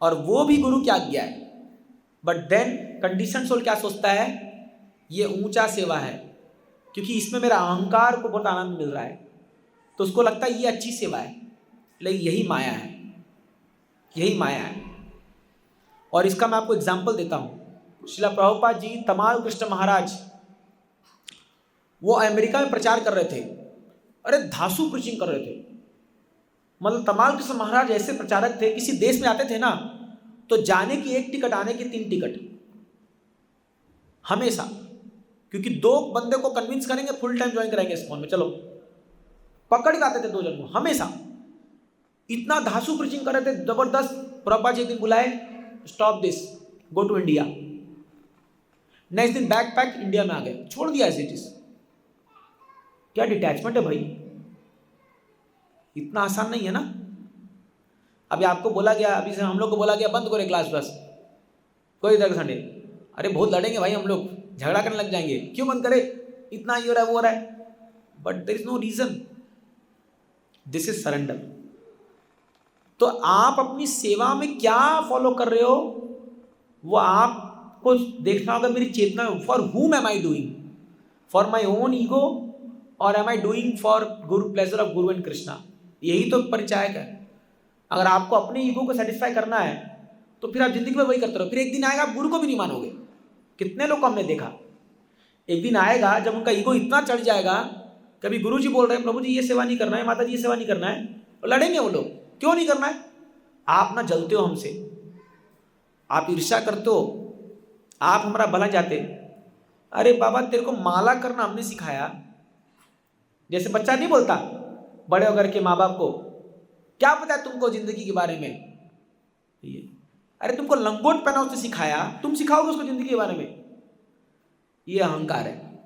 और वो भी गुरु की आज्ञा है। बट देन कंडीशन सोल क्या सोचता है, ये ऊंचा सेवा है क्योंकि इसमें मेरा अहंकार को बहुत आनंद मिल रहा है, तो उसको लगता है ये अच्छी सेवा है। लेकिन यही माया है, यही माया है। और इसका मैं आपको एग्जाम्पल देता हूँ। श्रीला प्रभुपाद जी, तमाल कृष्ण महाराज, वो अमेरिका में प्रचार कर रहे थे। अरे धांसू प्रीचिंग कर रहे थे। मतलब तमाल कृष्ण महाराज ऐसे प्रचारक थे, किसी देश में आते थे ना तो जाने की 1 टिकट, आने की 3 टिकट हमेशा, क्योंकि 2 बंदे को कन्विंस करेंगे फुल टाइम ज्वाइन कराएंगे इस फोन में, चलो पकड़ के आते थे 2 जन को हमेशा। इतना धांसू प्रीचिंग कर रहे थे जबरदस्त। प्रभुपाद जी एक दिन बुलाए, stop this, go to India. Next दिन बैग पैक, इंडिया में आ गए, छोड़ दिया एज इट इज। क्या डिटैचमेंट है भाई, इतना आसान नहीं है ना। अभी आपको बोला गया, अभी से हम लोग को बोला गया बंद करो क्लास, बस कोई दर्द संडे, अरे बहुत लड़ेंगे भाई, हम लोग झगड़ा करने लग जाएंगे, क्यों बंद करे, इतना ये हो रहा है वो हो रहा है। But there is no reason, this is surrender. तो आप अपनी सेवा में क्या फॉलो कर रहे हो वो आपको देखना होगा। मेरी चेतना में for whom am I doing, for my own ego और am I doing for guru, pleasure of guru and Krishna. यही तो परिचायक है। अगर आपको अपने ईगो को सेटिस्फाई करना है तो फिर आप जिंदगी में वही करते रहो। फिर एक दिन आएगा आप गुरु को भी नहीं मानोगे। कितने लोग को हमने देखा, एक दिन आएगा जब उनका ईगो इतना चढ़ जाएगा, कभी गुरु जी बोल रहे हैं प्रभु जी ये सेवा नहीं करना है, माता जी ये सेवा नहीं करना है, तो लड़ेंगे वो लोग, क्यों नहीं करना है। आप ना जलते हो हमसे, आप ईर्ष्या करते हो, आप हमारा भला चाहते। अरे बाबा तेरे को माला करना हमने सिखाया। जैसे बच्चा नहीं बोलता बड़े होकर के माँ बाप को, क्या पता है तुमको जिंदगी के बारे में, ये अरे तुमको लंगोट पहना उसने सिखाया, तुम सिखाओगे उसको जिंदगी के बारे में। ये अहंकार है,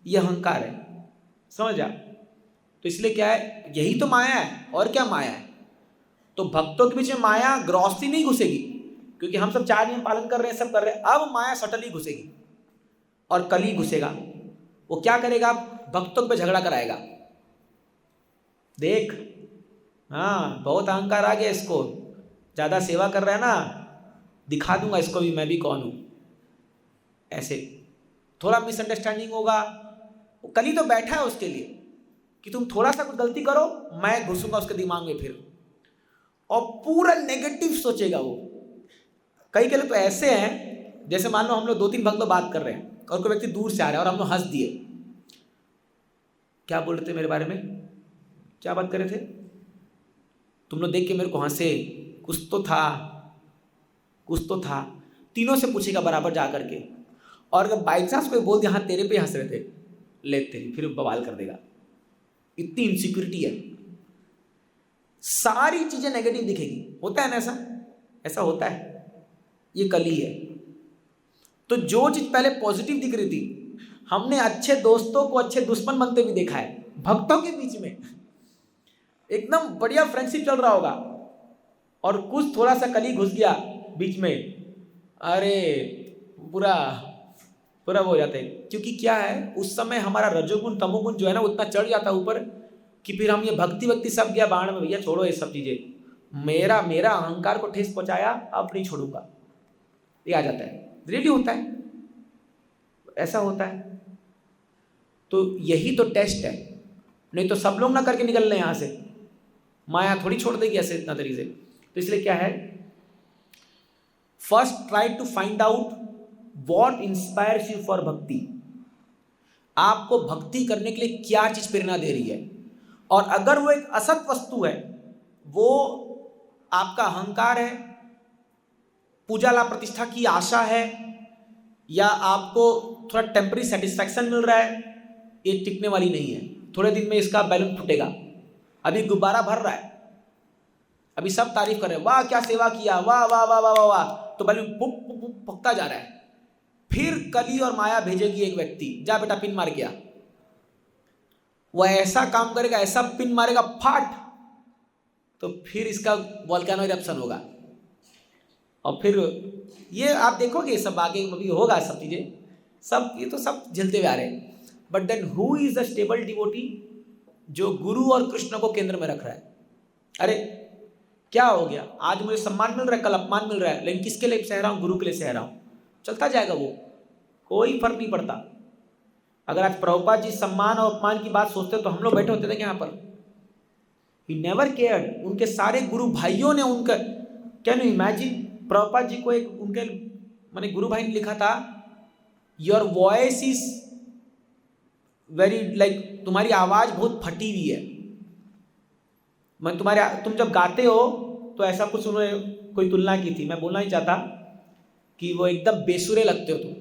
ये अहंकार है, समझ जा। तो इसलिए क्या है, यही तो माया है, और क्या माया है। तो भक्तों के बीच में माया ग्रॉसली नहीं घुसेगी, क्योंकि हम सब 4 नियम पालन कर रहे हैं, सब कर रहे हैं। अब माया सटली घुसेगी और कली घुसेगा। वो क्या करेगा, भक्तों पे झगड़ा कराएगा। देख, हाँ बहुत अहंकार आ गया इसको, ज़्यादा सेवा कर रहा है ना, दिखा दूंगा इसको भी मैं भी कौन हूँ। ऐसे थोड़ा मिसअंडरस्टैंडिंग होगा, वो कली तो बैठा है उसके लिए कि तुम थोड़ा सा कुछ गलती करो मैं घुसूंगा उसके दिमाग में फिर, और पूरा नेगेटिव सोचेगा वो। कई के लोग तो ऐसे हैं, जैसे मान लो हम लोग 2-3 भक्त बात कर रहे हैं और कोई व्यक्ति दूर से आ रहा है और हम लोग हंस दिए। क्या बोल रहे थे मेरे बारे में, क्या बात कर रहे थे, तुम लोग देख के मेरे को हंसे, कुछ तो था, कुछ तो था। तीनों से पूछेगा बराबर जा करके, और अगर बाई चांस कोई बोल दिया हाँ तेरे पे हंस रहे थे, ले तेरी, फिर बवाल कर देगा। इतनी इनसिक्योरिटी है, सारी चीजें नेगेटिव दिखेगी। होता है ना ऐसा, ऐसा होता है, ये कली है। तो जो चीज पहले पॉजिटिव दिख रही थी, हमने अच्छे दोस्तों को अच्छे दुश्मन बनते भी देखा है। भक्तों के बीच में एकदम बढ़िया फ्रेंडशिप चल रहा होगा और कुछ थोड़ा सा कली घुस गया बीच में, अरे पूरा पूरा वो हो जाते हैं। क्योंकि क्या है, उस समय हमारा रजोगुण तमोगुण जो है ना उतना चढ़ जाता है ऊपर कि फिर हम ये भक्ति सब गया बाण में, भैया छोड़ो ये सब चीजें, मेरा अहंकार को ठेस पहुंचाया, अब नहीं छोड़ूंगा, ये आ जाता है। रियली होता है, ऐसा होता है। तो यही तो टेस्ट है, नहीं तो सब लोग ना करके निकल रहे यहाँ से, माया थोड़ी छोड़ देगी ऐसे इतना तरीके से। तो इसलिए क्या है, first try to find out what inspires you for bhakti. आपको भक्ति करने के लिए क्या चीज प्रेरणा दे रही है, और अगर वो एक असत वस्तु है, वो आपका अहंकार है, पूजा लाभ प्रतिष्ठा की आशा है, या आपको थोड़ा टेम्पररी सेटिस्फैक्शन मिल रहा है, ये टिकने वाली नहीं है। थोड़े दिन में इसका बैलून फूटेगा। अभी गुब्बारा भर रहा है, अभी सब तारीफ कर रहे हैं, वाह क्या सेवा किया, वाह वाह वाह वाह वाह वाह, तो बैलून पुप पुप पुप पकता जा रहा है। फिर कली और माया भेजेगी एक व्यक्ति, जा बेटा पिन मार गया। वह ऐसा काम करेगा, ऐसा पिन मारेगा फाट, तो फिर इसका वोल्केनो इरप्शन होगा। और फिर ये आप देखोगे सब आगे अभी होगा, सब चीजें, सब ये तो सब झेलते हुए आ रहे हैं। But then who is the stable devotee, जो गुरु और कृष्ण को केंद्र में रख रहा है। अरे क्या हो गया, आज मुझे सम्मान मिल रहा है, कल अपमान मिल रहा है, लेकिन किसके लिए सह रहा हूँ, गुरु के लिए सह रहा हूँ, चलता जाएगा, वो कोई फर्क नहीं पड़ता। अगर आज प्रभुपाद जी सम्मान और अपमान की बात सोचते तो हम लोग बैठे होते थे यहाँ पर। He never cared. उनके सारे गुरु भाइयों ने उनका, can you imagine, Prabhupada ji को एक उनके माने गुरु भाई ने लिखा था, your voice is very like, तुम्हारी आवाज बहुत फटी हुई है, मैं तुम जब गाते हो तो ऐसा कुछ उन्होंने कोई तुलना की थी, मैं बोलना नहीं चाहता, कि वो एकदम बेसुरे लगते हो तुम।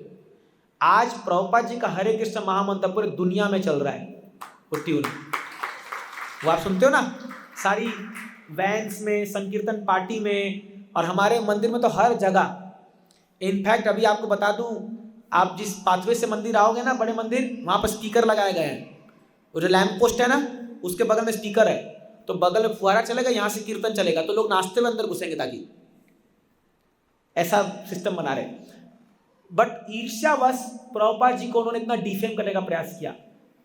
आज प्रभुपाद जी का हरे कृष्ण महामंत्र पूरे दुनिया में चल रहा है, वो ट्यून वो आप सुनते हो ना, सारी वैन्स में, संकीर्तन पार्टी में, और हमारे मंदिर में तो हर जगह। इनफैक्ट अभी आपको बता दूं, आप जिस पाथवे से मंदिर आओगे ना, बड़े मंदिर, वहाँ पर स्पीकर लगाए गए हैं। वो जो लैंप पोस्ट है ना, उसके बगल में स्पीकर है, तो बगल में फुहारा चलेगा, यहाँ से कीर्तन चलेगा, तो लोग नाश्ते में अंदर घुसेंगे, ताकि ऐसा सिस्टम बना रहे। बट ईर्ष्यावश प्रभुपाद जी को उन्होंने इतना डिफेम करने का प्रयास किया।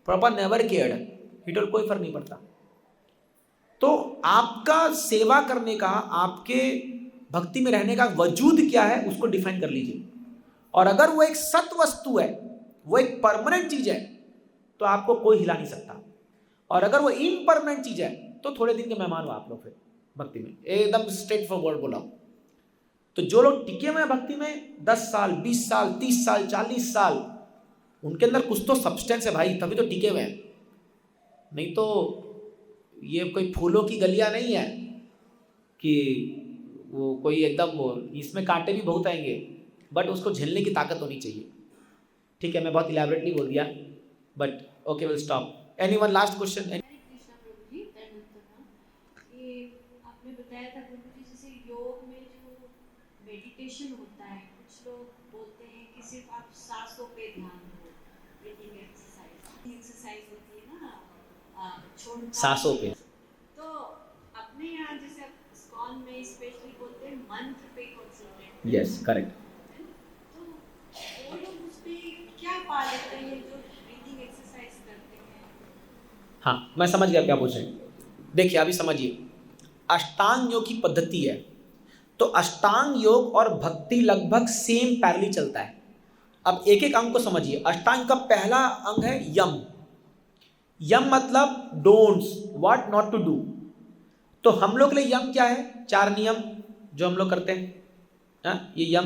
Prabhupada never cared, he told कोई फर्क नहीं पड़ता। तो आपका सेवा करने का, आपके भक्ति में रहने का वजूद क्या है, उसको डिफाइन कर लीजिए। और अगर वो एक सत वस्तु है, वो एक परमानेंट चीज है, तो आपको कोई हिला नहीं सकता। और अगर वो इनपरमानेंट चीज है, तो थोड़े दिन के मेहमान हो आप लोग फिर भक्ति में, एकदम स्ट्रेट फॉरवर्ड बोला। तो जो लोग टिके हुए हैं भक्ति में 10 साल, 20 साल, 30 साल, 40 साल, उनके अंदर कुछ तो सब्सटेंस है भाई, तभी तो टिके हुए हैं। नहीं तो ये कोई फूलों की गलियां नहीं है कि वो कोई एकदम, वो इसमें कांटे भी बहुत आएंगे, बट उसको झेलने की ताकत होनी चाहिए। ठीक है, मैं बहुत इलैबोरेटली बोल दिया, but okay, will stop. Anyone last question? Krishna Prabhu ji, ये आपने बताया था प्रभु जी, जैसे योग में जो मेडिटेशन होता है, कुछ लोग बोलते हैं कि सिर्फ आप सांसों पे ध्यान दो, ब्रीथिंग एक्सरसाइज होती है ना, छोड़ना सांसों पे। तो अपने यहाँ जैसे इस्कॉन में स्पेशली बोलते हैं मंत्र पे कॉन्सेंट्रेट। Yes, correct. तो वो लोग उस पे क्या पा लेते हैं जो ब्रीथिंग एक्सरसाइज करते हैं? हाँ, मैं समझ गया क्या पूछ रहे हैं। देखिए अभी समझिए, अष्टांग योग की पद्धति है, तो अष्टांग योग और भक्ति लगभग सेम पैरेलली चलता है। अब एक एक अंग को समझिए। अष्टांग का पहला अंग है यम। यम मतलब don'ts, what not to do. तो हम लोग के लिए यम क्या है? 4 नियम जो हम लोग करते हैं, ये यम।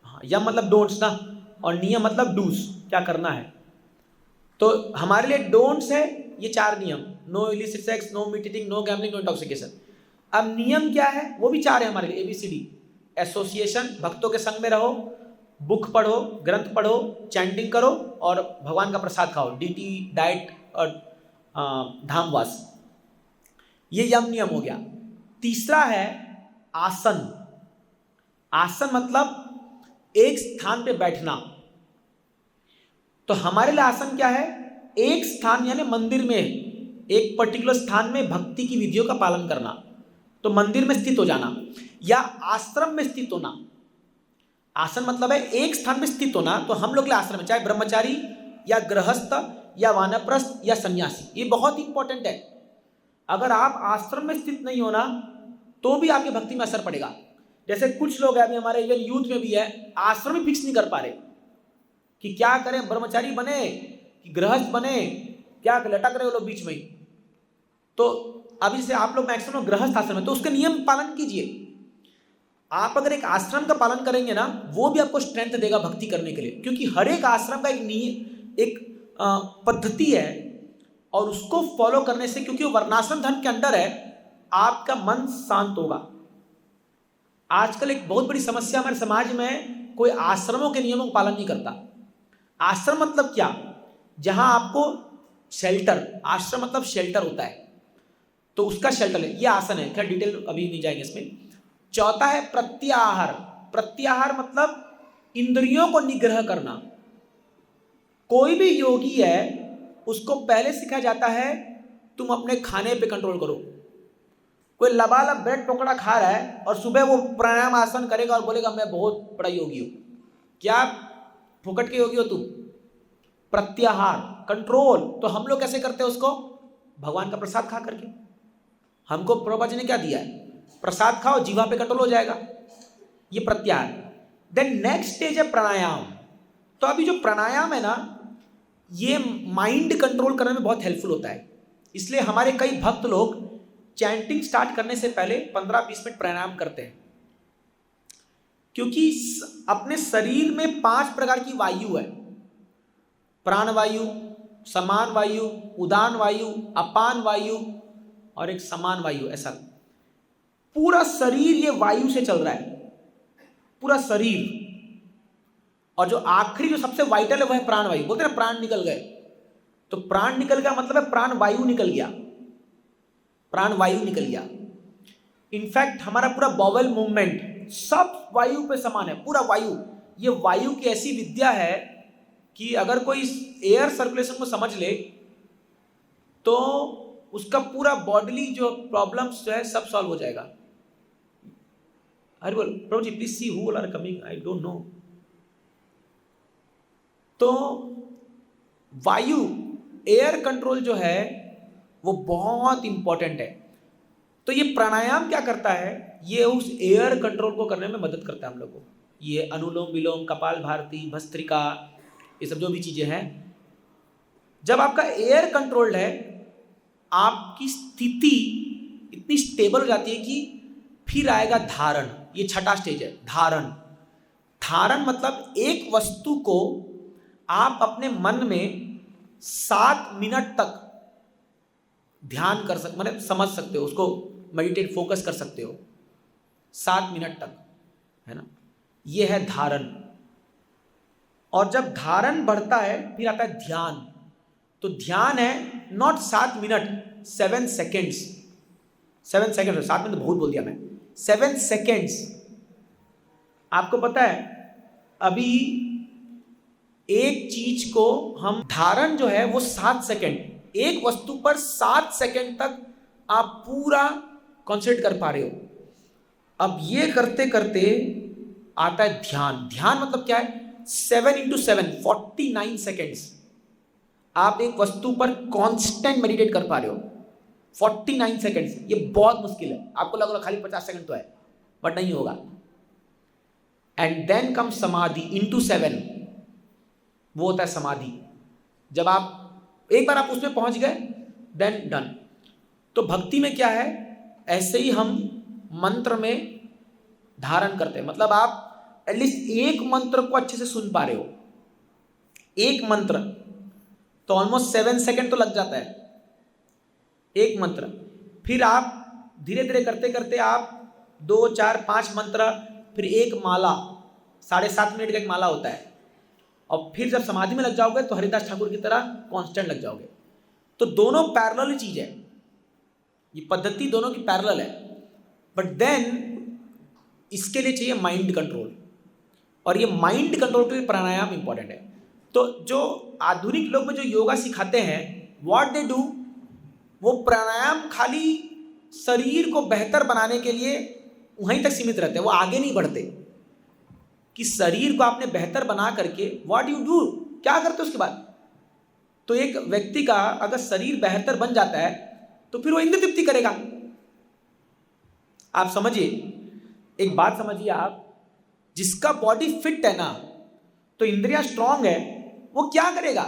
हाँ, यम मतलब डोंट्स ना, और नियम मतलब डूस, क्या करना है। तो हमारे लिए डोंट्स है ये 4 नियम, no illicit sex, no meat eating, no gambling, no intoxication. अब नियम क्या है? वो भी 4 है हमारे लिए, ABCD। एसोसिएशन, भक्तों के संग में रहो, बुक पढ़ो, ग्रंथ पढ़ो, चैंटिंग करो, और भगवान का प्रसाद खाओ, DT डाइट और धामवास। ये यम नियम हो गया। तीसरा है आसन। आसन मतलब एक स्थान पे बैठना। तो हमारे लिए आसन क्या है? एक स्थान यानी मंदिर में, एक पर्टिकुलर स्थान में भक्ति की विधियों का पालन करना। तो मंदिर में स्थित हो जाना या आश्रम में स्थित होना। आसन मतलब है एक स्थान में स्थित होना। तो हम लोग के लिए आश्रम में, चाहे ब्रह्मचारी या गृहस्थ या वानप्रस्थ या सन्यासी, ये बहुत इंपॉर्टेंट है। अगर आप आश्रम में स्थित नहीं होना तो भी आपकी भक्ति में असर पड़ेगा। जैसे कुछ लोग हैं, अभी हमारे इवन यूथ में भी है, आश्रम में फिक्स नहीं कर पा रहे कि क्या करें, ब्रह्मचारी बने कि गृहस्थ बने, क्या लटक रहे हो लोग बीच में। तो अभी से आप लोग मैक्सिमम गृहस्थ आश्रम है, तो उसके नियम पालन कीजिए। आप अगर एक आश्रम का पालन करेंगे ना, वो भी आपको स्ट्रेंथ देगा भक्ति करने के लिए, क्योंकि हर एक आश्रम का एक पद्धति है और उसको फॉलो करने से, क्योंकि वो वर्णाश्रम धर्म के अंडर है, आपका मन शांत होगा। आजकल एक बहुत बड़ी समस्या हमारे समाज में, कोई आश्रमों के नियमों का पालन नहीं करता। आश्रम मतलब क्या? जहां आपको शेल्टर, आश्रम मतलब शेल्टर होता है, तो उसका शेल्टर है, ये आसन है। खैर डिटेल अभी नहीं जाएंगे इसमें। चौथा है प्रत्याहार। प्रत्याहार मतलब इंद्रियों को निग्रह करना। कोई भी योगी है उसको पहले सिखाया जाता है तुम अपने खाने पे कंट्रोल करो। कोई लबालब ब्रेड पकौड़ा खा रहा है और सुबह वो प्राणायाम आसन करेगा और बोलेगा मैं बहुत बड़ा योगी हूं। क्या फुकट के योगी हो तुम? प्रत्याहार, कंट्रोल। तो हम लोग कैसे करते हैं उसको? भगवान का प्रसाद खा करके। हमको प्रभुपाद जी ने क्या दिया है? प्रसाद खाओ, जीवा पे कंट्रोल हो जाएगा। ये प्रत्याहार। देन नेक्स्ट स्टेज है प्राणायाम। तो अभी जो प्राणायाम है ना, ये माइंड कंट्रोल करने में बहुत हेल्पफुल होता है। इसलिए हमारे कई भक्त लोग चैंटिंग स्टार्ट करने से पहले 15-20 मिनट प्राणायाम करते हैं, क्योंकि अपने शरीर में 5 प्रकार की वायु है। प्राण वायु, समान वायु, उदान वायु, अपान वायु और एक समान वायु। ऐसा पूरा शरीर ये वायु से चल रहा है, पूरा शरीर। और जो आखिरी जो सबसे वाइटल है वह है प्राण वायु। बोलते हैं प्राण निकल गए, तो प्राण निकल गया मतलब है प्राण वायु निकल गया, प्राण वायु निकल गया। इनफैक्ट हमारा पूरा बॉवल मूवमेंट सब वायु पे समान है, पूरा वायु। ये वायु की ऐसी विद्या है कि अगर कोई एयर सर्कुलेशन को समझ ले तो उसका पूरा बॉडीली जो प्रॉब्लम्स जो है सब सॉल्व हो जाएगा। अरे बोल प्रभु जी please see who are coming, I don't know. तो वायु, एयर कंट्रोल जो है वो बहुत इंपॉर्टेंट है। तो ये प्राणायाम क्या करता है? ये उस एयर कंट्रोल को करने में मदद करता है हम लोग को। ये अनुलोम विलोम, कपाल भारती, भस्त्रिका, ये सब जो भी चीजें हैं, जब आपका एयर कंट्रोल्ड है आपकी स्थिति इतनी स्टेबल हो जाती है कि फिर आएगा धारण। ये छठा स्टेज है, धारण। धारण मतलब एक वस्तु को आप अपने मन में 7 मिनट तक ध्यान कर सकते, मतलब समझ सकते हो उसको, मेडिटेट फोकस कर सकते हो 7 मिनट तक, है ना। ये है धारण। और जब धारण बढ़ता है फिर आता है ध्यान। तो ध्यान है not 7 minute, 7 seconds. 7 second, 7 minute बहुत बोल दिया मैं, 7 सेकेंड्स। आपको पता है अभी एक चीज को हम धारण जो है वो 7 सेकेंड, एक वस्तु पर 7 सेकेंड तक आप पूरा कॉन्सेंट्रेट कर पा रहे हो। अब ये करते करते आता है ध्यान। ध्यान मतलब क्या है? 7 into 7, 49 सेकेंड्स आप एक वस्तु पर कांस्टेंट मेडिटेट कर पा रहे हो। 49 सेकेंड्स, ये बहुत मुश्किल है। आपको लग रहा खाली 50 सेकेंड तो है, बट नहीं होगा। एंड देन कम समाधि इंटू 7, वो होता है समाधि। जब आप एक बार आप उसमें पहुंच गए देन डन। तो भक्ति में क्या है? ऐसे ही हम मंत्र में धारण करते हैं, मतलब आप एटलीस्ट एक मंत्र को अच्छे से सुन पा रहे हो। एक मंत्र तो ऑलमोस्ट 7 सेकेंड तो लग जाता है एक मंत्र। फिर आप धीरे धीरे करते करते आप 2, 4, 5 मंत्र, फिर एक माला, 7.5 मिनट का एक माला होता है। और फिर जब समाधि में लग जाओगे तो हरिदास ठाकुर की तरह कांस्टेंट लग जाओगे। तो दोनों पैरेलल चीज है, ये पद्धति दोनों की पैरेलल है। बट देन इसके लिए चाहिए माइंड कंट्रोल, और ये माइंड कंट्रोल के लिए प्राणायाम इंपॉर्टेंट है। तो जो आधुनिक लोग में जो योगा सिखाते हैं, व्हाट दे डू, वो प्राणायाम खाली शरीर को बेहतर बनाने के लिए वहीं तक सीमित रहते हैं, वो आगे नहीं बढ़ते कि शरीर को आपने बेहतर बना करके व्हाट यू डू, क्या करते हो उसके बाद। तो एक व्यक्ति का अगर शरीर बेहतर बन जाता है तो फिर वो इंद्र तृप्ति करेगा। आप समझिए, एक बात समझिए आप, जिसका बॉडी फिट है ना, तो इंद्रियां स्ट्रांग है, वो क्या करेगा?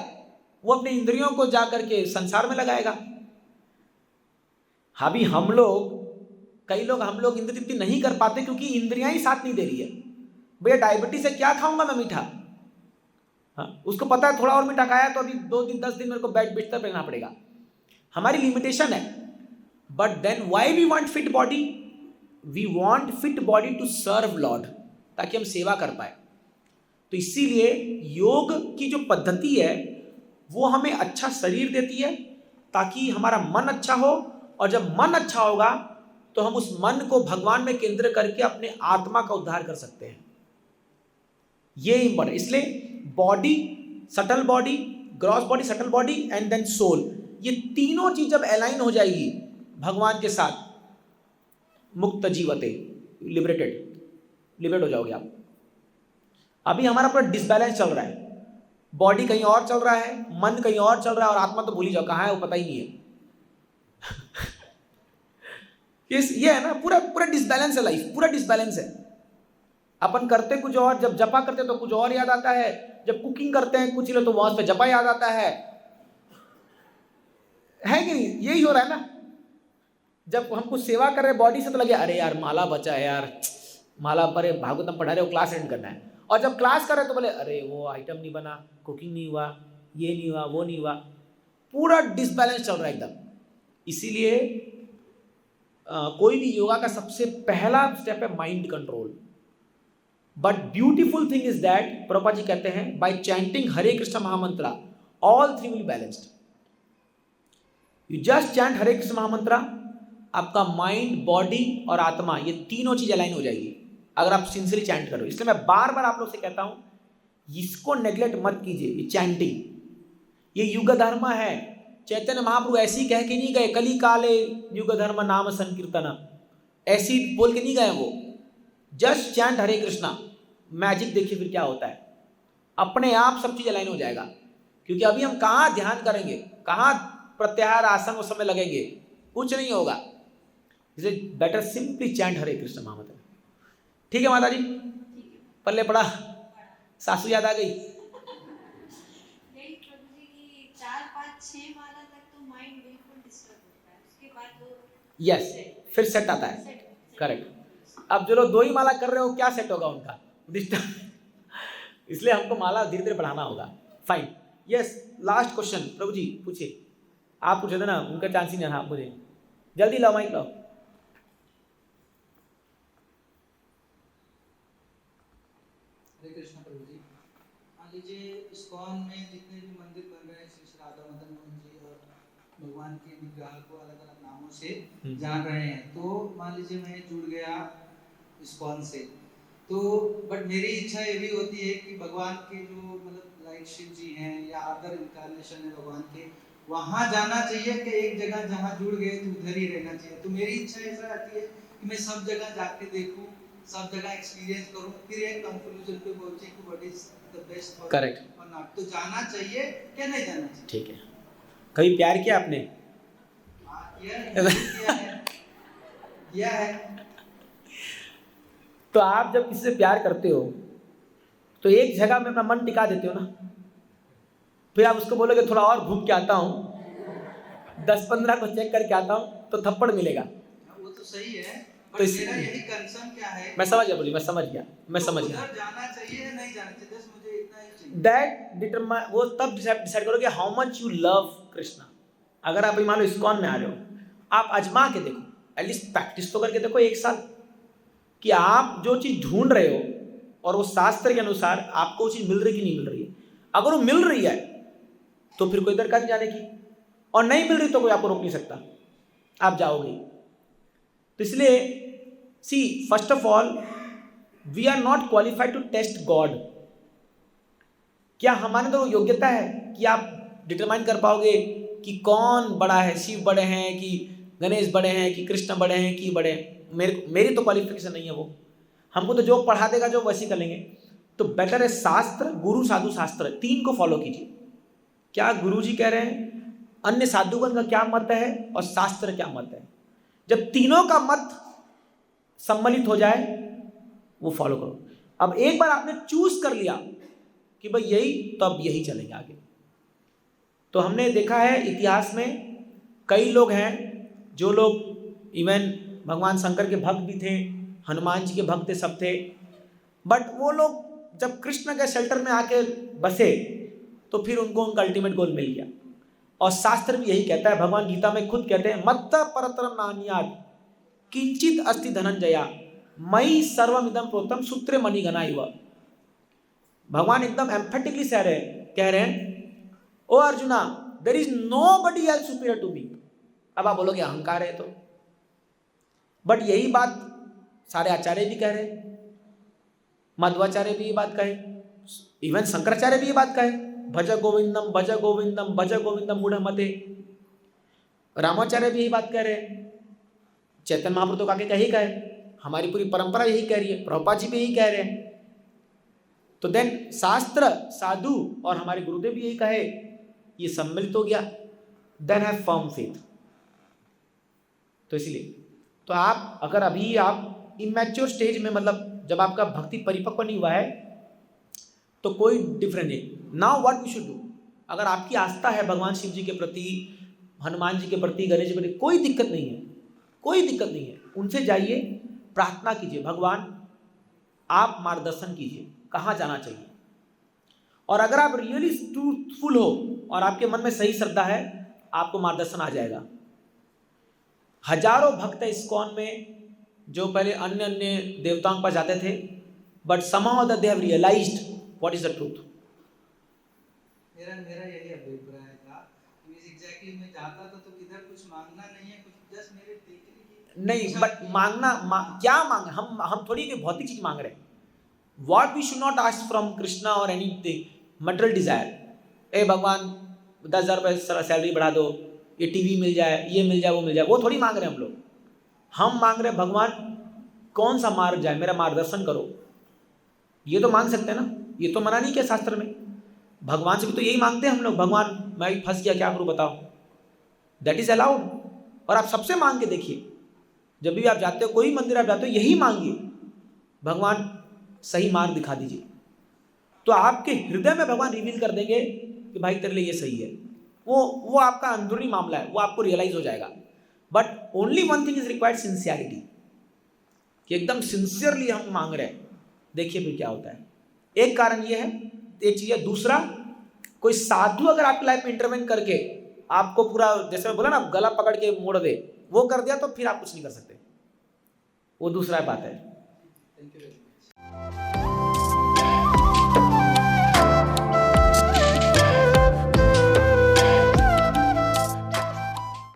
वो अपने इंद्रियों को जा करके संसार में लगाएगा। अभी हम लोग कई लोग हम लोग इंद्रिय तृप्ति नहीं कर पाते क्योंकि इंद्रियां ही साथ नहीं दे रही है। भैया डायबिटीज है, क्या खाऊंगा मैं मीठा? हाँ, उसको पता है थोड़ा और मीठा खाया तो अभी 2 दिन 10 दिन मेरे को बिस्तर पे रहना पड़ेगा। हमारी लिमिटेशन है। But then why we want fit body? We want fit body to serve lord, ताकि हम सेवा कर पाए। तो इसीलिए योग की जो पद्धति है वो हमें अच्छा शरीर देती है ताकि हमारा मन अच्छा हो, और जब मन अच्छा होगा तो हम उस मन को भगवान में केंद्र करके अपने आत्मा का उद्धार कर सकते हैं। ये इंपॉर्टेंट। इसलिए body, subtle body, gross body, subtle body and then soul, ये तीनों चीज जब अलाइन हो जाएगी भगवान के साथ, मुक्त जीवते, लिबरेट हो जाओगे आप। अभी हमारा पूरा डिसबैलेंस चल रहा है, बॉडी कहीं और चल रहा है, मन कहीं और चल रहा है, और आत्मा तो भूल ही जाओ कहाँ है वो पता ही नहीं है। ये है ना, पूरा डिसबैलेंस है लाइफ, पूरा डिसबैलेंस है। अपन करते कुछ और, जब जपा करते तो कुछ और याद आता है, जब कुकिंग करते हैं कुछ ही तो वहां पे जपा याद आता है कि नहीं? यही हो रहा है ना। जब हम कुछ सेवा कर रहे हैं बॉडी से तो लगे अरे यार माला बचा है यार, माला पर भागवतम पढ़ा रहे हो, क्लास एंड करना है। और जब क्लास कर रहे तो बोले अरे वो आइटम नहीं बना, कुकिंग नहीं हुआ, ये नहीं हुआ, वो नहीं हुआ। पूरा डिसबैलेंस चल रहा है एकदम। इसीलिए कोई भी योगा का सबसे पहला स्टेप है mind control. But beautiful thing is that, Prabhupada ji कहते हैं, by chanting Hare Krishna mahamantra all three will balanced. You just chant Hare Krishna mahamantra, आपका माइंड, बॉडी और आत्मा, ये तीनों चीज अलाइन हो जाएगी अगर आप सिंसियरली चैंट करो। इसलिए मैं बार बार आप लोग से कहता हूं, इसको नेग्लेक्ट मत कीजिए। ये चैंटिंग, ये युग धर्म है। चैतन्य महाप्रभु ऐसे ही कह के नहीं गए, कली काले युग धर्म नाम संकीर्तन, ऐसी बोल के नहीं गए वो। जस्ट चैंट हरे कृष्णा, मैजिक देखिए फिर क्या होता है, अपने आप सब चीज अलाइन हो जाएगा। क्योंकि अभी हम कहाँ ध्यान करेंगे, कहाँ प्रत्याहार आसन उस समय लगेंगे, कुछ नहीं होगा। इसलिए better simply chant Hare Krishna महामंत्र। ठीक है माता जी, पल्ले पड़ा, सासू याद आ गई। यही प्रभु जी की 4, 5, 6 माला तक तो माइंड बिल्कुल डिस्टर्ब होता है, उसके बाद वो यस, फिर सेट आता है। करेक्ट। अब जो लोग 2 ही माला कर रहे हो, क्या सेट होगा उनका? डिस्टर्ब। इसलिए हमको माला धीरे धीरे बढ़ाना होगा। फाइन, यस, लास्ट क्वेश्चन प्रभु जी पूछिए। आप पूछे थे ना, उनका चांस ही नहीं था। आप मुझे जल्दी लाओ, माइक लाओ। हरे कृष्ण प्रभु जी, मान लीजिए इस्कॉन में जितने भी मंदिर बन रहे हैं, श्री राधा मदन मोहन जी और भगवान के विग्रह को अलग अलग नामों से जान रहे हैं। तो मान लीजिए मैं जुड़ गया इस्कॉन से, तो बट मेरी इच्छा ये भी होती है कि भगवान के जो मतलब लाइक शिव जी हैं या अदर इनकारनेशन है भगवान के, वहाँ जाना चाहिए कि एक जगह जहाँ जुड़ गए तो उधर ही रहना चाहिए। तो मेरी इच्छा ऐसा रहती है कि मैं सब जगह जाके देखूं, सब जगह एक्सपीरियंस करूं, फिर एक कंक्लूजन पे पहुंचे कि what is the best for correct और नॉट। तो जाना चाहिए क्या नहीं जाना चाहिए? ठीक है। कभी प्यार किया आपने? किया है। तो आप जब किसी से प्यार करते हो तो एक जगह में अपना मन टिका देते हो ना। फिर आप उसको बोलोगे थोड़ा और घूम के आता हूँ, 10-15 को चेक करके आता हूँ, तो थप्पड़ मिलेगा। वो तो सही है, तो बट मेरा यही कंसर्न क्या है, मैं समझ गया बोली, मैं समझ गया। उधर जाना चाहिए या नहीं जाना चाहिए, बस मुझे इतना ही चाहिए। दैट डिटरमाइन, वो तब डिसाइड करोगे how much you love Krishna. अगर आप मान लो इस्कॉन में आ रहे हो, आप आजमा के देखो, एटलीस्ट प्रैक्टिस तो करके देखो 1 साल, कि आप जो चीज़ ढूंढ रहे हो और वो शास्त्र के अनुसार आपको वो चीज़ मिल रही कि नहीं मिल रही है। अगर वो मिल रही है तो फिर कोई दरकार नहीं जाने की, और नहीं मिल रही तो कोई आपको रोक नहीं सकता, आप जाओगे। तो इसलिए see, first of all we are not qualified to test God. क्या हमारे अंदर वो योग्यता है कि आप डिटरमाइन कर पाओगे कि कौन बड़ा है, शिव बड़े हैं कि गणेश बड़े हैं कि कृष्ण बड़े हैं कि बड़े? मेरी तो क्वालिफिकेशन नहीं है वो। हमको तो जो पढ़ा देगा जो वैसे कर लेंगे। तो बेटर है शास्त्र, गुरु, साधु, शास्त्र, 3 को फॉलो कीजिए। क्या गुरु जी कह रहे हैं, अन्य साधुगण का क्या मत है और शास्त्र क्या मत है। जब तीनों का मत सम्मिलित हो जाए वो फॉलो करो। अब एक बार आपने चूज कर लिया कि भाई यही, तो अब यही चलेंगे आगे। तो हमने देखा है इतिहास में कई लोग हैं जो लोग इवन भगवान शंकर के भक्त भी थे, हनुमान जी के भक्त थे, सब थे। बट वो लोग जब कृष्ण के शेल्टर में आके बसे तो फिर उनको उनका अल्टीमेट गोल मिल गया। और शास्त्र भी यही कहता है, भगवान गीता में खुद कहते हैं, मत्त परतरम नान्यात् किंचित अस्ति धनंजया मयि सर्वमिदं प्रोक्तम सूत्रे मणिगणा इव। भगवान एकदम एम्फेटिकली कह रहे हैं, O Arjuna, there is nobody else superior to me. अब आप बोलोगे अहंकार है तो, बट यही बात सारे आचार्य भी कह रहे हैं, मध्वाचार्य भी ये बात कहे, इवन शंकराचार्य भी ये बात कहे, भज गोविंदम भज गोविंदम भज गोविंदम मूढ़ मते। रामाचार्य भी यही बात कह रहे हैं, चैतन्य महाप्रभु तो आगे कही कहे, हमारी पूरी परंपरा यही कह रही है, प्रभुपाद जी भी यही कह रहे हैं। तो देन शास्त्र, साधु और हमारे गुरुदेव भी यही कहे, ये सम्मिलित हो गया, देन हैव फर्म फेथ। तो इसलिए तो आप अगर अभी आप इमैच्योर स्टेज में, मतलब जब आपका भक्ति परिपक्व नहीं हुआ है तो कोई डिफरेंस नहीं। Now what we should do, अगर आपकी आस्था है भगवान शिव जी के प्रति, हनुमान जी के प्रति, गणेश जी के प्रति, कोई दिक्कत नहीं है, कोई दिक्कत नहीं है, उनसे जाइए, प्रार्थना कीजिए, भगवान आप मार्गदर्शन कीजिए कहाँ जाना चाहिए। और अगर आप रियली ट्रूथफुल हो और आपके मन में सही श्रद्धा है, आपको मार्गदर्शन आ जाएगा। हजारों भक्त है इस्कॉन में जो पहले अन्य अन्य देवताओं के पास जाते थे, but somehow that they have realized what is the truth। मेरा यही अभिप्राय था कि एग्जैक्टली मैं जाता था तो इधर कुछ मांगना नहीं है, कुछ जस्ट मेरे देखने की नहीं, बट क्या मांग, हम थोड़ी कोई भौतिक चीज मांग रहे हैं। What we should not ask from Krishna और एनीथिंग मटेरियल डिजायर, ए भगवान 10,000 रुपये सैलरी बढ़ा दो, ये टीवी मिल जाए, ये मिल जाए, वो मिल जाए, वो थोड़ी मांग रहे हैं हम लोग। हम मांग रहे हैं भगवान कौन सा मार्ग जाए, मेरा मार्गदर्शन करो। ये तो मांग सकते हैं ना, ये तो मना नहीं किया शास्त्र में। भगवान से भी तो यही मांगते हैं हम लोग, भगवान मैं फंस गया, क्या करूं बताओ, दैट इज अलाउड। और आप सबसे मांग के देखिए, जब भी आप जाते हो, कोई मंदिर आप जाते हो, यही मांगिए, भगवान सही मार्ग दिखा दीजिए। तो आपके हृदय में भगवान रिवील कर देंगे कि भाई तेरे लिए ये सही है। वो आपका अंदरूनी मामला है, वो आपको रियलाइज हो जाएगा। But only one thing is required, sincerity, कि एकदम सिंसियरली हम मांग रहे हैं। देखिए फिर क्या होता है। एक कारण ये है, एक चीज है। दूसरा, कोई साधु अगर आपकी लाइफ में इंटरवेन करके आपको पूरा, जैसे मैं बोला ना, गला पकड़ के मोड़ दे, वो कर दिया तो फिर आप कुछ नहीं कर सकते, वो दूसरा बात है। Thank you.